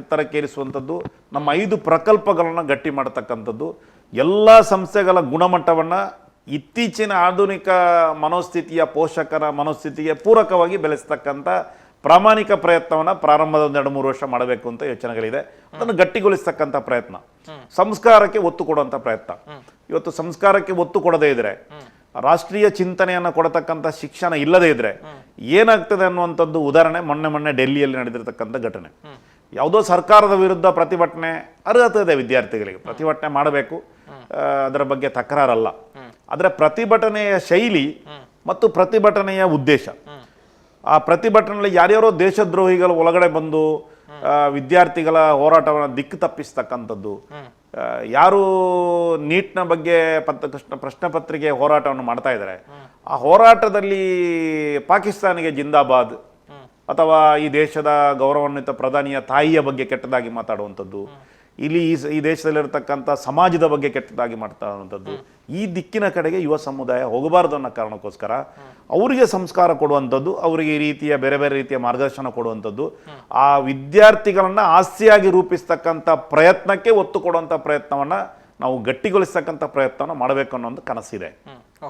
ಎತ್ತರಕ್ಕೇರಿಸುವಂಥದ್ದು, ನಮ್ಮ 5 ಪ್ರಕಲ್ಪಗಳನ್ನು ಗಟ್ಟಿ ಮಾಡತಕ್ಕಂಥದ್ದು, ಎಲ್ಲ ಸಂಸ್ಥೆಗಳ ಗುಣಮಟ್ಟವನ್ನು ಇತ್ತೀಚಿನ ಆಧುನಿಕ ಮನೋಸ್ಥಿತಿಯ ಪೋಷಕರ ಮನೋಸ್ಥಿತಿಗೆ ಪೂರಕವಾಗಿ ಬೆಳೆಸ್ತಕ್ಕಂಥ ಪ್ರಾಮಾಣಿಕ ಪ್ರಯತ್ನವನ್ನು ಪ್ರಾರಂಭದ 2-3 ವರ್ಷ ಮಾಡಬೇಕು ಅಂತ ಯೋಚನೆಗಳಿದೆ. ಅದನ್ನು ಗಟ್ಟಿಗೊಳಿಸ್ತಕ್ಕಂಥ ಪ್ರಯತ್ನ, ಸಂಸ್ಕಾರಕ್ಕೆ ಒತ್ತು ಕೊಡುವಂಥ ಪ್ರಯತ್ನ. ಇವತ್ತು ಸಂಸ್ಕಾರಕ್ಕೆ ಒತ್ತು ಕೊಡದೇ ಇದ್ರೆ, ರಾಷ್ಟ್ರೀಯ ಚಿಂತನೆಯನ್ನು ಕೊಡತಕ್ಕಂಥ ಶಿಕ್ಷಣ ಇಲ್ಲದೇ ಇದ್ರೆ ಏನಾಗ್ತದೆ ಅನ್ನುವಂಥದ್ದು ಉದಾಹರಣೆ ಮೊನ್ನೆ ಡೆಲ್ಲಿಯಲ್ಲಿ ನಡೆದಿರ್ತಕ್ಕಂಥ ಘಟನೆ. ಯಾವುದೋ ಸರ್ಕಾರದ ವಿರುದ್ಧ ಪ್ರತಿಭಟನೆ ಅರ್ಹತೆ ಇದೆ ವಿದ್ಯಾರ್ಥಿಗಳಿಗೆ, ಪ್ರತಿಭಟನೆ ಮಾಡಬೇಕು, ಅದರ ಬಗ್ಗೆ ತಕರಾರಲ್ಲ. ಆದರೆ ಪ್ರತಿಭಟನೆಯ ಶೈಲಿ ಮತ್ತು ಪ್ರತಿಭಟನೆಯ ಉದ್ದೇಶ, ಆ ಪ್ರತಿಭಟನೆಯಲ್ಲಿ ಯಾರ್ಯಾರೋ ದೇಶದ್ರೋಹಿಗಳು ಒಳಗಡೆ ಬಂದು ವಿದ್ಯಾರ್ಥಿಗಳ ಹೋರಾಟವನ್ನು ದಿಕ್ಕು ತಪ್ಪಿಸ್ತಕ್ಕಂಥದ್ದು, ಯಾರು ನೀಟ್ನ ಬಗ್ಗೆ ಪ್ರಶ್ನೆ ಪತ್ರಿಕೆ ಹೋರಾಟವನ್ನು ಮಾಡ್ತಾ ಇದ್ದಾರೆ, ಆ ಹೋರಾಟದಲ್ಲಿ ಪಾಕಿಸ್ತಾನಿಗೆ ಜಿಂದಾಬಾದ್ ಅಥವಾ ಈ ದೇಶದ ಗೌರವಾನ್ವಿತ ಪ್ರಧಾನಿಯ ತಾಯಿಯ ಬಗ್ಗೆ ಕೆಟ್ಟದಾಗಿ ಮಾತಾಡುವಂಥದ್ದು, ಇಲ್ಲಿ ಈ ದೇಶದಲ್ಲಿರ್ತಕ್ಕಂಥ ಸಮಾಜದ ಬಗ್ಗೆ ಕೆಟ್ಟದಾಗಿ ಮಾಡ್ತಾ ಇರುವಂಥದ್ದು, ಈ ದಿಕ್ಕಿನ ಕಡೆಗೆ ಯುವ ಸಮುದಾಯ ಹೋಗಬಾರ್ದು ಅನ್ನೋ ಕಾರಣಕ್ಕೋಸ್ಕರ ಅವರಿಗೆ ಸಂಸ್ಕಾರ ಕೊಡುವಂಥದ್ದು, ಅವರಿಗೆ ಈ ರೀತಿಯ ಬೇರೆ ಬೇರೆ ರೀತಿಯ ಮಾರ್ಗದರ್ಶನ ಕೊಡುವಂಥದ್ದು, ಆ ವಿದ್ಯಾರ್ಥಿಗಳನ್ನ ಆಸ್ತಿಯಾಗಿ ರೂಪಿಸ್ತಕ್ಕಂಥ ಪ್ರಯತ್ನಕ್ಕೆ ಒತ್ತು ಕೊಡುವಂಥ ಪ್ರಯತ್ನವನ್ನು ನಾವು ಗಟ್ಟಿಗೊಳಿಸ್ತಕ್ಕಂಥ ಪ್ರಯತ್ನವನ್ನು ಮಾಡಬೇಕು ಅನ್ನೋ ಒಂದು ಕನಸಿದೆ.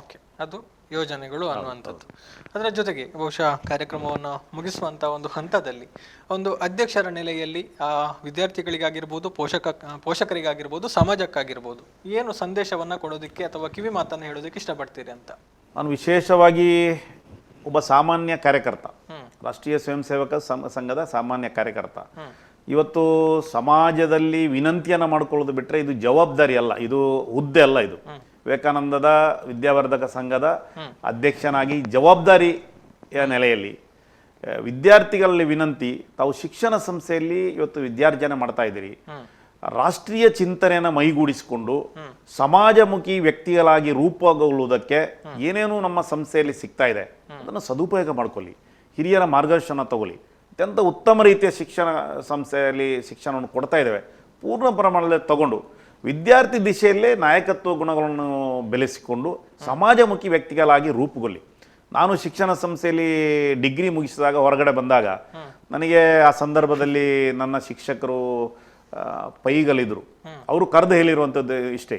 ಓಕೆ, ಅದು ಯೋಜನೆಗಳು ಅನ್ನುವಂಥದ್ದು. ಅದರ ಜೊತೆಗೆ ಬಹುಶಃ ಕಾರ್ಯಕ್ರಮವನ್ನು ಮುಗಿಸುವಂಥ ಒಂದು ಹಂತದಲ್ಲಿ ಒಂದು ಅಧ್ಯಕ್ಷರ ನೆಲೆಯಲ್ಲಿ ವಿದ್ಯಾರ್ಥಿಗಳಿಗಾಗಿರ್ಬೋದು, ಪೋಷಕರಿಗಾಗಿರ್ಬೋದು, ಸಮಾಜಕ್ಕಾಗಿರ್ಬೋದು ಏನು ಸಂದೇಶವನ್ನು ಕೊಡೋದಕ್ಕೆ ಅಥವಾ ಕಿವಿ ಮಾತನ್ನು ಹೇಳೋದಕ್ಕೆ ಇಷ್ಟಪಡ್ತೀರಿ ಅಂತ? ನಾನು ವಿಶೇಷವಾಗಿ ಒಬ್ಬ ಸಾಮಾನ್ಯ ಕಾರ್ಯಕರ್ತ, ರಾಷ್ಟ್ರೀಯ ಸ್ವಯಂ ಸೇವಕ ಸಂಘದ ಸಾಮಾನ್ಯ ಕಾರ್ಯಕರ್ತ, ಇವತ್ತು ಸಮಾಜದಲ್ಲಿ ವಿನಂತಿಯನ್ನು ಮಾಡ್ಕೊಳ್ಳೋದು ಬಿಟ್ಟರೆ ಇದು ಜವಾಬ್ದಾರಿ ಅಲ್ಲ, ಇದು ಹುದ್ದೆ ಅಲ್ಲ. ಇದು ವಿವೇಕಾನಂದದ ವಿದ್ಯಾವರ್ಧಕ ಸಂಘದ ಅಧ್ಯಕ್ಷನಾಗಿ ಜವಾಬ್ದಾರಿಯ ನೆಲೆಯಲ್ಲಿ ವಿದ್ಯಾರ್ಥಿಗಳಲ್ಲಿ ವಿನಂತಿ, ತಾವು ಶಿಕ್ಷಣ ಸಂಸ್ಥೆಯಲ್ಲಿ ಇವತ್ತು ವಿದ್ಯಾರ್ಜನೆ ಮಾಡ್ತಾ ಇದ್ದೀರಿ, ರಾಷ್ಟ್ರೀಯ ಚಿಂತನೆಯನ್ನು ಮೈಗೂಡಿಸಿಕೊಂಡು ಸಮಾಜಮುಖಿ ವ್ಯಕ್ತಿಗಳಾಗಿ ರೂಪುಗೊಳ್ಳುವುದಕ್ಕೆ ಏನೇನು ನಮ್ಮ ಸಂಸ್ಥೆಯಲ್ಲಿ ಸಿಗ್ತಾ ಇದೆ ಅದನ್ನು ಸದುಪಯೋಗ ಮಾಡ್ಕೊಳ್ಳಿ, ಹಿರಿಯರ ಮಾರ್ಗದರ್ಶನ ತಗೊಳ್ಳಿ. ಅತ್ಯಂತ ಉತ್ತಮ ರೀತಿಯ ಶಿಕ್ಷಣ ಸಂಸ್ಥೆಯಲ್ಲಿ ಶಿಕ್ಷಣವನ್ನು ಕೊಡ್ತಾ ಇದ್ದೇವೆ. ಪೂರ್ಣ ಪ್ರಮಾಣದಲ್ಲಿ ತಗೊಂಡು ವಿದ್ಯಾರ್ಥಿ ದಿಶೆಯಲ್ಲೇ ನಾಯಕತ್ವ ಗುಣಗಳನ್ನು ಬೆಳೆಸಿಕೊಂಡು ಸಮಾಜಮುಖಿ ವ್ಯಕ್ತಿಗಳಾಗಿ ರೂಪುಗೊಳ್ಳಿ. ನಾನು ಶಿಕ್ಷಣ ಸಂಸ್ಥೆಯಲ್ಲಿ ಡಿಗ್ರಿ ಮುಗಿಸಿದಾಗ ಹೊರಗಡೆ ಬಂದಾಗ ನನಗೆ ಆ ಸಂದರ್ಭದಲ್ಲಿ ನನ್ನ ಶಿಕ್ಷಕರು ಪೈಗಳಿದ್ರು, ಅವರು ಕರೆದು ಹೇಳಿರುವಂಥದ್ದು ಇಷ್ಟೇ,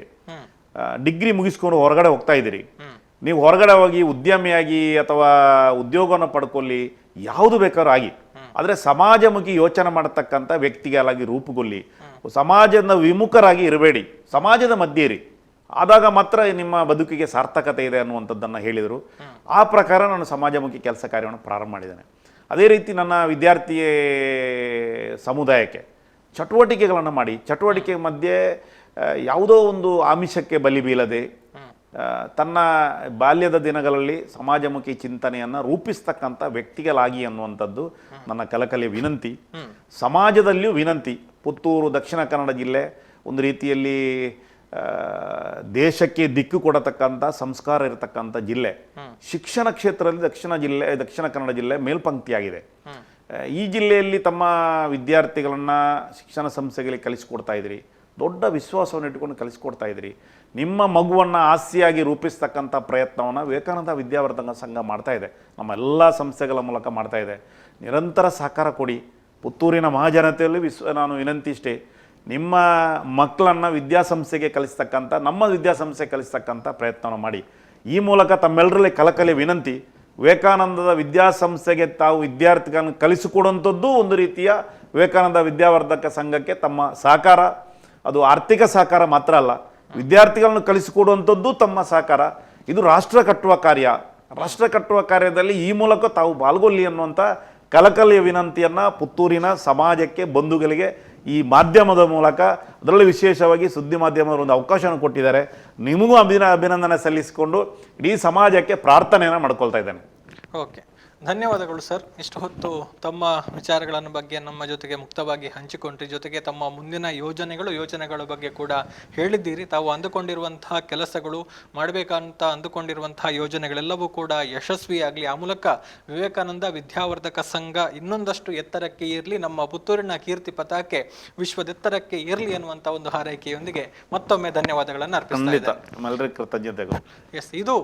ಡಿಗ್ರಿ ಮುಗಿಸ್ಕೊಂಡು ಹೊರಗಡೆ ಹೋಗ್ತಾ ಇದ್ದೀರಿ, ನೀವು ಹೊರಗಡೆ ಹೋಗಿ ಉದ್ಯಮಿಯಾಗಿ ಅಥವಾ ಉದ್ಯೋಗವನ್ನು ಪಡ್ಕೊಳ್ಳಿ, ಯಾವುದು ಬೇಕಾದ್ರೂ ಆಗಿ, ಆದರೆ ಸಮಾಜಮುಖಿ ಯೋಚನೆ ಮಾಡತಕ್ಕಂಥ ವ್ಯಕ್ತಿಗಳಾಗಿ ರೂಪುಗೊಳ್ಳಿ, ಸಮಾಜದ ವಿಮುಖರಾಗಿ ಇರಬೇಡಿ, ಸಮಾಜದ ಮಧ್ಯೆ ಇರಿ, ಆದಾಗ ಮಾತ್ರ ನಿಮ್ಮ ಬದುಕಿಗೆ ಸಾರ್ಥಕತೆ ಇದೆ ಅನ್ನುವಂಥದ್ದನ್ನು ಹೇಳಿದರು. ಆ ಪ್ರಕಾರ ನಾನು ಸಮಾಜಮುಖಿ ಕೆಲಸ ಕಾರ್ಯವನ್ನು ಪ್ರಾರಂಭ ಮಾಡಿದ್ದೇನೆ. ಅದೇ ರೀತಿ ನನ್ನ ವಿದ್ಯಾರ್ಥಿ ಸಮುದಾಯಕ್ಕೆ ಚಟುವಟಿಕೆಗಳನ್ನು ಮಾಡಿ, ಚಟುವಟಿಕೆ ಮಧ್ಯೆ ಯಾವುದೋ ಒಂದು ಆಮಿಷಕ್ಕೆ ಬಲಿ ಬೀಳದೆ ತನ್ನ ಬಾಲ್ಯದ ದಿನಗಳಲ್ಲಿ ಸಮಾಜಮುಖಿ ಚಿಂತನೆಯನ್ನು ರೂಪಿಸ್ತಕ್ಕಂಥ ವ್ಯಕ್ತಿಗಳಾಗಿ ಅನ್ನುವಂಥದ್ದು ನನ್ನ ಕಲಕಲೆಯ ವಿನಂತಿ. ಸಮಾಜದಲ್ಲಿಯೂ ವಿನಂತಿ. ಪುತ್ತೂರು ದಕ್ಷಿಣ ಕನ್ನಡ ಜಿಲ್ಲೆ ಒಂದು ರೀತಿಯಲ್ಲಿ ದೇಶಕ್ಕೆ ದಿಕ್ಕು ಕೊಡತಕ್ಕಂಥ ಸಂಸ್ಕಾರ ಇರತಕ್ಕಂಥ ಜಿಲ್ಲೆ. ಶಿಕ್ಷಣ ಕ್ಷೇತ್ರದಲ್ಲಿ ದಕ್ಷಿಣ ಕನ್ನಡ ಜಿಲ್ಲೆ ಮೇಲ್ಪಂಕ್ತಿಯಾಗಿದೆ. ಈ ಜಿಲ್ಲೆಯಲ್ಲಿ ತಮ್ಮ ವಿದ್ಯಾರ್ಥಿಗಳನ್ನು ಶಿಕ್ಷಣ ಸಂಸ್ಥೆಗಳಿಗೆ ಕಲಿಸಿಕೊಡ್ತಾ ಇದ್ದೀರಿ, ದೊಡ್ಡ ವಿಶ್ವಾಸವನ್ನು ಇಟ್ಟುಕೊಂಡು ಕಲಿಸಿಕೊಡ್ತಾ ಇದ್ದೀರಿ. ನಿಮ್ಮ ಮಗುವನ್ನು ಆಸ್ತಿಯಾಗಿ ರೂಪಿಸ್ತಕ್ಕಂಥ ಪ್ರಯತ್ನವನ್ನು ವಿವೇಕಾನಂದ ವಿದ್ಯಾವರ್ಧಕ ಸಂಘ ಮಾಡ್ತಾ ಇದೆ, ನಮ್ಮ ಎಲ್ಲ ಸಂಸ್ಥೆಗಳ ಮೂಲಕ ಮಾಡ್ತಾ ಇದೆ. ನಿರಂತರ ಸಹಕಾರ ಕೊಡಿ. ಪುತ್ತೂರಿನ ಮಹಾಜನತೆಯಲ್ಲಿ ನಾನು ವಿನಂತಿ ಇಷ್ಟೇ, ನಿಮ್ಮ ಮಕ್ಕಳನ್ನು ವಿದ್ಯಾಸಂಸ್ಥೆಗೆ ಕಲಿಸ್ತಕ್ಕಂಥ, ನಮ್ಮ ವಿದ್ಯಾಸಂಸ್ಥೆಗೆ ಕಲಿಸ್ತಕ್ಕಂಥ ಪ್ರಯತ್ನವನ್ನು ಮಾಡಿ. ಈ ಮೂಲಕ ತಮ್ಮೆಲ್ಲರಲ್ಲಿ ಕಲಕಲೆ ವಿನಂತಿ, ವಿವೇಕಾನಂದದ ವಿದ್ಯಾಸಂಸ್ಥೆಗೆ ತಾವು ವಿದ್ಯಾರ್ಥಿಗಳನ್ನು ಕಲಿಸಿಕೊಡುವಂಥದ್ದು ಒಂದು ರೀತಿಯ ವಿವೇಕಾನಂದ ವಿದ್ಯಾವರ್ಧಕ ಸಂಘಕ್ಕೆ ತಮ್ಮ ಸಹಕಾರ. ಅದು ಆರ್ಥಿಕ ಸಹಕಾರ ಮಾತ್ರ ಅಲ್ಲ, ವಿದ್ಯಾರ್ಥಿಗಳನ್ನು ಕಲಿಸಿಕೊಡುವಂಥದ್ದು ತಮ್ಮ ಸಹಕಾರ. ಇದು ರಾಷ್ಟ್ರ ಕಟ್ಟುವ ಕಾರ್ಯ. ರಾಷ್ಟ್ರ ಕಟ್ಟುವ ಕಾರ್ಯದಲ್ಲಿ ಈ ಮೂಲಕ ತಾವು ಪಾಲ್ಗೊಳ್ಳಿ ಅನ್ನುವಂಥ ಕಲಕಲೆಯ ವಿನಂತಿಯನ್ನು ಪುತ್ತೂರಿನ ಸಮಾಜಕ್ಕೆ, ಬಂಧುಗಳಿಗೆ ಈ ಮಾಧ್ಯಮದ ಮೂಲಕ, ಅದರಲ್ಲೂ ವಿಶೇಷವಾಗಿ ಸುದ್ದಿ ಮಾಧ್ಯಮದವರು ಒಂದು ಅವಕಾಶವನ್ನು ಕೊಟ್ಟಿದ್ದಾರೆ. ನಿಮಗೂ ಅಭಿನಂದನೆ ಸಲ್ಲಿಸಿಕೊಂಡು ಇಡೀ ಸಮಾಜಕ್ಕೆ ಪ್ರಾರ್ಥನೆಯನ್ನು ಮಾಡ್ಕೊಳ್ತಾ ಇದ್ದೇನೆ. ಓಕೆ, ಧನ್ಯವಾದಗಳು ಸರ್. ಇಷ್ಟು ಹೊತ್ತು ತಮ್ಮ ವಿಚಾರಗಳನ್ನು ಬಗ್ಗೆ ನಮ್ಮ ಜೊತೆಗೆ ಮುಕ್ತವಾಗಿ ಹಂಚಿಕೊಂಡ್ರಿ. ಜೊತೆಗೆ ತಮ್ಮ ಮುಂದಿನ ಯೋಜನೆಗಳ ಬಗ್ಗೆ ಕೂಡ ಹೇಳಿದ್ದೀರಿ. ತಾವು ಅಂದುಕೊಂಡಿರುವಂತಹ ಕೆಲಸಗಳು, ಮಾಡಬೇಕಂತ ಅಂದುಕೊಂಡಿರುವಂತಹ ಯೋಜನೆಗಳೆಲ್ಲವೂ ಕೂಡ ಯಶಸ್ವಿಯಾಗಲಿ. ಆ ಮೂಲಕ ವಿವೇಕಾನಂದ ವಿದ್ಯಾವರ್ಧಕ ಸಂಘ ಇನ್ನೊಂದಷ್ಟು ಎತ್ತರಕ್ಕೆ ಇರಲಿ, ನಮ್ಮ ಪುತ್ತೂರಿನ ಕೀರ್ತಿ ಪತಾಕೆ ವಿಶ್ವದೆತ್ತರಕ್ಕೆ ಇರಲಿ ಅನ್ನುವಂಥ ಒಂದು ಹಾರೈಕೆಯೊಂದಿಗೆ ಮತ್ತೊಮ್ಮೆ ಧನ್ಯವಾದಗಳನ್ನು ಅರ್ಪಿಸುತ್ತೇನೆ. ಕೃತಜ್ಞತೆಗಳು. ಎಸ್, ಇದು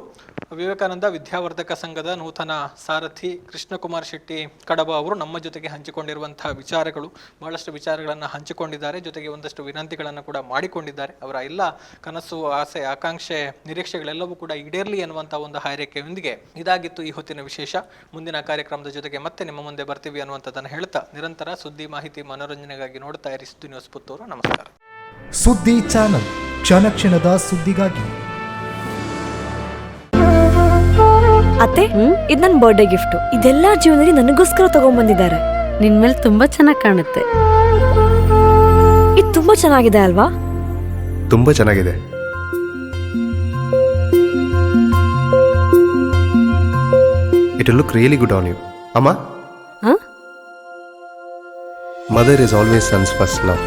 ವಿವೇಕಾನಂದ ವಿದ್ಯಾವರ್ಧಕ ಸಂಘದ ನೂತನ ಸಾರಥಿ ಕೃಷ್ಣಕುಮಾರ್ ಶೆಟ್ಟಿ ಕಡಬ ಅವರು ನಮ್ಮ ಜೊತೆಗೆ ಹಂಚಿಕೊಂಡಿರುವಂತಹ ವಿಚಾರಗಳು. ಬಹಳಷ್ಟು ವಿಚಾರಗಳನ್ನು ಹಂಚಿಕೊಂಡಿದ್ದಾರೆ, ಜೊತೆಗೆ ಒಂದಷ್ಟು ವಿನಂತಿಗಳನ್ನು ಕೂಡ ಮಾಡಿಕೊಂಡಿದ್ದಾರೆ. ಅವರ ಎಲ್ಲ ಕನಸು, ಆಸೆ, ಆಕಾಂಕ್ಷೆ, ನಿರೀಕ್ಷೆಗಳೆಲ್ಲವೂ ಕೂಡ ಈಡೇರಲಿ ಅನ್ನುವಂತಹ ಒಂದು ಹಾರೈಕೆಯೊಂದಿಗೆ ಇದಾಗಿತ್ತು ಈ ಹೊತ್ತಿನ ವಿಶೇಷ. ಮುಂದಿನ ಕಾರ್ಯಕ್ರಮದ ಜೊತೆಗೆ ಮತ್ತೆ ನಿಮ್ಮ ಮುಂದೆ ಬರ್ತೀವಿ ಅನ್ನುವಂಥದ್ದನ್ನು ಹೇಳ್ತಾ, ನಿರಂತರ ಸುದ್ದಿ, ಮಾಹಿತಿ, ಮನೋರಂಜನೆಗಾಗಿ ನೋಡ್ತಾ ಇರಿ ಸುದ್ದಿ ನ್ಯೂಸ್ ಪುತ್ತೂರು. ನಮಸ್ಕಾರ. ಸುದ್ದಿ ಚಾನಲ್, ಕ್ಷಣ ಕ್ಷಣದ ಸುದ್ದಿಗಾಗಿ. ಅತ್ತೆ, ಇದು ನನ್ನ ಬರ್ಡೇ ಗಿಫ್ಟ್. ಇದೆಲ್ಲ ಜೀವನದಲ್ಲಿ ನನಗೋಸ್ಕರ ತಗೊಂಡ್ಬಂದಿದ್ದಾರೆ. ನಿನ್ ಮೇಲೆ ತುಂಬಾ ಚೆನ್ನಾಗಿ ಕಾಣುತ್ತೆ. ಇದು ತುಂಬಾ ಚೆನ್ನಾಗಿದೆ ಅಲ್ವಾ? ತುಂಬಾ ಚೆನ್ನಾಗಿದೆ. It will look really good on you. Amma? Huh? Mother is always son's first love.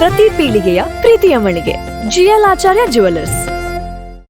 ಪ್ರತಿ ಪೀಳಿಗೆಯ ಪ್ರೀತಿಯ ಮಳಿಗೆ, GL ಆಚಾರ್ಯ ಜುವೆಲ್ಲರ್ಸ್.